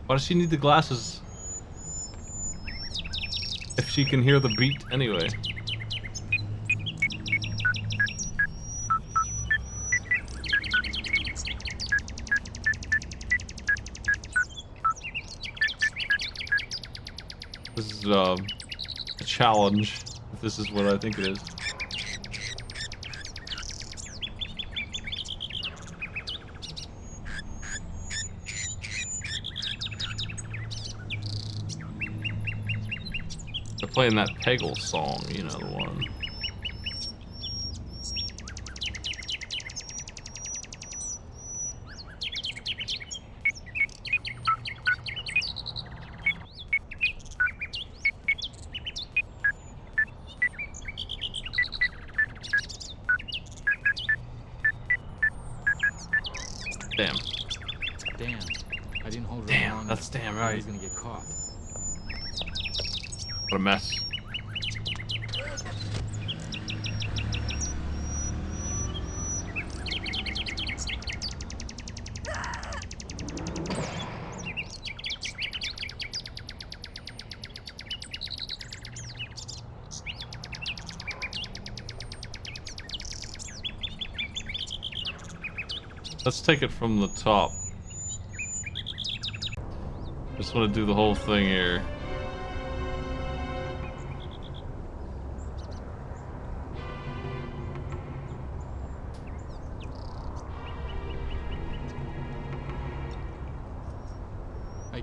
Why does she need the glasses? If she can hear the beat anyway. This is a challenge, if this is what I think it is. They're playing that Peggle song, you know, the one. Damn. Damn. I didn't hold her Damn, long that's enough. damn I right. was gonna get caught. What a mess. Let's take it from the top. Just want to do the whole thing here.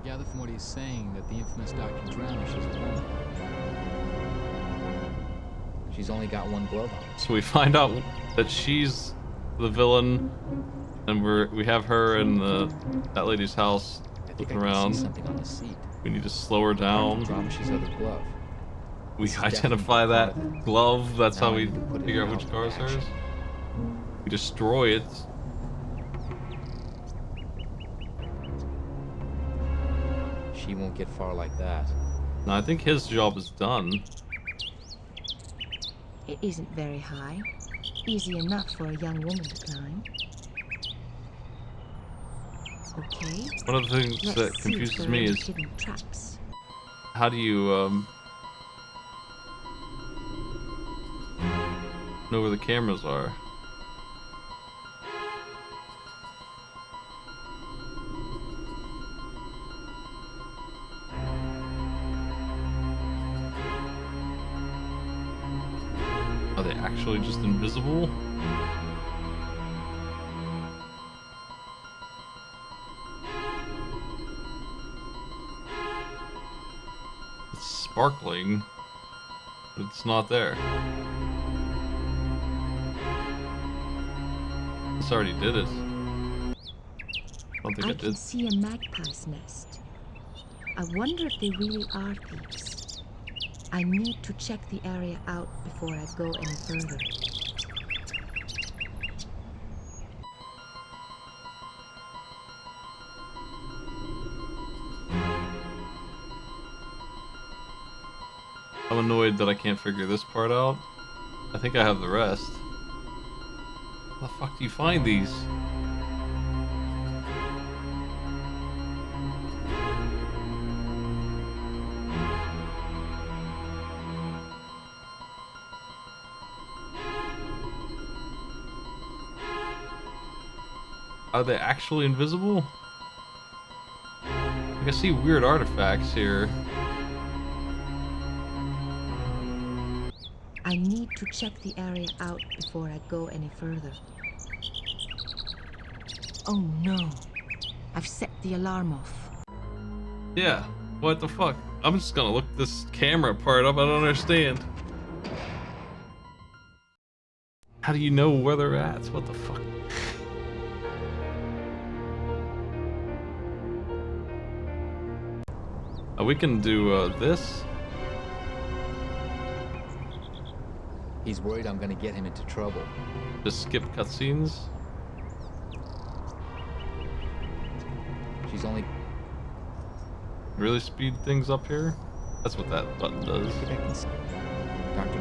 gather from what he's saying that the infamous Dr. Drown, she's a woman. She's only got one glove on. So we find out that she's the villain, and we have her in that lady's house I think looking I can around. see something on the seat. We need to slow her down. Ramesh' other glove. We This is identify definitely part of that it. glove. That's Now how I we need to put it figure out out which in car is action. hers. We destroy it. She won't get far like that. Now I think his job is done. It isn't very high. Easy enough for a young woman to climb. Okay. One of the things Let's that see if confuses there are me any is hidden traps. how do you know where the cameras are? Are they actually just invisible? It's sparkling, but it's not there. This already did it. I don't think I I can did. see a magpie's nest. I wonder if they really are thieves. I need to check the area out before I go any further. I'm annoyed that I can't figure this part out. I think I have the rest. How the fuck do you find these? Are they actually invisible? Like I see weird artifacts here. I need to check the area out before I go any further. Oh no. I've set the alarm off. Yeah, what the fuck? I'm just gonna look this camera part up, I don't understand. How do you know where they're at? What the fuck? We can do this. He's worried I'm gonna get him into trouble. Just skip cutscenes. She's only... Really speed things up here. That's what that button does. I think I can see... Doctor...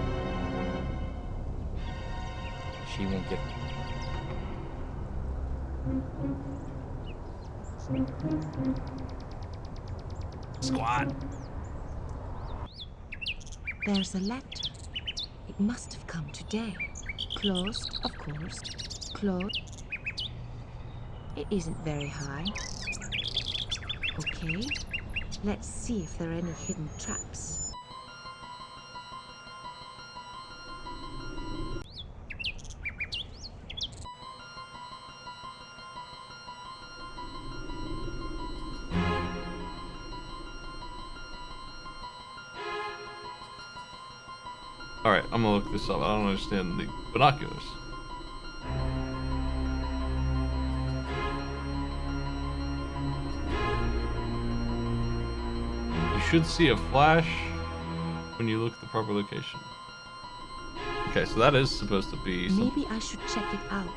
She won't get... Squat. There's a letter. It must have come today. Closed, of course. Closed. It isn't very high. Okay. Let's see if there are any hidden traps. Alright, I'm gonna look this up. I don't understand the binoculars. You should see a flash when you look at the proper location. Okay, so that is supposed to be some... Maybe I should check it out.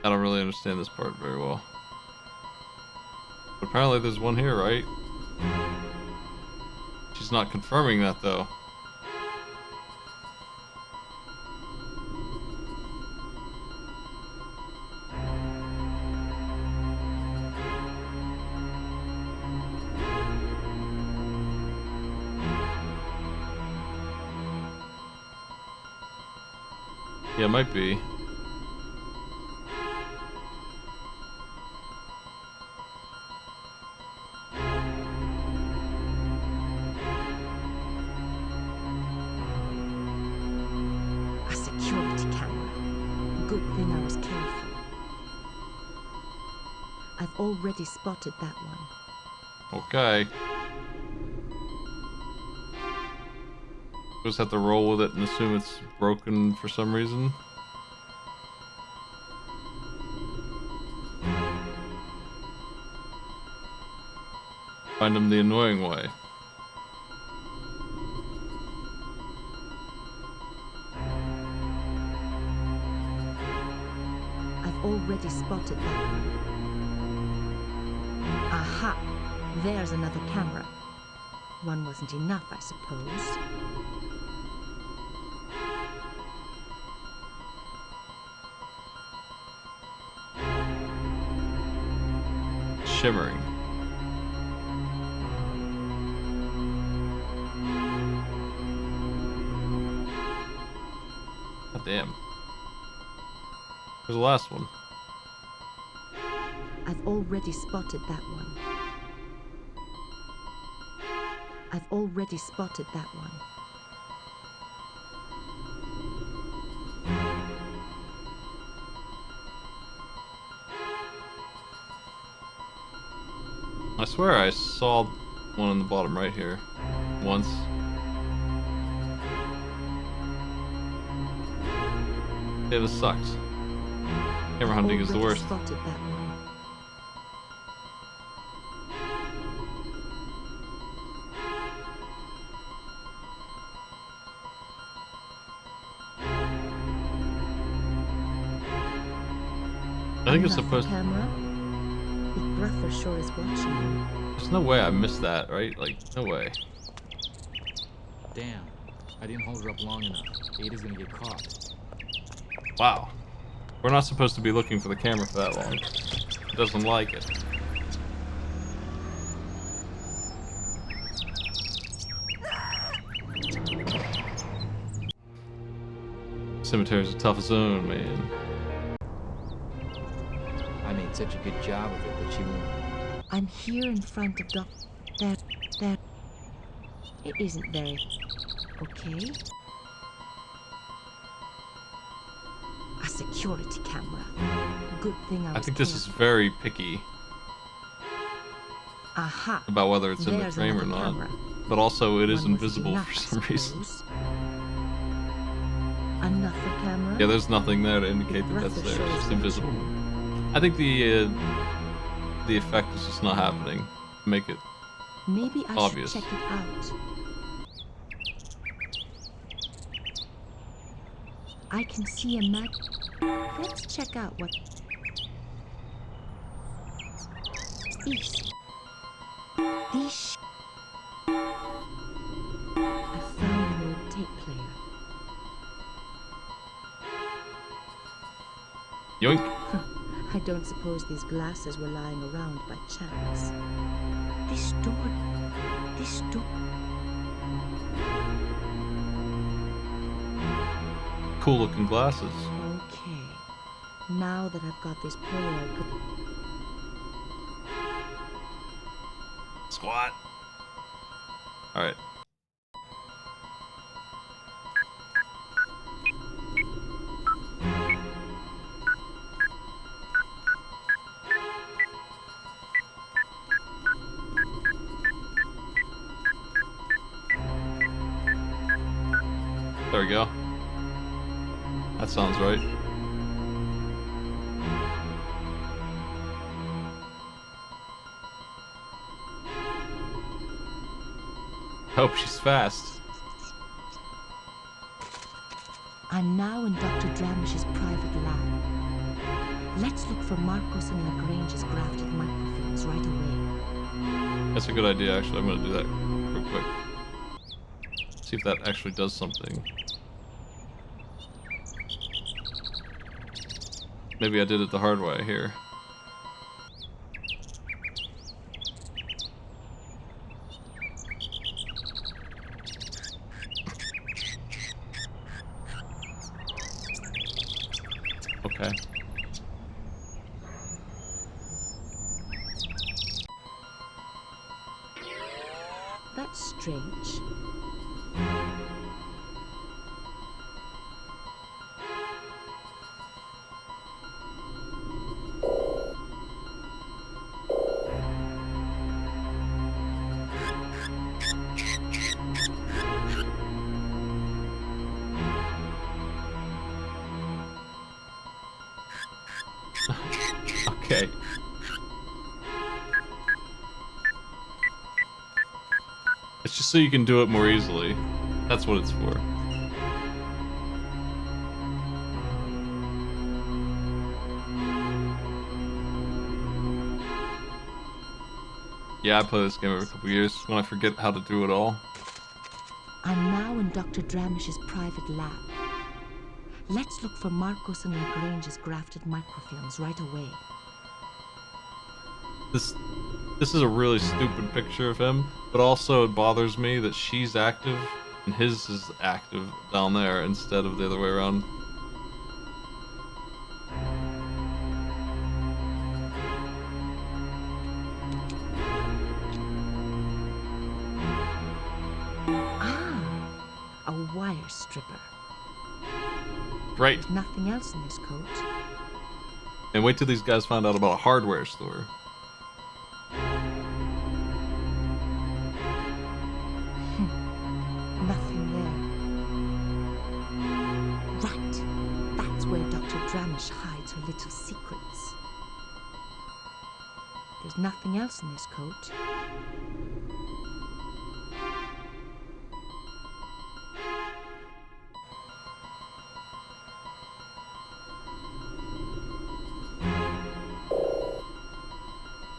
I don't really understand this part very well. But apparently there's one here, right? She's not confirming that though. Yeah, it might be. A security camera. Good thing I was careful. I've already spotted that one. Okay. Just have to roll with it and assume it's broken for some reason. Find him the annoying way. I've already spotted that one. Aha! There's another camera. One wasn't enough, I suppose. Shimmering. God damn. Where's the last one? I've already spotted that one. I've already spotted that one. I swear I saw one on the bottom right here. Once. Yeah, this sucks. Camera hunting is the worst. Spotted that one. I think it's Another supposed. camera. Big Brother sure is watching you. There's no way I missed that, right? Like, no way. Damn. I didn't hold her up long enough. Ada's gonna get caught. Wow. We're not supposed to be looking for the camera for that long. It doesn't like it. Cemetery's a tough zone, man. I made such a good job of it that she won't. I'm here in front of that. It isn't very okay. A security camera. Good thing I was I think this is careful. very picky Aha. about whether it's in the There's frame or another not. camera. But also, it is One wasn't invisible enough, for I some reason. suppose. Another camera. Yeah, there's nothing there to indicate that that's there. It's just invisible. I think the effect is just not happening. Make it Maybe I obvious. should check it out. I can see a map. Let's check out what. These. I found an old tape player. yoink. I don't suppose these glasses were lying around by chance. This door. Cool looking glasses. Okay. Now that I've got this Polaroid. Squat. All right. There we go. That sounds right. Hope she's fast. I'm now in Dr. Dramish's private lab. Let's look for Marcos and Lraange's grafted microfilms right away. That's a good idea, actually. I'm gonna do that real quick. See if that actually does something. Maybe I did it the hard way here. Okay. That's strange. Okay. It's just so you can do it more easily. That's what it's for. Yeah, I play this game every couple years when I forget how to do it all. I'm now in Dr. Dramish's private lab. Let's look for Marcos and Lagrange's grafted microfilms right away. This is a really stupid picture of him, but also it bothers me that she's active and his is active down there instead of the other way around. A wire stripper. Right. There's nothing else in this coat. And wait till these guys find out about a hardware store. Nothing there. Right. That's where Dr. Dramish hides her little secrets. There's nothing else in this coat.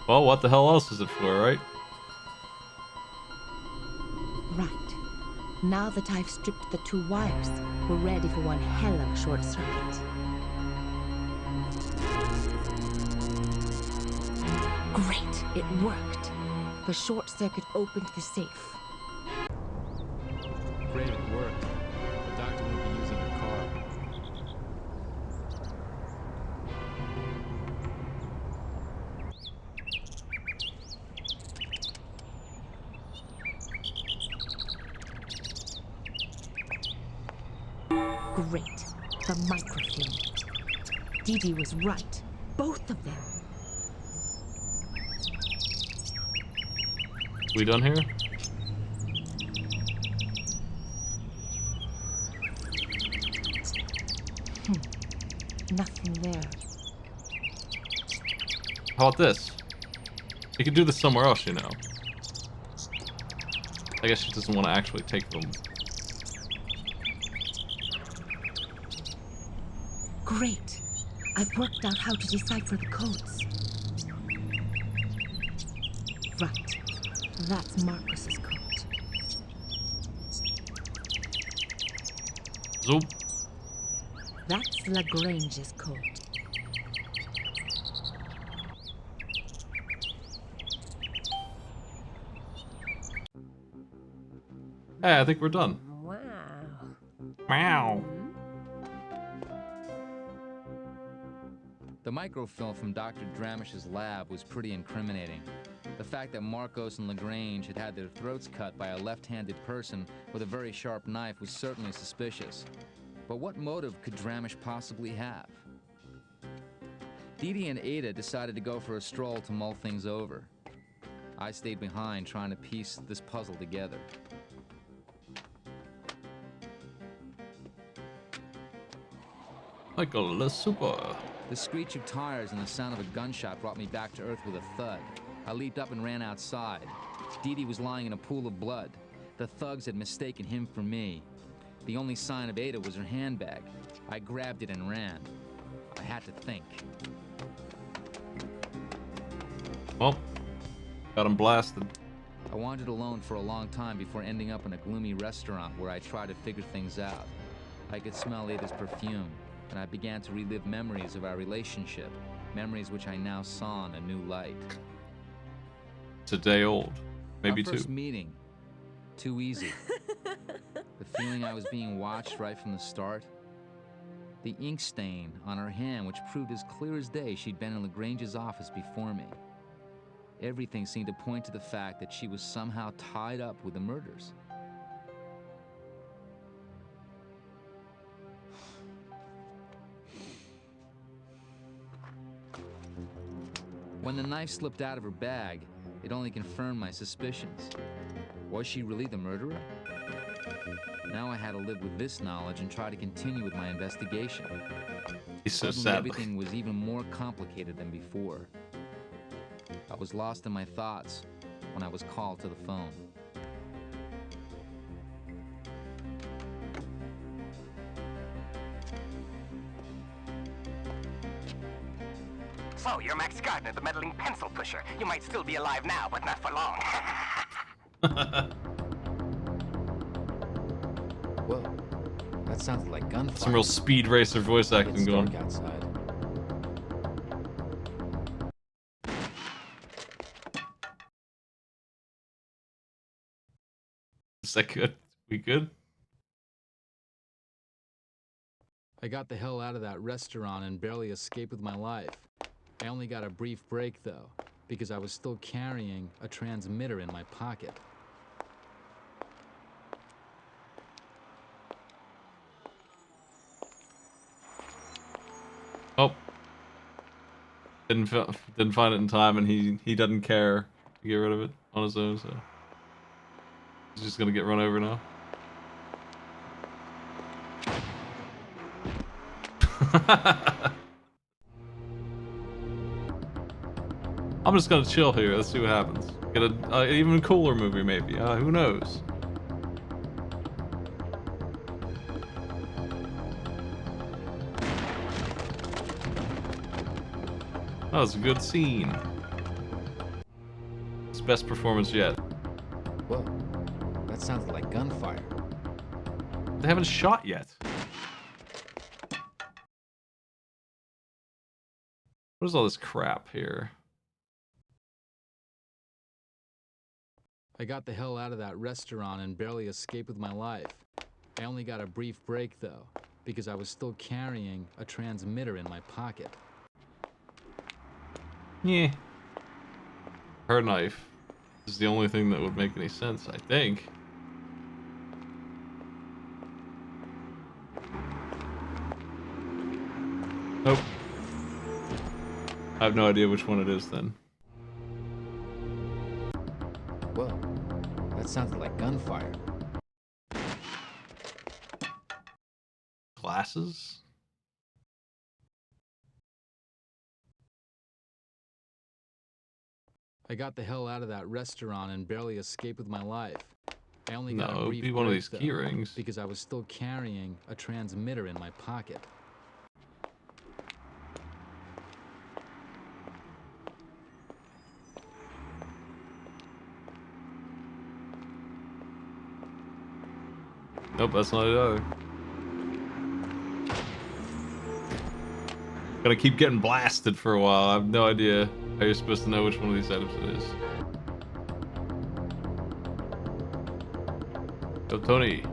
Well, what the hell else is it for, right? Right. Now that I've stripped the two wires, we're ready for one hell of a short circuit. Great, it worked. The short circuit opened the safe. Great, it worked. The doctor won't be using the car. Great. The microfilm. Dee Dee was right. Both of them. We done here? Nothing there. How about this? You could do this somewhere else, you know. I guess she doesn't want to actually take them. Great. I've worked out how to decipher the codes. Right. That's Marcos's code. Zoop. That's Lagrange's code. Hey, I think we're done. Wow. Meow. The microfilm from Dr. Dramish's lab was pretty incriminating. The fact that Marcos and Lagrange had had their throats cut by a left-handed person with a very sharp knife was certainly suspicious. But what motive could Dramish possibly have? Dee Dee and Ada decided to go for a stroll to mull things over. I stayed behind trying to piece this puzzle together. Michael Super. The screech of tires and the sound of a gunshot brought me back to earth with a thud. I leaped up and ran outside. Dee Dee was lying in a pool of blood. The thugs had mistaken him for me. The only sign of Ada was her handbag. I grabbed it and ran. I had to think. Well, got him blasted. I wandered alone for a long time before ending up in a gloomy restaurant where I tried to figure things out. I could smell Ada's perfume, and I began to relive memories of our relationship, memories which I now saw in a new light. It's a day old. Maybe Our two. first meeting. Too easy. The feeling I was being watched right from the start. The ink stain on her hand, which proved as clear as day she'd been in Lagrange's office before me. Everything seemed to point to the fact that she was somehow tied up with the murders. When the knife slipped out of her bag, it only confirmed my suspicions. Was she really the murderer? Now I had to live with this knowledge and try to continue with my investigation. He's so Suddenly, sad. everything was even more complicated than before. I was lost in my thoughts when I was called to the phone. So, you're Max Gardner, the meddling pencil pusher. You might still be alive now, but not for long. Whoa, that sounds like gunfire. Some real speed racer voice acting It's going. dark outside. Is that good? We good? I got the hell out of that restaurant and barely escaped with my life. I only got a brief break, though, because I was still carrying a transmitter in my pocket. Oh. Didn't find it in time, and he doesn't care to get rid of it on his own, so he's just gonna get run over now. I'm just gonna chill here. Let's see what happens. Get a even cooler movie, maybe. Who knows? That was a good scene. It's best performance yet. Whoa, that sounds like gunfire. They haven't shot yet. What is all this crap here? I got the hell out of that restaurant and barely escaped with my life. I only got a brief break, though, because I was still carrying a transmitter in my pocket. Yeah. Her knife is the only thing that would make any sense, I think. Nope. I have no idea which one it is then. Whoa, that sounds like gunfire. Glasses? I got the hell out of that restaurant and barely escaped with my life. I only got No, a it'd brief be one of break, these though, key rings. because I was still carrying a transmitter in my pocket. Nope, that's not it either. Gonna keep getting blasted for a while. I have no idea how you're supposed to know which one of these items it is. Go, Tony.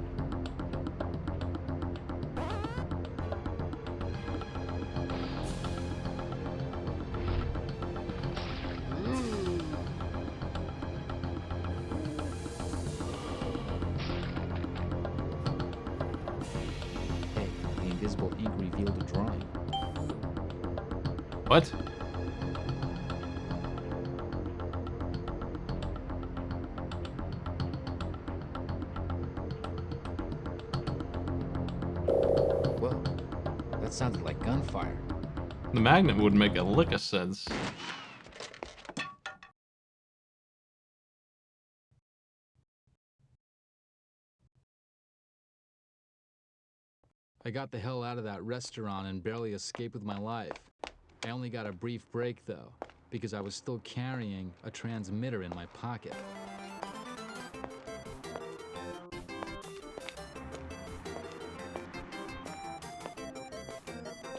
Hey, the invisible ink revealed a drawing. What? Whoa, that sounded like gunfire. The magnet wouldn't make a lick of sense. I got the hell out of that restaurant and barely escaped with my life. I only got a brief break, though, because I was still carrying a transmitter in my pocket.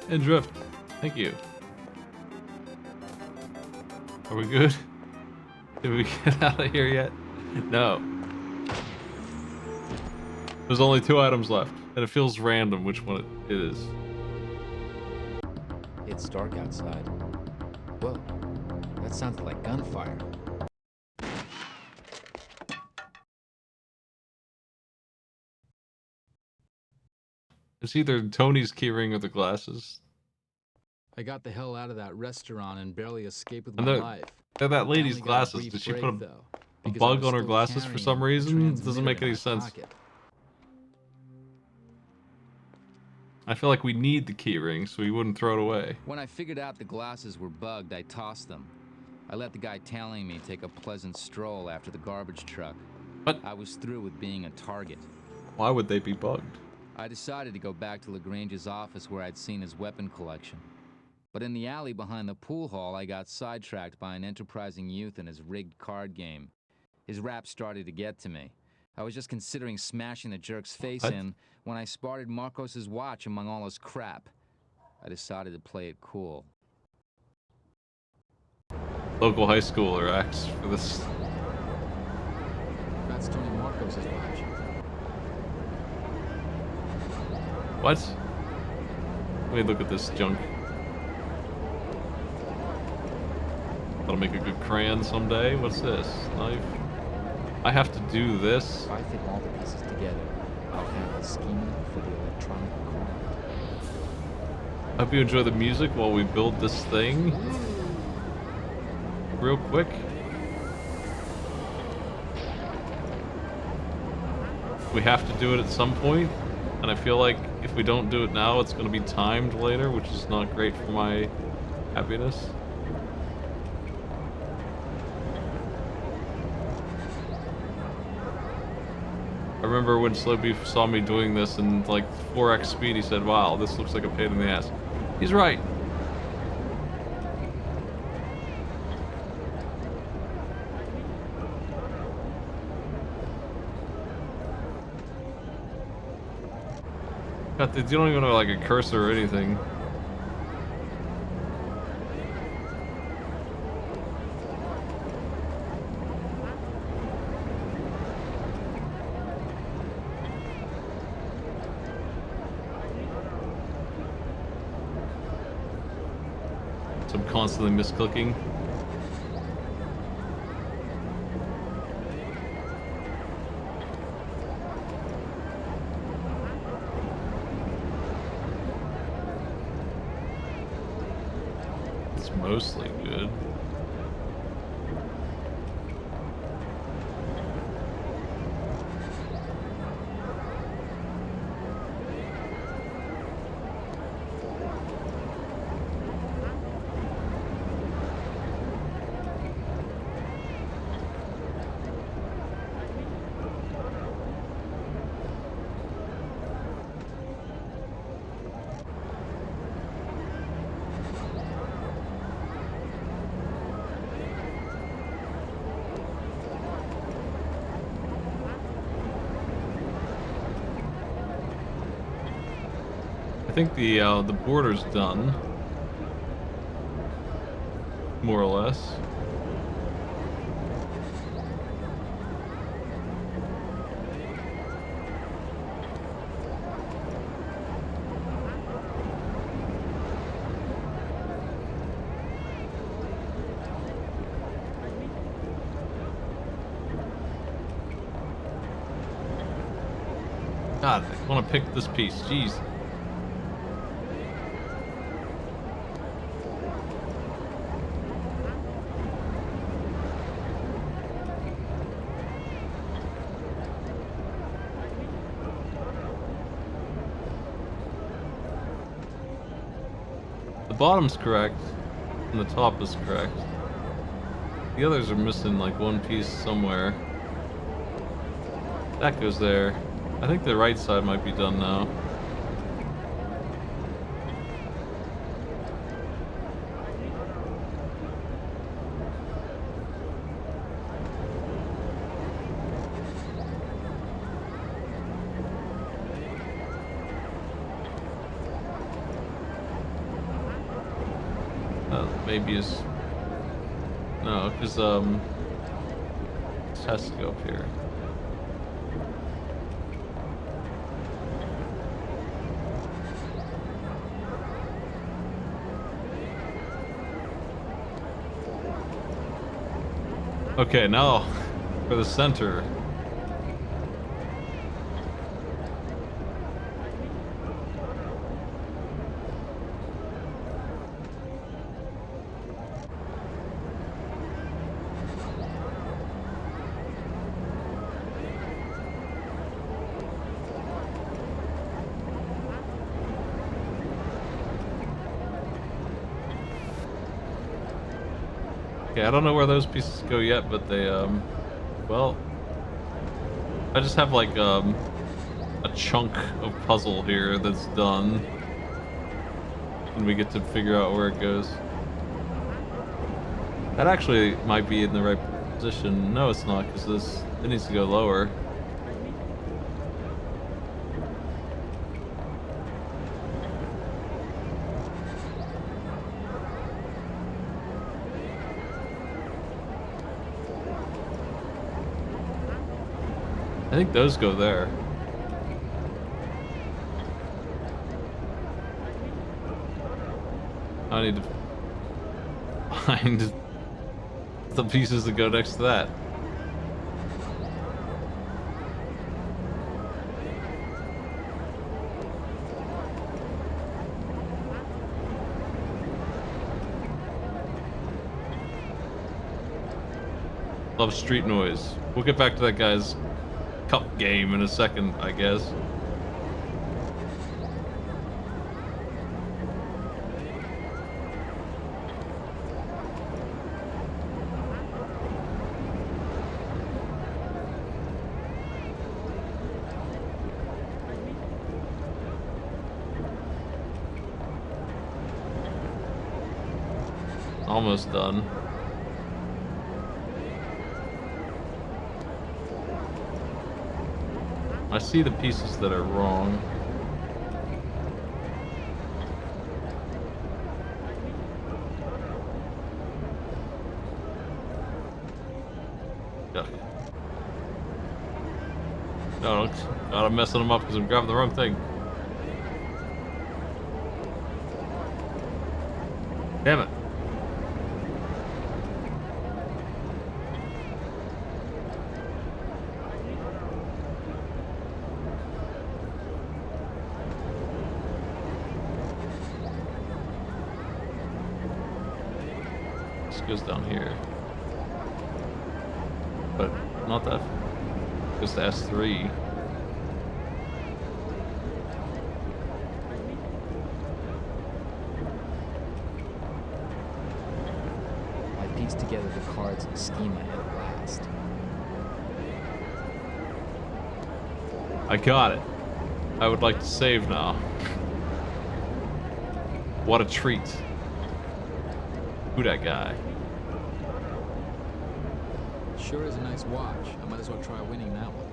And drift. Thank you. Are we good? Did we get out of here yet? No. There's only 2 items left, and it feels random which one it is. It's dark outside. Whoa, that sounded like gunfire. It's either Tony's keyring or the glasses. I got the hell out of that restaurant and barely escaped with And my they're- life. They're that I lady's only got a glasses. brief Did she break, put a though, a because I bug was on her still glasses for some carrying a reason? Doesn't transmitter make in any my sense. pocket. I feel like we need the keyring so we wouldn't throw it away. When I figured out the glasses were bugged, I tossed them. I let the guy tailing me take a pleasant stroll after the garbage truck. What? I was through with being a target. Why would they be bugged? I decided to go back to Lagrange's office where I'd seen his weapon collection. But in the alley behind the pool hall, I got sidetracked by an enterprising youth and his rigged card game. His rap started to get to me. I was just considering smashing the jerk's face in when I spotted Marcos's watch among all his crap. I decided to play it cool. Local high schooler acts for this. That's Tony Marcos's watch. What? Let me look at this junk. That'll make a good crayon someday. What's this? Knife. I have to do this. If I fit all the pieces together, I'll have the schema for the electronic card. I hope you enjoy the music while we build this thing. Real quick. We have to do it at some point, and I feel like if we don't do it now, it's going to be timed later, which is not great for my happiness. I remember when Slow Beef saw me doing this in like 4x speed, he said, "Wow, this looks like a pain in the ass." He's right. God, you don't even have like a cursor or anything. So I'm constantly misclicking. It's mostly good. I think the border's done, more or less. God, I want to pick this piece. Jeez. The bottom's correct, and the top is correct. The others are missing like one piece somewhere. That goes there. I think the right side might be done now. Maybe is no, because this has to go up here. Okay, now for the center. Okay, I don't know where those pieces go yet, but they, well, I just have like, a chunk of puzzle here that's done. And we get to figure out where it goes. That actually might be in the right position. No, it's not, because it needs to go lower. I think those go there. I need to find the pieces that go next to that. Love street noise. We'll get back to that guy's cup game in a second, I guess. Almost done. I see the pieces that are wrong. Yuck. No, God, I'm messing them up because I'm grabbing the wrong thing. Damn it. Goes down here, but not that. Goes to S3. I pieced together the cards and scheme I had at last. I got it. I would like to save now. What a treat. Who that guy? Sure is a nice watch. I might as well try winning that one.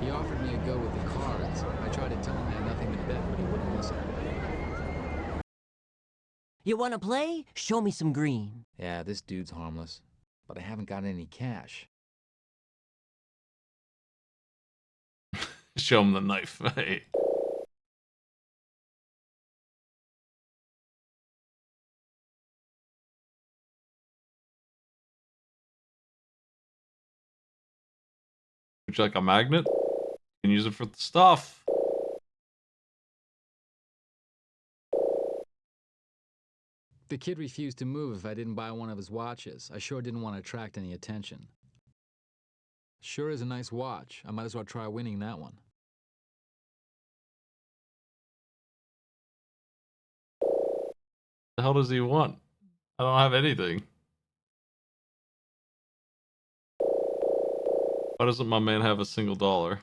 He offered me a go with the cards. I tried to tell him I had nothing to bet, but he wouldn't listen. You wanna play? Show me some green. Yeah, this dude's harmless, but I haven't got any cash. Show him the knife. Hey. Would you like a magnet? You can use it for the stuff. The kid refused to move if I didn't buy one of his watches. I sure didn't want to attract any attention. Sure is a nice watch. I might as well try winning that one. The hell does he want? I don't have anything. Why doesn't my man have a single dollar?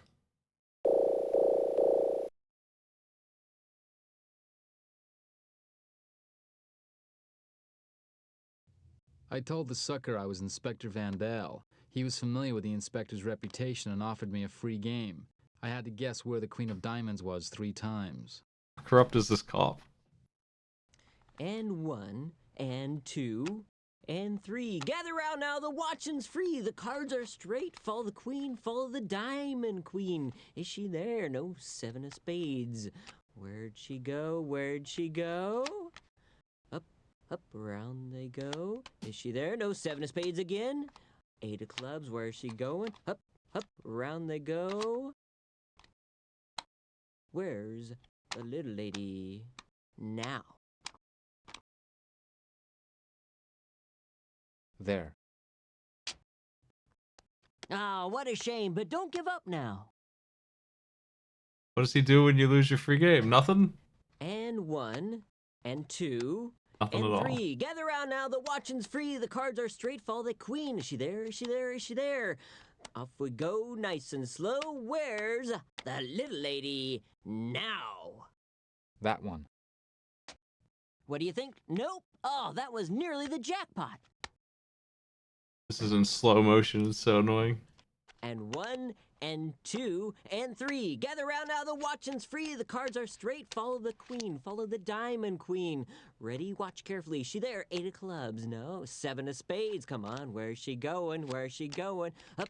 I told the sucker I was Inspector Vandal. He was familiar with the inspector's reputation and offered me a free game. I had to guess where the Queen of Diamonds was 3 times. How corrupt is this cop? And 1, and 2, and 3. Gather round now, the watching's free. The cards are straight. Follow the queen, follow the diamond queen. Is she there? No 7 of spades. Where'd she go? Where'd she go? Up, around they go. Is she there? No, 7 of spades again. 8 of clubs, where is she going? Up, around they go. Where's the little lady now? There. Ah, what a shame, but don't give up now. What does he do when you lose your free game? Nothing? And 1, and 2, Nothing and at all. 3. Gather round now, the watching's free. The cards are straight, follow the queen. Is she there? Is she there? Is she there? Off we go, nice and slow. Where's the little lady now? That one. What do you think? Nope. Oh, that was nearly the jackpot. This is in slow motion. It's so annoying. And 1, and 2, and 3. Gather round now, the watching's free. The cards are straight, follow the queen. Follow the diamond queen. Ready, watch carefully. Is she there? 8 of clubs. No, 7 of spades. Come on, where's she going? Where's she going? Up,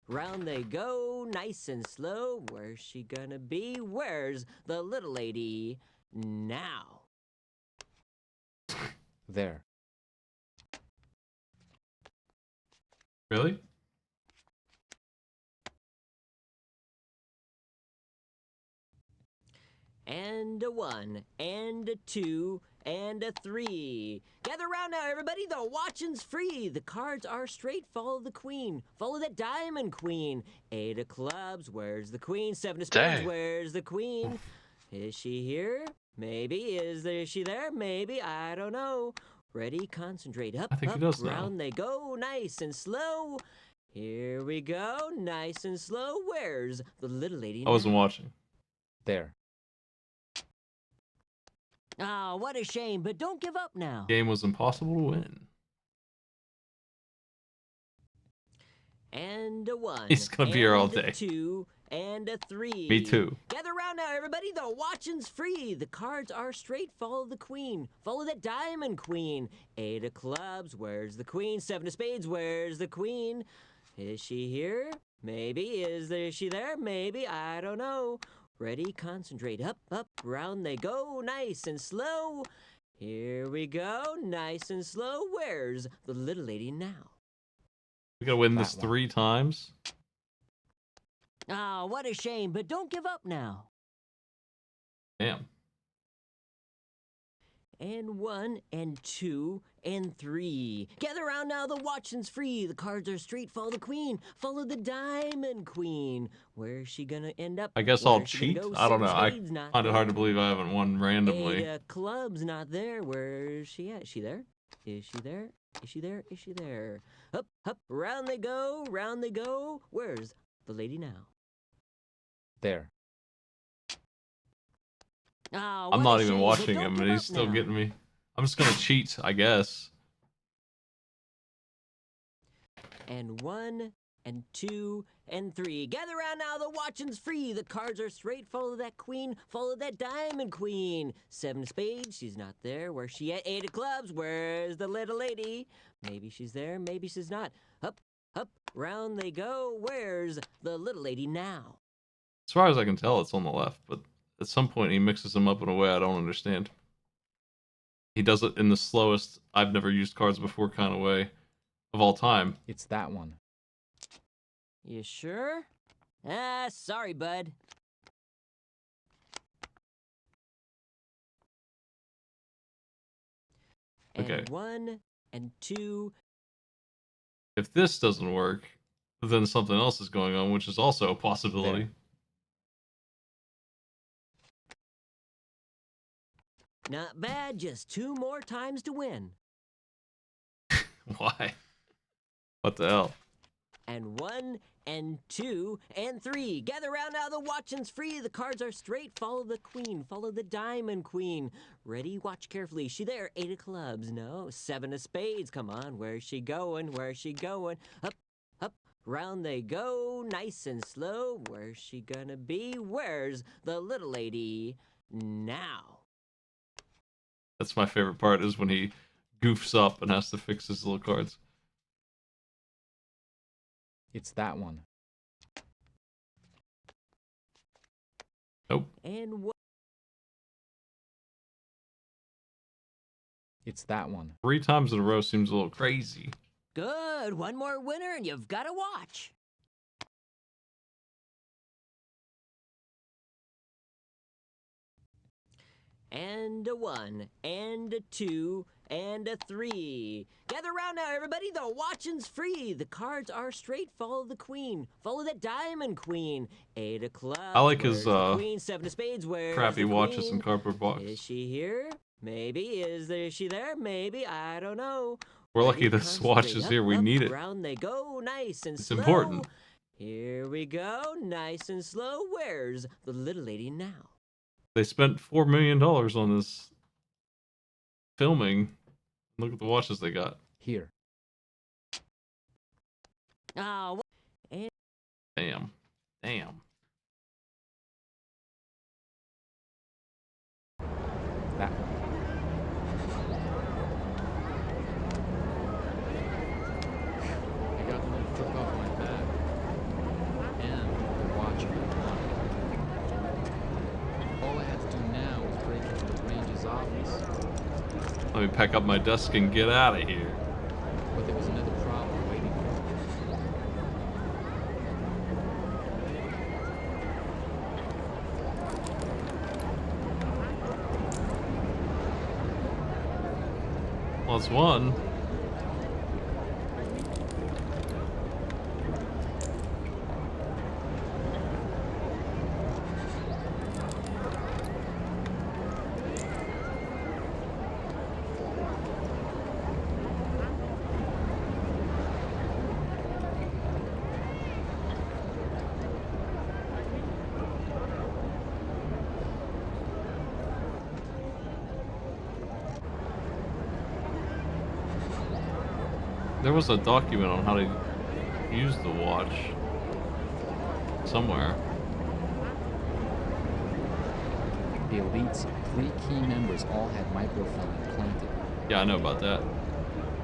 round they go, nice and slow. Where's she gonna be? Where's the little lady now? There. Really? And a 1, and a 2, and a 3. Gather round now, everybody. The watching's free. The cards are straight. Follow the queen. Follow that diamond queen. 8 of clubs. Where's the queen? 7 of spades. Dang. Where's the queen? Is she here? Maybe. Is she there? Maybe. I don't know. Ready? Concentrate. Up, I think he does know. round they go. Nice and slow. Here we go. Nice and slow. Where's the little lady I wasn't now? watching. There. Ah, what a shame, but don't give up now. Game was impossible to win. And a 1. He's gonna be here all and a day. 2, and a 3. Me too. Gather round now, everybody. The watching's free. The cards are straight. Follow the queen. Follow that diamond queen. 8 of clubs. Where's the queen? 7 of spades. Where's the queen? Is she here? Maybe. Is she there? Maybe. I don't know. Ready, concentrate. Up, round they go. Nice and slow. Here we go. Nice and slow. Where's the little lady now? We gotta win this That one. 3 times. Ah, what a shame, but don't give up now. Damn. And 1, and 2, and 3. Gather round now, the watching's free. The cards are straight, follow the queen. Follow the diamond queen. Where's she gonna end up? I guess I'll Where's she cheat. gonna go? I don't know. 7 I spades, not find it hard to there. believe I haven't won randomly. 8 of clubs, not there. Where's she at? Is she there? Is she there? Is she there? Is she there? Up, round they go, round they go. Where's the lady now? There. Ah, I'm what not a even shame, but watching don't him, give and he's up still now. getting me. I'm just gonna cheat, I guess. And 1, and 2, and 3. Gather round now, the watching's free. The cards are straight. Follow that queen. Follow that diamond queen. 7 of spades. She's not there. Where's she at? 8 of clubs. Where's the little lady? Maybe she's there. Maybe she's not. Up, round they go. Where's the little lady now? As far as I can tell, it's on the left, but at some point he mixes them up in a way I don't understand. He does it in the slowest, I've never used cards before kind of way of all time. It's that one. You sure? Ah, sorry, bud. And Okay. 1, and 2. If this doesn't work, then something else is going on, which is also a possibility. There. Not bad, just 2 more times to win. Why? What the hell? And 1, and 2, and 3. Gather round now, the watching's free. The cards are straight. Follow the queen. Follow the diamond queen. Ready, watch carefully. Is she there? 8 of clubs. No. 7 of spades. Come on, where's she going? Where's she going? Up, round they go. Nice and slow. Where's she gonna be? Where's the little lady now? That's my favorite part, is when he goofs up and has to fix his little cards. It's that one. Nope. And It's that one. 3 times in a row seems a little crazy. Good. One more winner and you've got to watch. And a 1, and a 2, and a 3. Gather around now, everybody. The watching's free. The cards are straight. Follow the queen. Follow the diamond queen. 8 of clubs. I like his queen. 7 of spades. Where's crappy the watches queen? and cardboard box. Is she here? Maybe. Is she there? Maybe. I don't know. We're lucky Ready? this watch is Up, here. We up, need it. Around they go. Nice and It's slow. important. Here we go. Nice and slow. Where's the little lady now? They spent $4 million on this filming. Look at the watches they got. Here. Oh, and Damn. Damn. That one. I got the little crook off my back. And the watch I wanted. All I had to do now was break into the Lraange's office. Let me pack up my desk and get out of here. But there was another problem waiting for me. Well, it's one. There was a document on how to use the watch somewhere. The Elite's 3 key members all had microfilm implanted. Yeah, I know about that.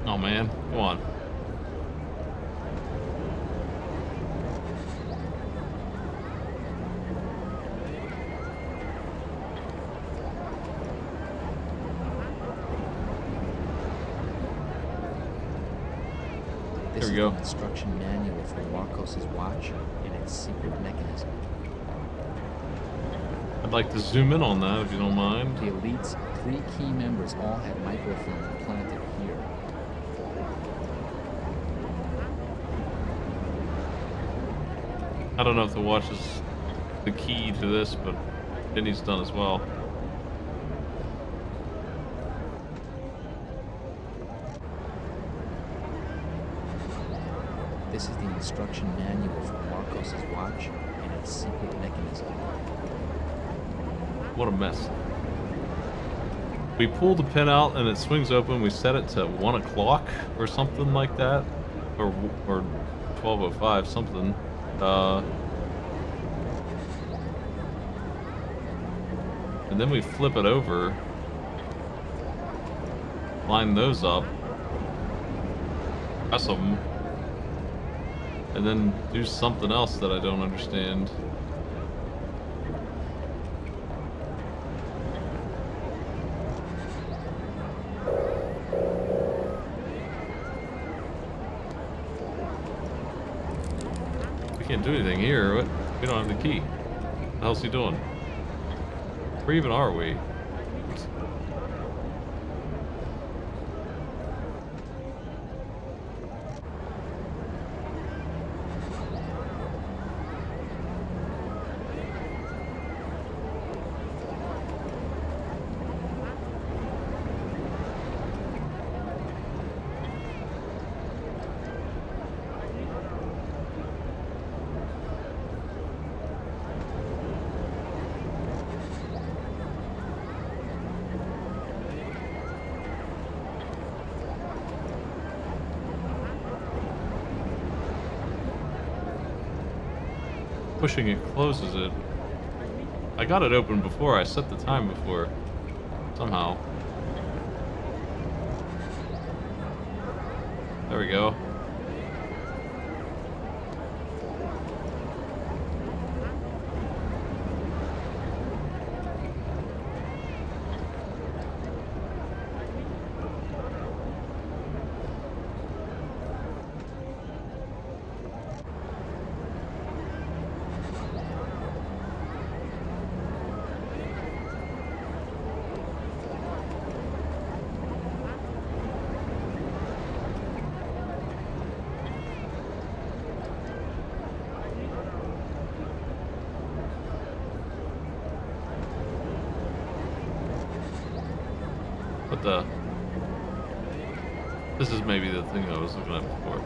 Oh man, come on. This There we is go. the instruction manual for Marcos's watch and its secret mechanism. I'd like to zoom in on that if you don't mind. The Elite's 3 key members all had microfilm implanted here. I don't know if the watch is the key to this, but Vinny's done as well. This is the instruction manual for Marcos's watch and its secret mechanism. What a mess. We pull the pin out and it swings open. We set it to 1 o'clock or something like that. Or 12:05, something. And then we flip it over. Line those up. Press them. And then do something else that I don't understand. We can't do anything here. What? We don't have the key. What the hell's he doing? Where even are we? Pushing it closes it. I got it open before. I set the time before. Somehow. There we go. What the? This is maybe the thing I was looking at before.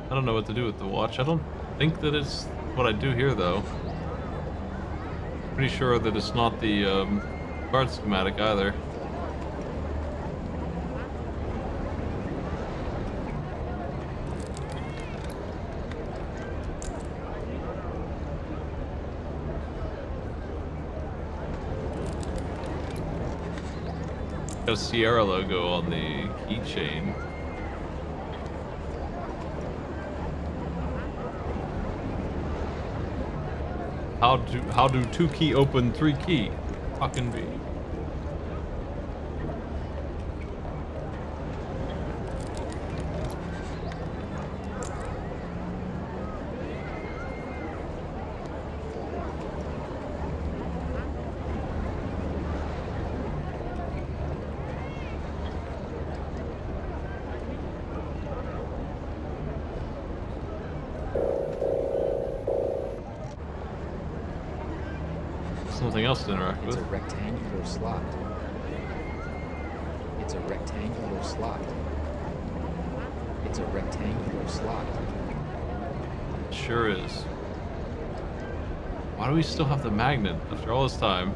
I don't know what to do with the watch. I don't think that it's what I do here, though. Pretty sure that it's not the card schematic either. Got a Sierra logo on the keychain. How do 2 key open 3 key? Fucking be. Something else to interact with. It's a rectangular slot. It's a rectangular slot. It's a rectangular slot. It sure is. Why do we still have the magnet after all this time?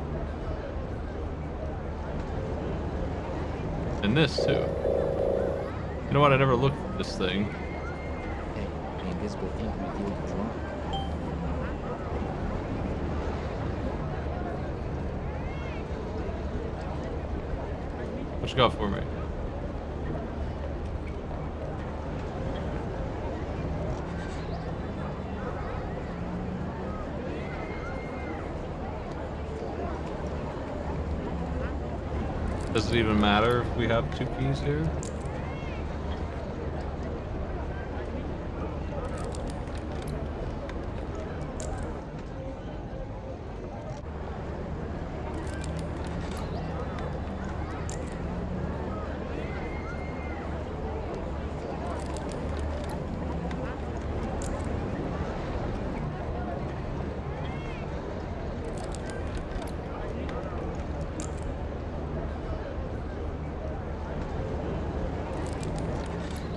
And this too. You know what? I never looked at this thing. Hey, the invisible ink revealed the drawing. What you got for me? Does it even matter if we have 2 keys here?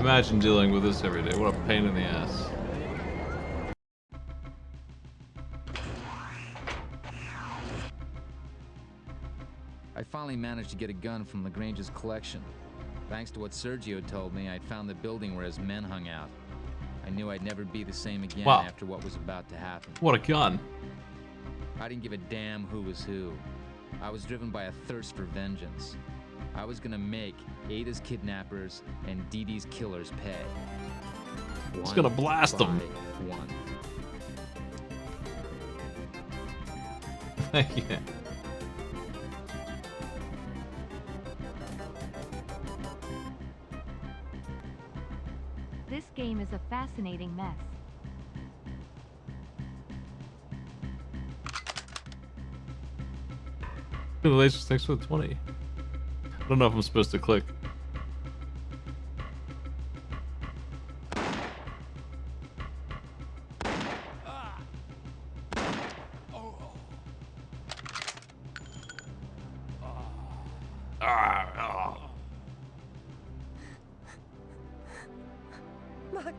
Imagine dealing with this every day. What a pain in the ass. I finally managed to get a gun from Lraange's collection. Thanks to what Sergio told me, I'd found the building where his men hung out. I knew I'd never be the same again after what was about to happen. What a gun. I didn't give a damn who was who. I was driven by a thirst for vengeance. I was gonna make Ada's kidnappers and Dee Dee's killers pay. It's gonna blast them. One. Yeah. This game is a fascinating mess. The laser sticks with 20. I don't know if I'm supposed to click. Max.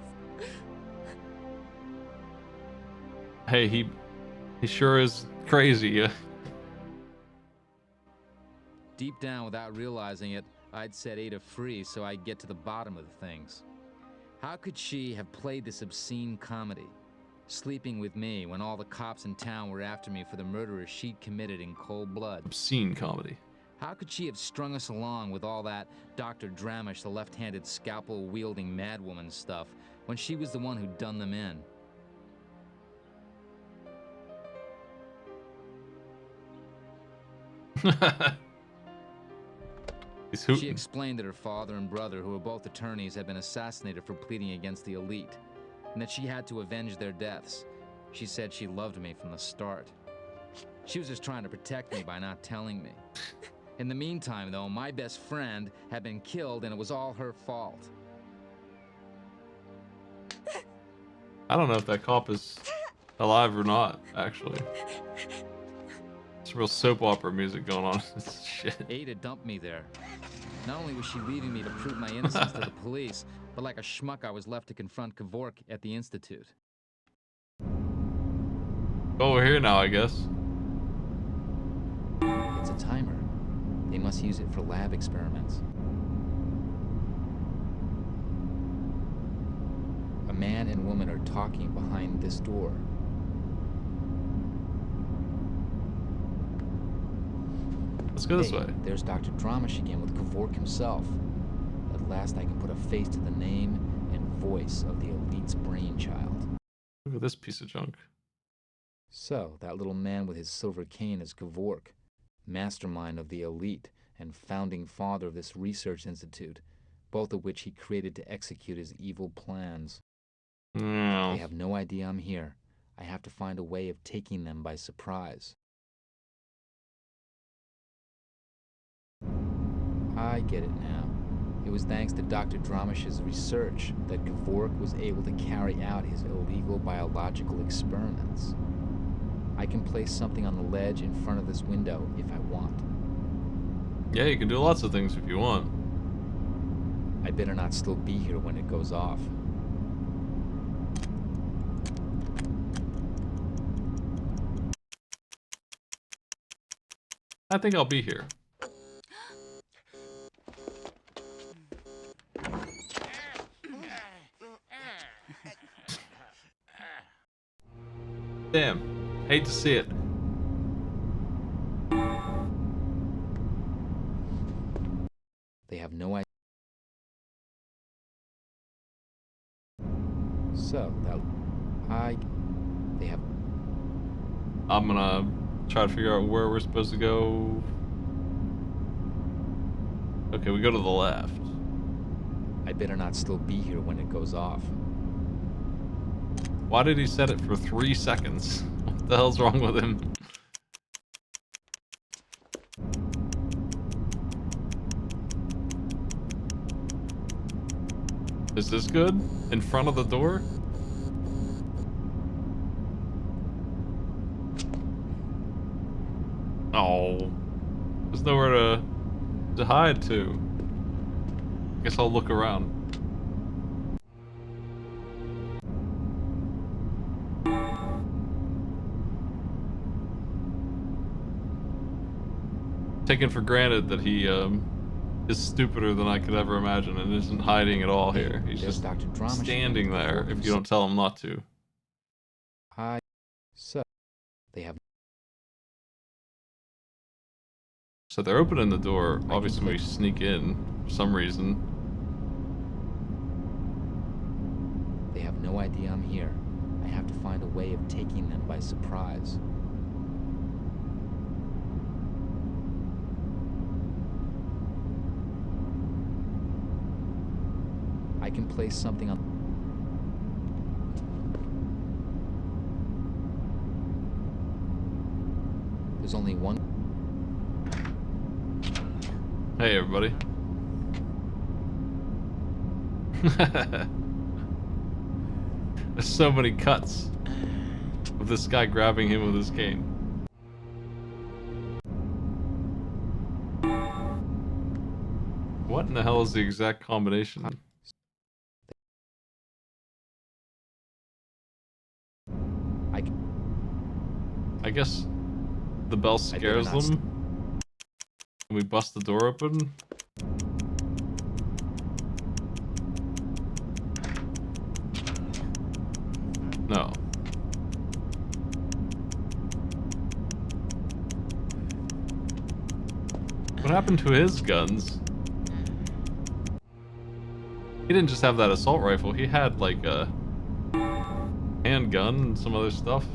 Hey, he sure is crazy. Deep down, without realizing it, I'd set Ada free so I'd get to the bottom of the things. How could she have played this obscene comedy? Sleeping with me when all the cops in town were after me for the murder she'd committed in cold blood. Obscene comedy. How could she have strung us along with all that Dr. Dramish, the left-handed scalpel-wielding madwoman stuff, when she was the one who'd done them in? He's She hooting. explained that her father and brother, who were both attorneys, had been assassinated for pleading against the elite, and that she had to avenge their deaths. She said she loved me from the start. She was just trying to protect me by not telling me. In the meantime, though, my best friend had been killed, and it was all her fault. I don't know if that cop is alive or not, actually. It's real soap opera music going on. Shit. Ada dumped me there. Not only was she leaving me to prove my innocence to the police, but like a schmuck, I was left to confront Kevork at the Institute. Over here now, I guess. It's a timer. They must use it for lab experiments. A man and woman are talking behind this door. Let's go this Hey, way. There's Dr. Dramish again with Kevork himself. At last I can put a face to the name and voice of the elite's brainchild. Look at this piece of junk. So, that little man with his silver cane is Kevork, mastermind of the elite and founding father of this research institute, both of which he created to execute his evil plans. No. They have no idea I'm here. I have to find a way of taking them by surprise. I get it now. It was thanks to Dr. Dramish's research that Kevork was able to carry out his illegal biological experiments. I can place something on the ledge in front of this window if I want. Yeah, you can do lots of things if you want. I better not still be here when it goes off. I think I'll be here. Damn. Hate to see it. They have no idea. So, they have... I'm gonna try to figure out where we're supposed to go. Okay, we go to the left. I better not still be here when it goes off. Why did he set it for 3 seconds? What the hell's wrong with him? Is this good? In front of the door? Oh. There's nowhere to hide to. Guess I'll look around. Taken for granted that he is stupider than I could ever imagine and isn't hiding at all here. He's There's just Dr. Dramish standing again. there if you don't tell him not to. So, they have... So they're opening the door. Obviously we sneak in for some reason. They have no idea I'm here. I have to find a way of taking them by surprise. I can place something on... There's only one... Hey everybody. There's so many cuts of this guy grabbing him with his cane. What in the hell is the exact combination? I guess the bell scares them. And we bust the door open. No. What happened to his guns? He didn't just have that assault rifle, he had like a handgun and some other stuff.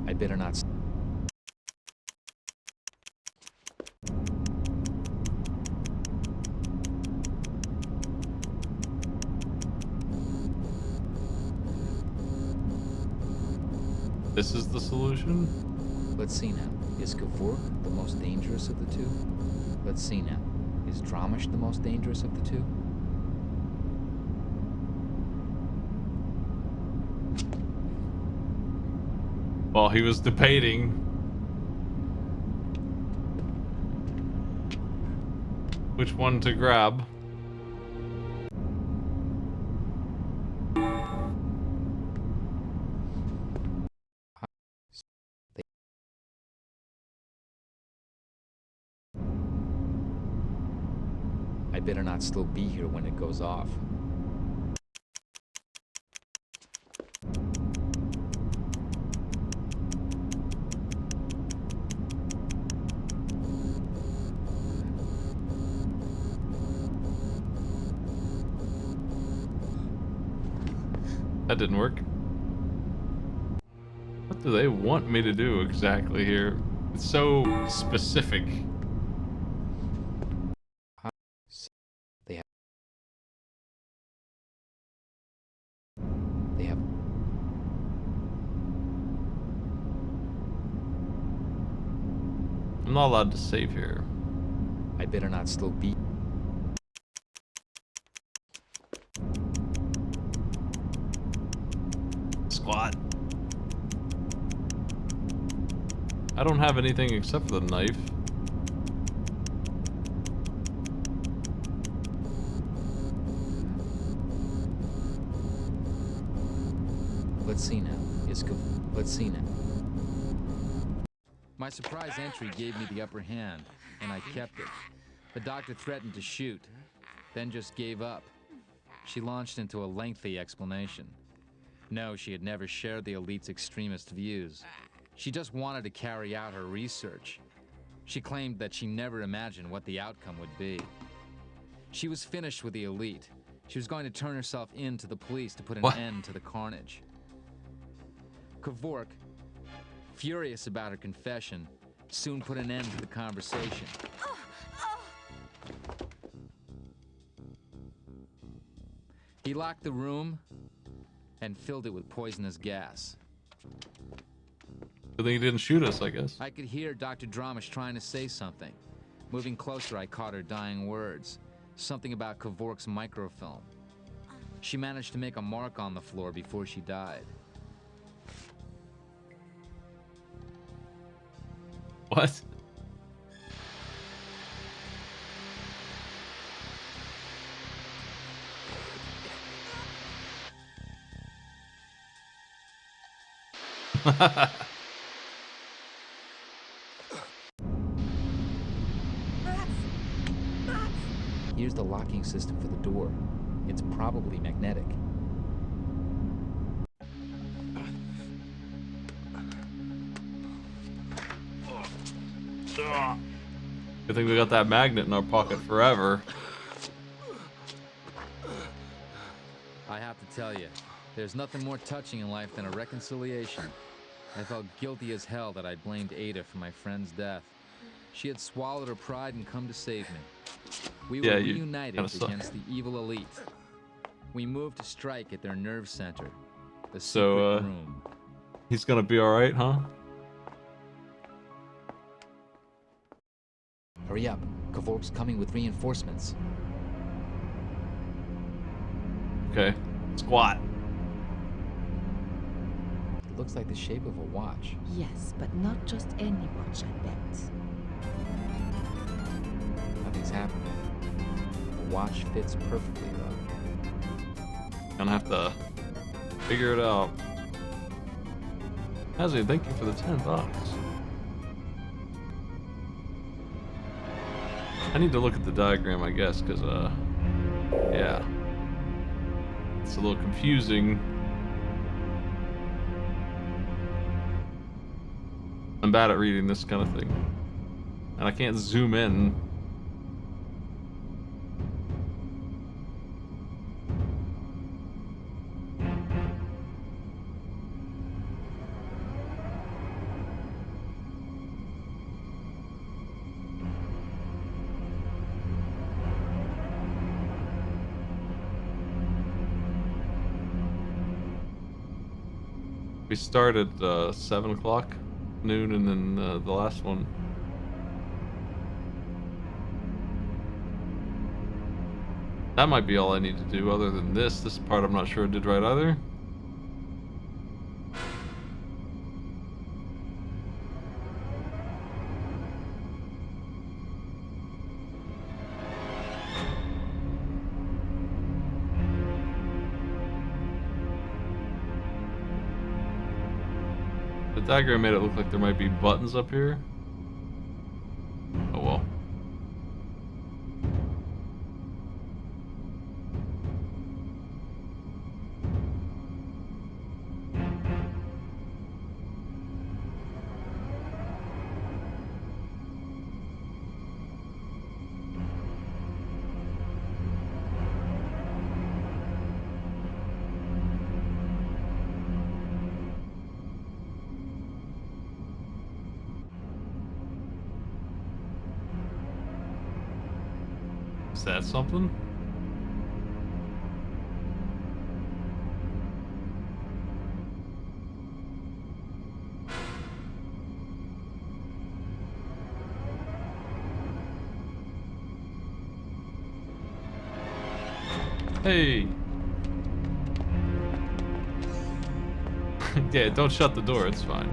I better not. This is the solution? Let's see now. Is Confronting the most dangerous of the two? Let's see now. Is Lraange the most dangerous of the two? Well, he was debating. Which one to grab. I better not still be here when it goes off. That didn't work. What do they want me to do exactly here? It's so specific. They have. I'm not allowed to save here. I better not still be. Squat. I don't have anything except for the knife. Let's see now. Let's see now. My surprise entry gave me the upper hand, and I kept it. The doctor threatened to shoot, then just gave up. She launched into a lengthy explanation. No, she had never shared the elite's extremist views. She just wanted to carry out her research. She claimed that she never imagined what the outcome would be. She was finished with the elite. She was going to turn herself in to the police to put an end to the carnage. Confronting, furious about her confession, soon put an end to the conversation. He locked the room and filled it with poisonous gas. Good thing he didn't shoot us, I guess. I could hear Dr. Lraange trying to say something. Moving closer, I caught her dying words. Something about Confronting's microfilm. She managed to make a mark on the floor before she died. What? Here's the locking system for the door. It's probably magnetic. Good thing we got that magnet in our pocket forever. I have to tell you, there's nothing more touching in life than a reconciliation. I felt guilty as hell that I'd blamed Ada for my friend's death. She had swallowed her pride and come to save me. We were reunited against the evil elite. We moved to strike at their nerve center, the secret room. He's gonna be alright, huh? Hurry up. Confronting's coming with reinforcements. Okay. Squat. It looks like the shape of a watch. Yes, but not just any watch, I bet. Nothing's happening. The watch fits perfectly, though. Gonna have to figure it out. Hazzy, thank you for the $10. I need to look at the diagram, I guess, because, yeah. It's a little confusing. I'm bad at reading this kind of thing. And I can't zoom in. We started 7 o'clock, noon, and then the last one. That might be all I need to do other than this. This part I'm not sure I did right either. The diagram made it look like there might be buttons up here. Oh well. Is that something? Hey! Yeah, don't shut the door, it's fine.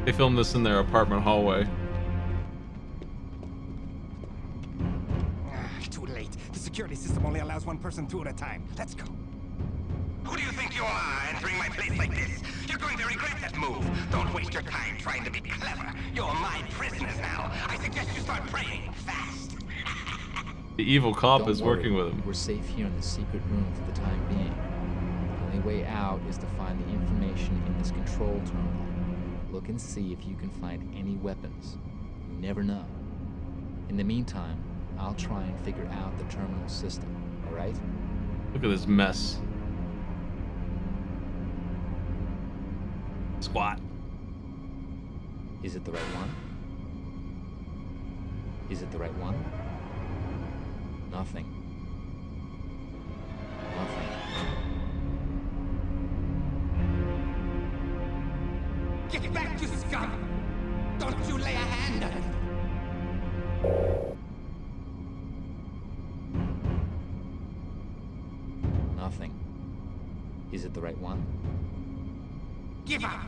They filmed this in their apartment hallway. Too late. The security system only allows one person through at a time. Let's go. Who do you think you are, entering my place like this? You're going to regret that move. Don't waste your time trying to be clever. You're my prisoners now. I suggest you start praying fast. The evil cop Don't is worry, working with him. We're safe here in the secret room for the time being. The only way out is to find the information in this control terminal. Look and see if you can find any weapons. You never know. In the meantime, I'll try and figure out the terminal system, alright? Look at this mess. Squat. Is it the right one? Is it the right one? Nothing. Nothing. Get back, you scum! Don't you lay a hand on it! Nothing. Is it the right one? Give up!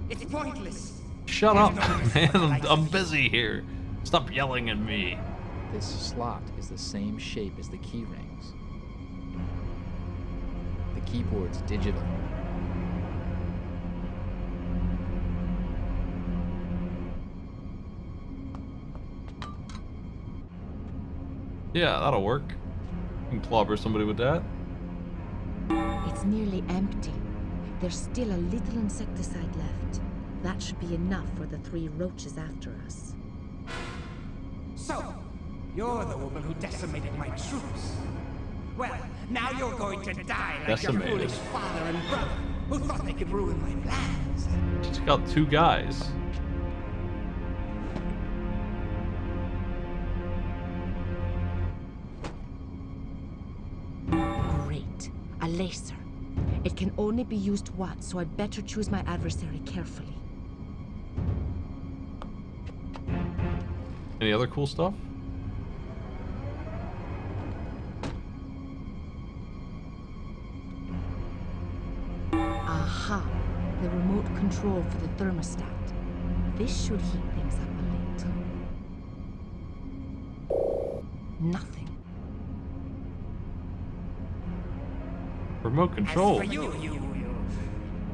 It's pointless! Shut up, man. I'm busy here. Stop yelling at me. This slot is the same shape as the key rings. The keyboard's digital. Yeah, that'll work. You can clobber somebody with that. It's nearly empty. There's still a little insecticide left. That should be enough for the 3 roaches after us. So, you're the woman who decimated my troops. Well, now you're going to die like your Decimated. foolish father and brother, who thought they could ruin my plans. She took out 2 guys. Great. A laser. It can only be used once, so I'd better choose my adversary carefully. Any other cool stuff? Aha! The remote control for the thermostat. This should heat things up a little. Nothing. Remote control. As for you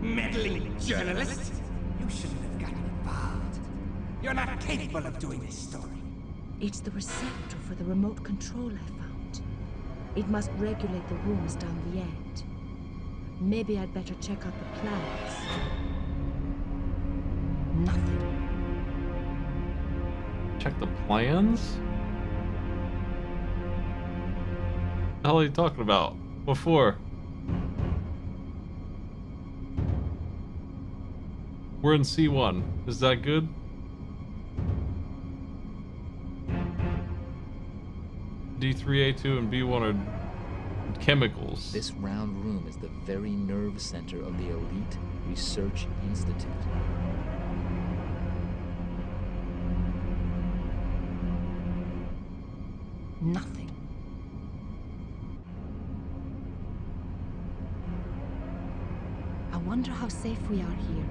meddling journalist, you shouldn't have gotten involved. You're not capable of doing this story. It's the receptor for the remote control I found. It must regulate the rooms down the end. Maybe I'd better check out the plans. Nothing. Check the plans? What the hell are you talking about? What for? We're in C1. Is that good? D3A2 and B1 are chemicals. This round room is the very nerve center of the elite Research Institute. Nothing. I wonder how safe we are here.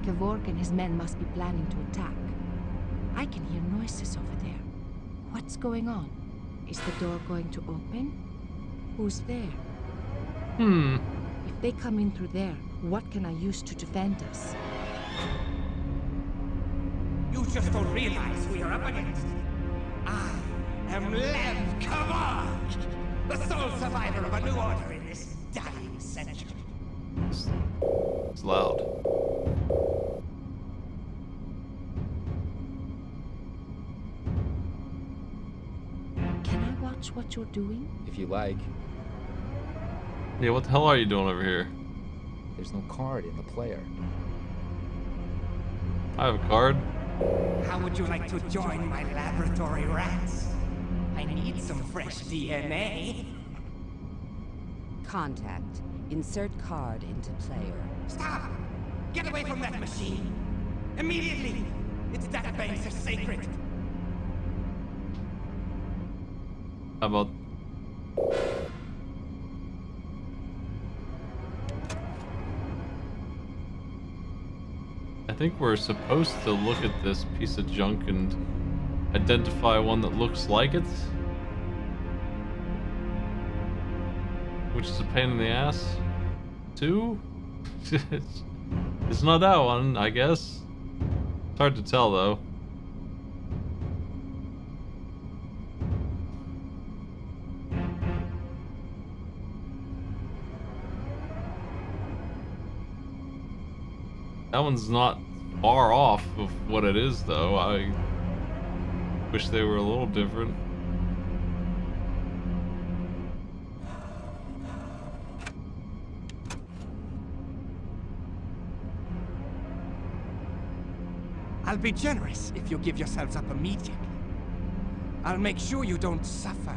Kevork and his men must be planning to attack. I can hear noises over there. What's going on? Is the door going to open? Who's there? If they come in through there, what can I use to defend us? You just don't realize who you're up against. I am Lraange, come on! The sole survivor of a new order in this dying century. It's loud. Can I watch what you're doing? If you like. Yeah, what the hell are you doing over here? There's no card in the player. I have a card. How would you like to join my laboratory rats? I need some fresh DNA. Contact. Insert card into player. Stop! Get away from that machine! Immediately! Its database is sacred! How about... I think we're supposed to look at this piece of junk and identify one that looks like it. Which is a pain in the ass. 2? It's not that one, I guess. It's hard to tell though. That one's not far off of what it is though. I wish they were a little different. I'll be generous if you give yourselves up immediately. I'll make sure you don't suffer.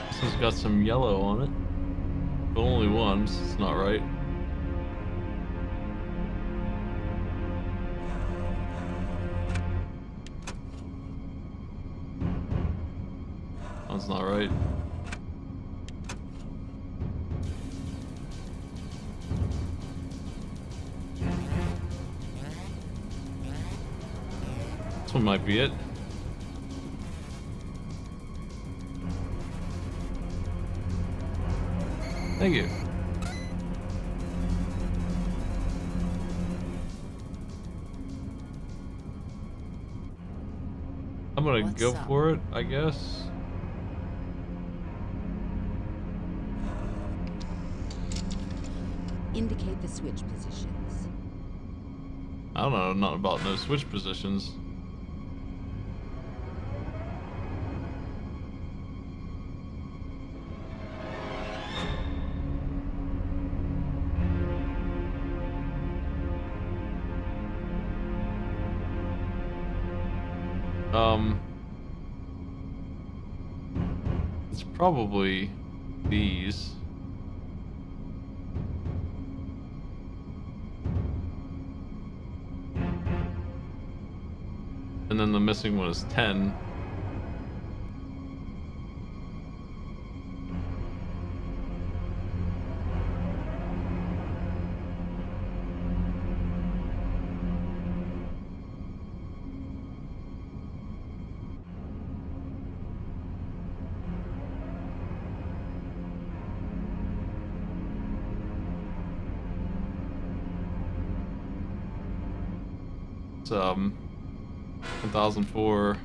This one's got some yellow on it. But only one, so it's not right. That's not right. This one might be it. Thank you. I'm gonna What's go up? for it, I guess. Indicate the switch positions. I don't know, not about no switch positions. It's probably these. And then the missing one is 10. It's 1004,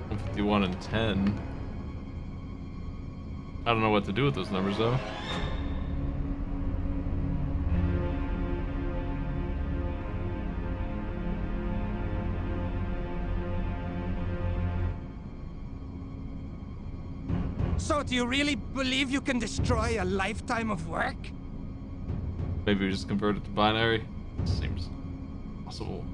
151, and 10. I don't know what to do with those numbers though. So do you really believe you can destroy a lifetime of work? Maybe we just convert it to binary. Seems possible.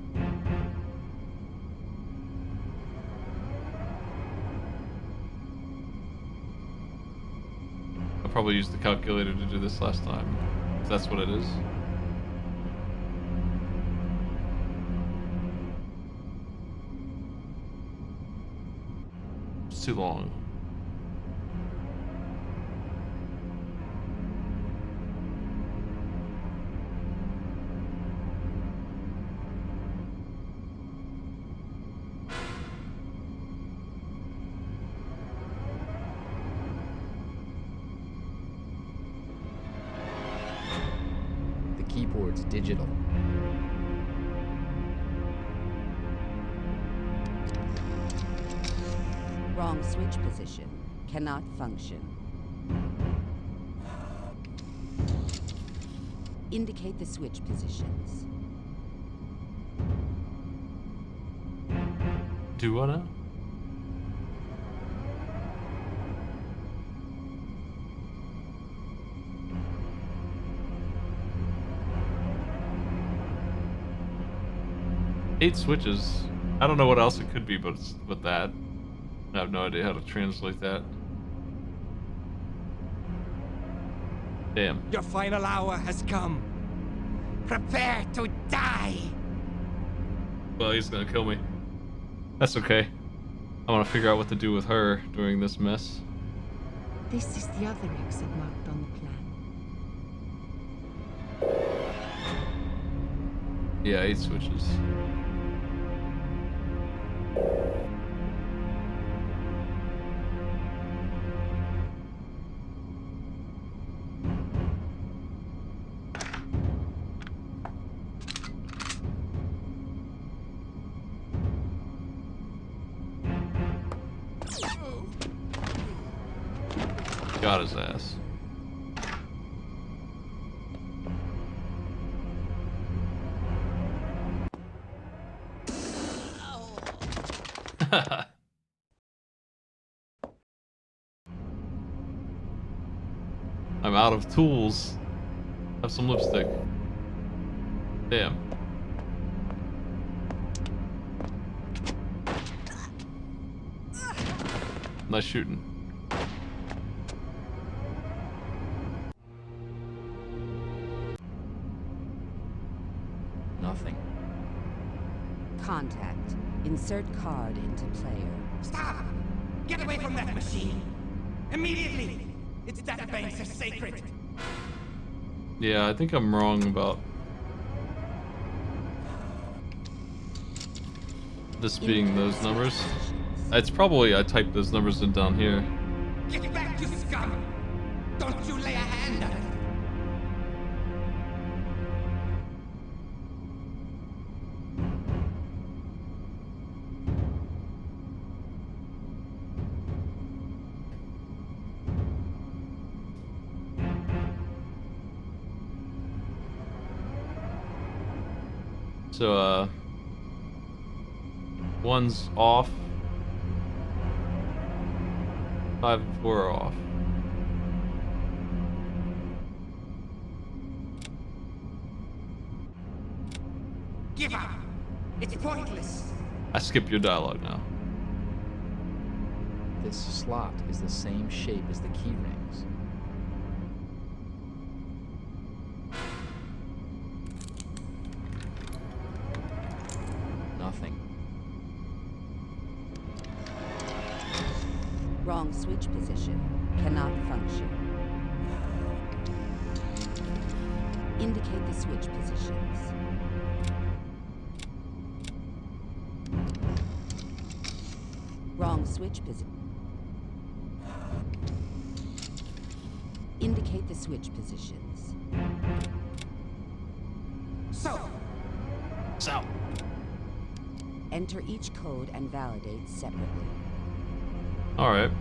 probably used the calculator to do this last time. If that's what it is. It's too long. The keyboard's digital. Wrong switch position. Cannot function. Indicate the switch positions. Do what now? Eight switches. I don't know what else it could be, but that. I have no idea how to translate that. Damn. Your final hour has come. Prepare to die. Well, he's gonna kill me. That's okay. I want to figure out what to do with her during this mess. This is the other exit marked on the plan. Yeah, 8 switches. Got his ass. I'm out of tools. Have some lipstick. Damn. Nice shooting. Nothing. Contact. Insert card into player. Stop! Get away from that machine! Immediately! Its data banks are sacred! Yeah, I think I'm wrong about this being those numbers. It's probably I typed those numbers in down here. Get back, you scum! Don't you lay a hand on it! So, one's off. 5 and 4 are off. Give up! It's pointless! I skip your dialogue now. This slot is the same shape as the key rings. Nothing. Wrong switch position. Cannot function. Indicate the switch positions. Wrong switch position. Indicate the switch positions. So! Enter each code and validate separately. Alright.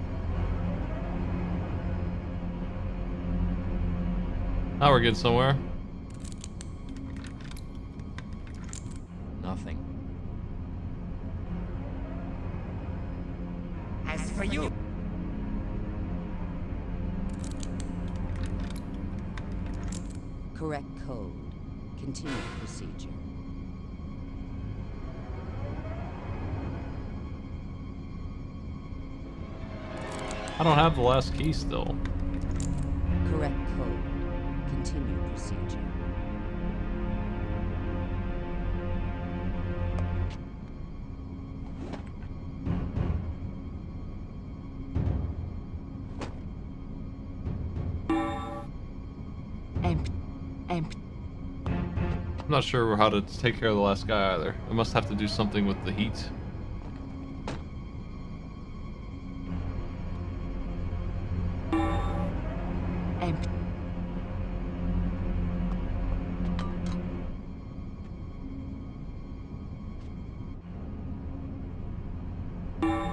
Now we're getting somewhere. Nothing. As for you... Correct code. Continue procedure. I don't have the last key still. continue procedure. Empty. I'm not sure how to take care of the last guy either. I must have to do something with the heat. Empty.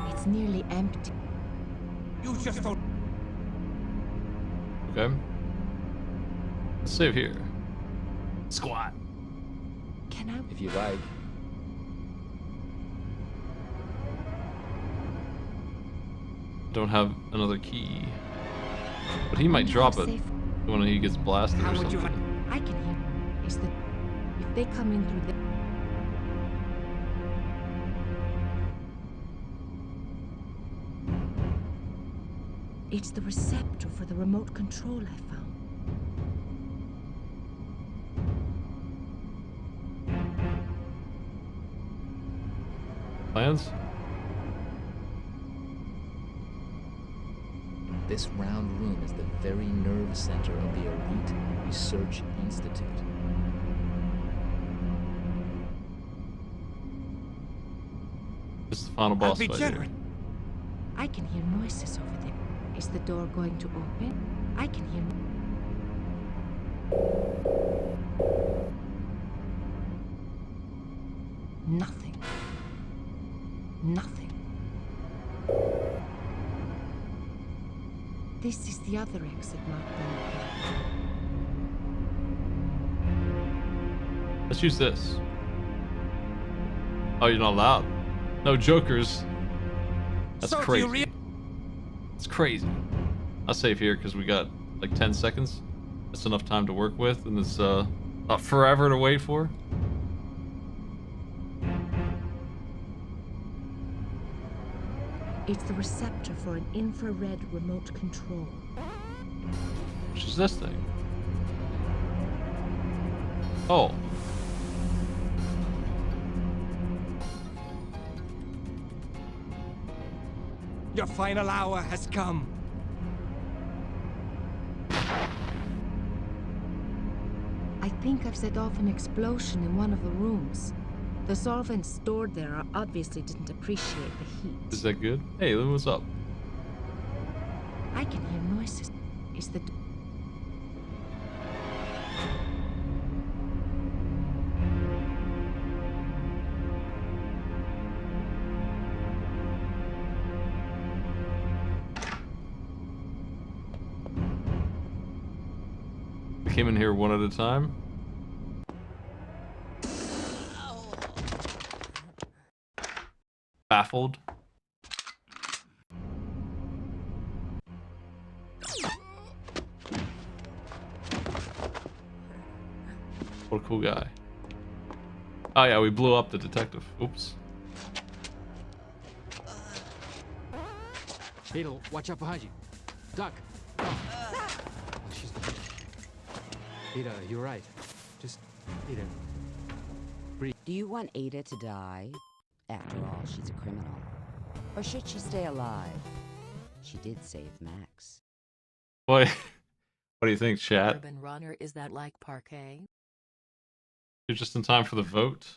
It's nearly empty. You just don't. Okay. Let's save here. Squat. Can I? If you like. Don't have another key. But he might drop it when he gets blasted or something. I can hear. Is that if they come in through the. It's the receptor for the remote control I found. Plans? This round room is the very nerve center of the elite research institute. This is the final boss I'll be fight generous. here. I can hear noises over there. Is the door going to open? I can hear. Nothing. Nothing. This is the other exit marked on the plan. Let's use this. Oh, you're not allowed. No jokers. That's So crazy. It's crazy. I'll save here because we got like 10 seconds. That's enough time to work with, and it's not forever to wait for. It's the receptor for an infrared remote control. Which is this thing? Oh. Your final hour has come. I think I've set off an explosion in one of the rooms. The solvents stored there obviously didn't appreciate the heat. Is that good? Hey, Lou, what's up? I can hear noises. Is the... We came in here one at a time. Baffled. What a cool guy. Oh yeah, we blew up the detective. Oops. Beetle, watch out behind you. Duck. Oh, she's... Ada, you're right. Just... Ada. Breathe. Do you want Ada to die? After all, she's a criminal. Or should she stay alive? She did save Max. Boy, what do you think, chat? Urban runner, is that like parquet? You're just in time for the vote.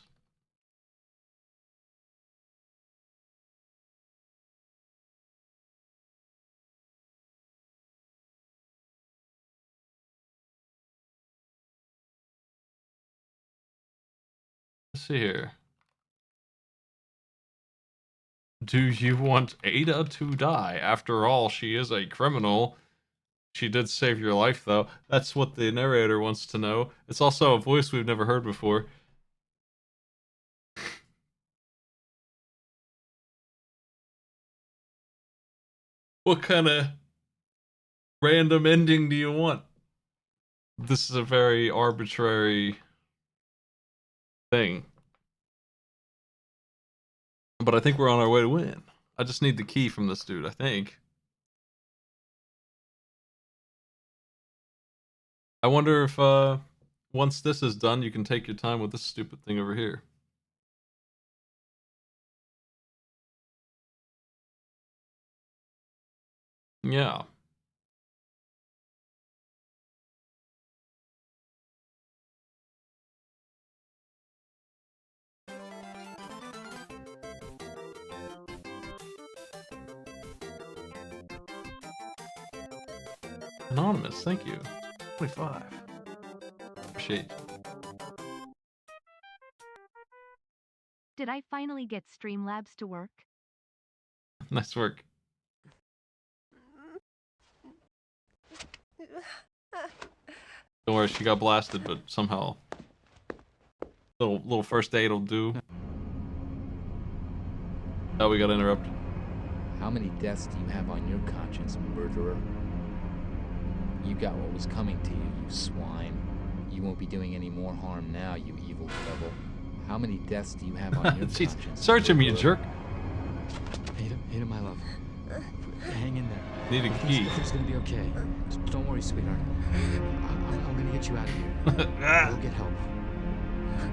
Let's see here. Do you want Ada to die? After all, she is a criminal. She did save your life, though. That's what the narrator wants to know. It's also a voice we've never heard before. What kind of random ending do you want? This is a very arbitrary thing. But I think we're on our way to win. I just need the key from this dude, I think. I wonder if once this is done, you can take your time with this stupid thing over here. Yeah. Anonymous, thank you. 25. Appreciate you. Did I finally get Streamlabs to work? Nice work. Don't worry, she got blasted, but somehow little first aid will do. Oh, we got interrupted. How many deaths do you have on your conscience, murderer? You got what was coming to you, you swine. You won't be doing any more harm now, you evil devil. How many deaths do you have on your Jeez, conscience? search him, you jerk. Ada, my love. Hang in there. Need a key. Everything's gonna be okay. Don't worry, sweetheart. I'm gonna get you out of here. We'll get help.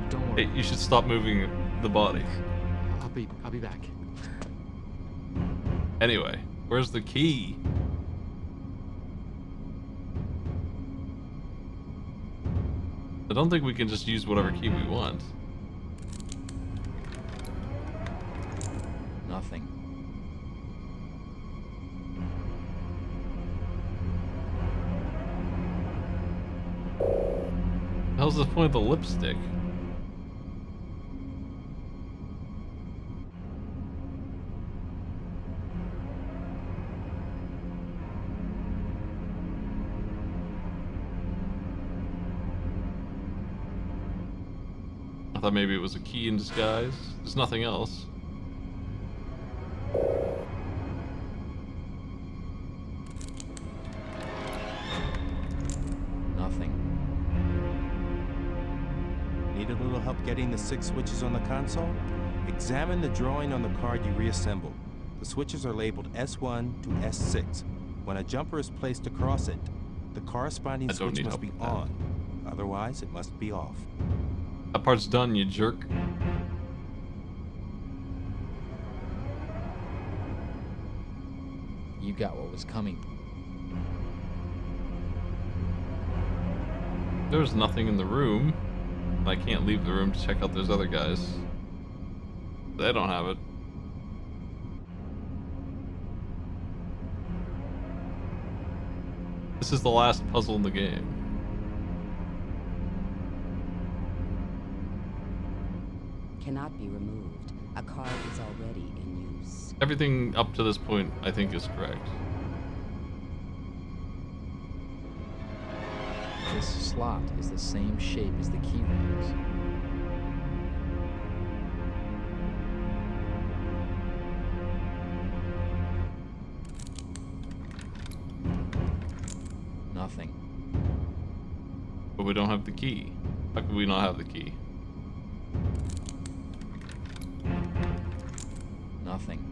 Don't worry. Hey, you should stop moving the body. I'll be back. Anyway, where's the key? I don't think we can just use whatever key we want. Nothing. How's the point of the lipstick? I thought maybe it was a key in disguise. There's nothing else. Nothing. Need a little help getting the 6 switches on the console? Examine the drawing on the card you reassembled. The switches are labeled S1 to S6. When a jumper is placed across it, the corresponding switch must be on. Otherwise, it must be off. That part's done, you jerk. You got what was coming. There's nothing in the room. I can't leave the room to check out those other guys. They don't have it. This is the last puzzle in the game. Cannot be removed. A card is already in use. Everything up to this point, I think, is correct. This slot is the same shape as the key rings. Nothing. But we don't have the key. How could we not have the key? Nothing.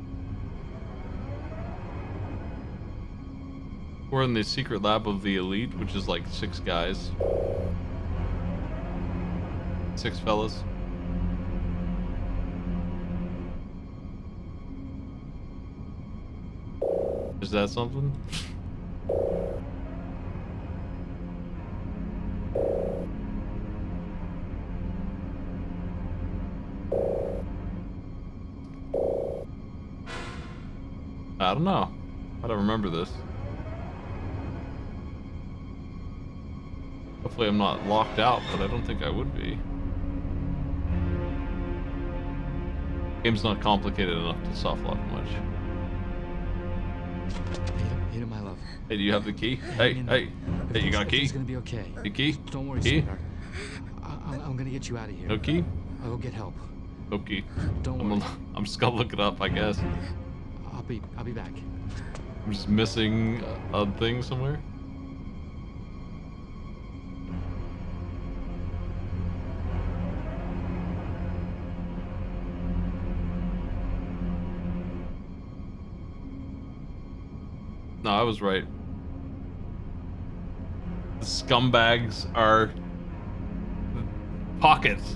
We're in the secret lab of the elite, which is like 6 guys. 6 fellas. Is that something? I don't know. I don't remember this. Hopefully I'm not locked out, but I don't think I would be. Game's not complicated enough to soft lock much. Ada, my love. Hey, do you have the key? Hey, you got a key? It's gonna be okay. The key? Don't worry, Key? sweetheart. I'm gonna get you out of here. No key? I'll go get help. No key. Don't worry. I'm just gonna look it up, I guess. I'll be back. I'm just missing a thing somewhere. No, I was right. scumbags are pockets.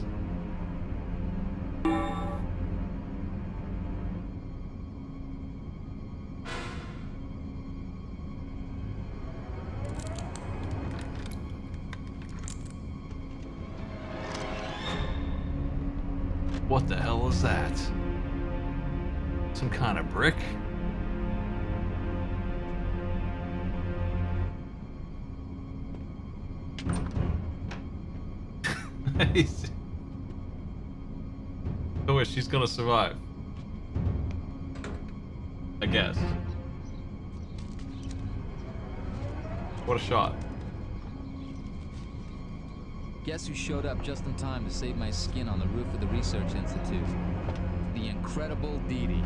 What the hell is that? Some kind of brick? Oh, wait, she's gonna survive. I guess. What a shot. Guess who showed up just in time to save my skin on the roof of the Research Institute? The incredible Didi.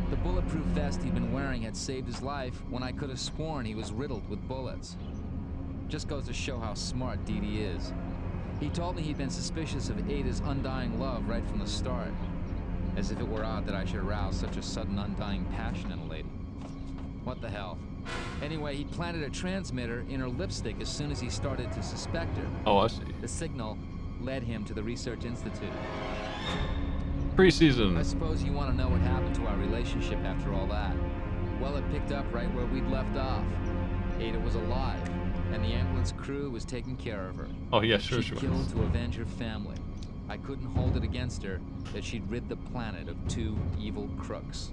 The bulletproof vest he'd been wearing had saved his life when I could have sworn he was riddled with bullets. Just goes to show how smart Didi is. He told me he'd been suspicious of Ada's undying love right from the start. As if it were odd that I should arouse such a sudden undying passion in a lady. What the hell? Anyway, he planted a transmitter in her lipstick as soon as he started to suspect her. Oh, I see. The signal led him to the Research Institute. Preseason. I suppose you want to know what happened to our relationship after all that. Well, it picked up right where we'd left off. Ada was alive, and the ambulance crew was taking care of her. Oh yeah, sure, She sure. killed to avenge her family. I couldn't hold it against her that she'd rid the planet of two evil crooks.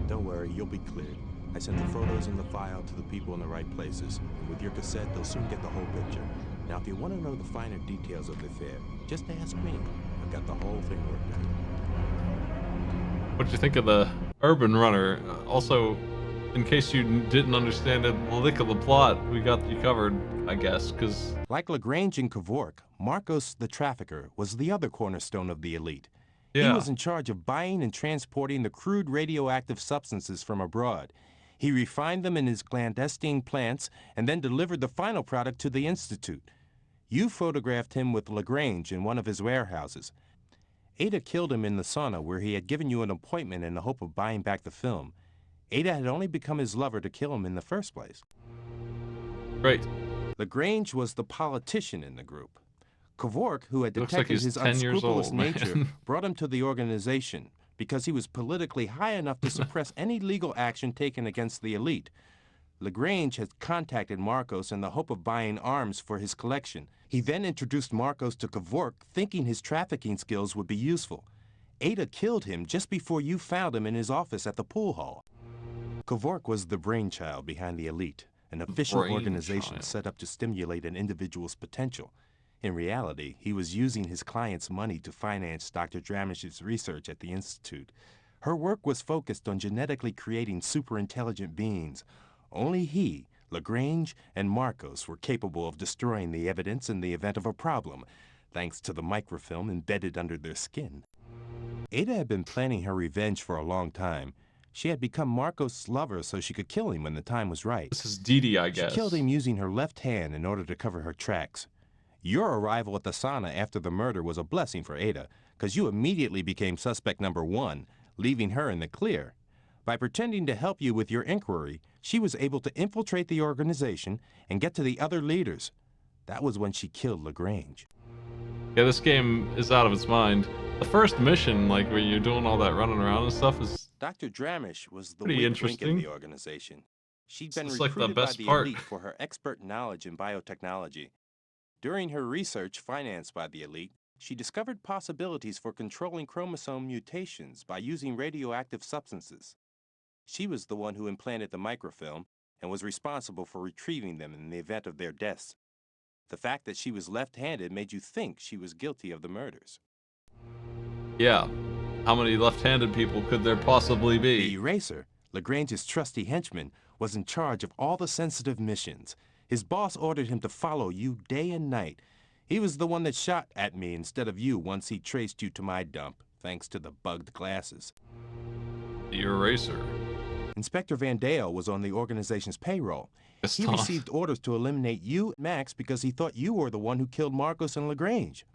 Don't worry, you'll be cleared. I sent the photos and the file to the people in the right places. And with your cassette, they'll soon get the whole picture. Now, if you want to know the finer details of the affair, just ask me. I've got the whole thing worked out. What'd you think of the Urban Runner? Also, in case you didn't understand a lick of the plot, we got you covered, I guess, because... Like Lraange and Kevork, Marcos the Trafficker was the other cornerstone of the elite. Yeah. He was in charge of buying and transporting the crude radioactive substances from abroad. He refined them in his clandestine plants and then delivered the final product to the Institute. You photographed him with Lraange in one of his warehouses. Ada killed him in the sauna where he had given you an appointment in the hope of buying back the film. Ada had only become his lover to kill him in the first place. Great. Lraange was the politician in the group. Kevork, who had Looks like detected he's his 10 years unscrupulous old, nature, man. brought him to the organization because he was politically high enough to suppress any legal action taken against the elite. Lraange had contacted Marcos in the hope of buying arms for his collection. He then introduced Marcos to Kevork, thinking his trafficking skills would be useful. Ada killed him just before you found him in his office at the pool hall. Kevork was the brainchild behind the elite, an official organization set up to stimulate an individual's potential. In reality, he was using his client's money to finance Dr. Dramish's research at the Institute. Her work was focused on genetically creating superintelligent beings. Only he, Lraange, and Marcos were capable of destroying the evidence in the event of a problem, thanks to the microfilm embedded under their skin. Ada had been planning her revenge for a long time. She had become Marcos' lover so she could kill him when the time was right. This is Didi, I guess. She killed him using her left hand in order to cover her tracks. Your arrival at the sauna after the murder was a blessing for Ada, because you immediately became suspect number one, leaving her in the clear. By pretending to help you with your inquiry, she was able to infiltrate the organization and get to the other leaders. That was when she killed Lraange. Yeah, this game is out of its mind. The first mission, like where you're doing all that running around and stuff, is Dr. Dramish was the pretty weak link in interesting. the organization. She'd been It's like the recruited by best the part. elite for her expert knowledge in biotechnology. During her research financed by the elite, she discovered possibilities for controlling chromosome mutations by using radioactive substances. She was the one who implanted the microfilm and was responsible for retrieving them in the event of their deaths. The fact that she was left-handed made you think she was guilty of the murders. Yeah. How many left-handed people could there possibly be? The Eraser, Lagrange's trusty henchman, was in charge of all the sensitive missions. His boss ordered him to follow you day and night. He was the one that shot at me instead of you once he traced you to my dump, thanks to the bugged glasses. The Eraser. Inspector Vandal was on the organization's payroll. Yes, He Tom. received orders to eliminate you, Max, because he thought you were the one who killed Marcos and Lagrange.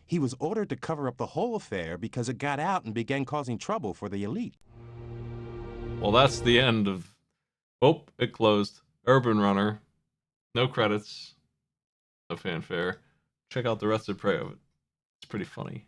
He was ordered to cover up the whole affair because it got out and began causing trouble for the elite. Well, that's the end of... Oh, it closed. Urban Runner. No credits. fanfare. Check out the rest of Betrayal. It's pretty funny.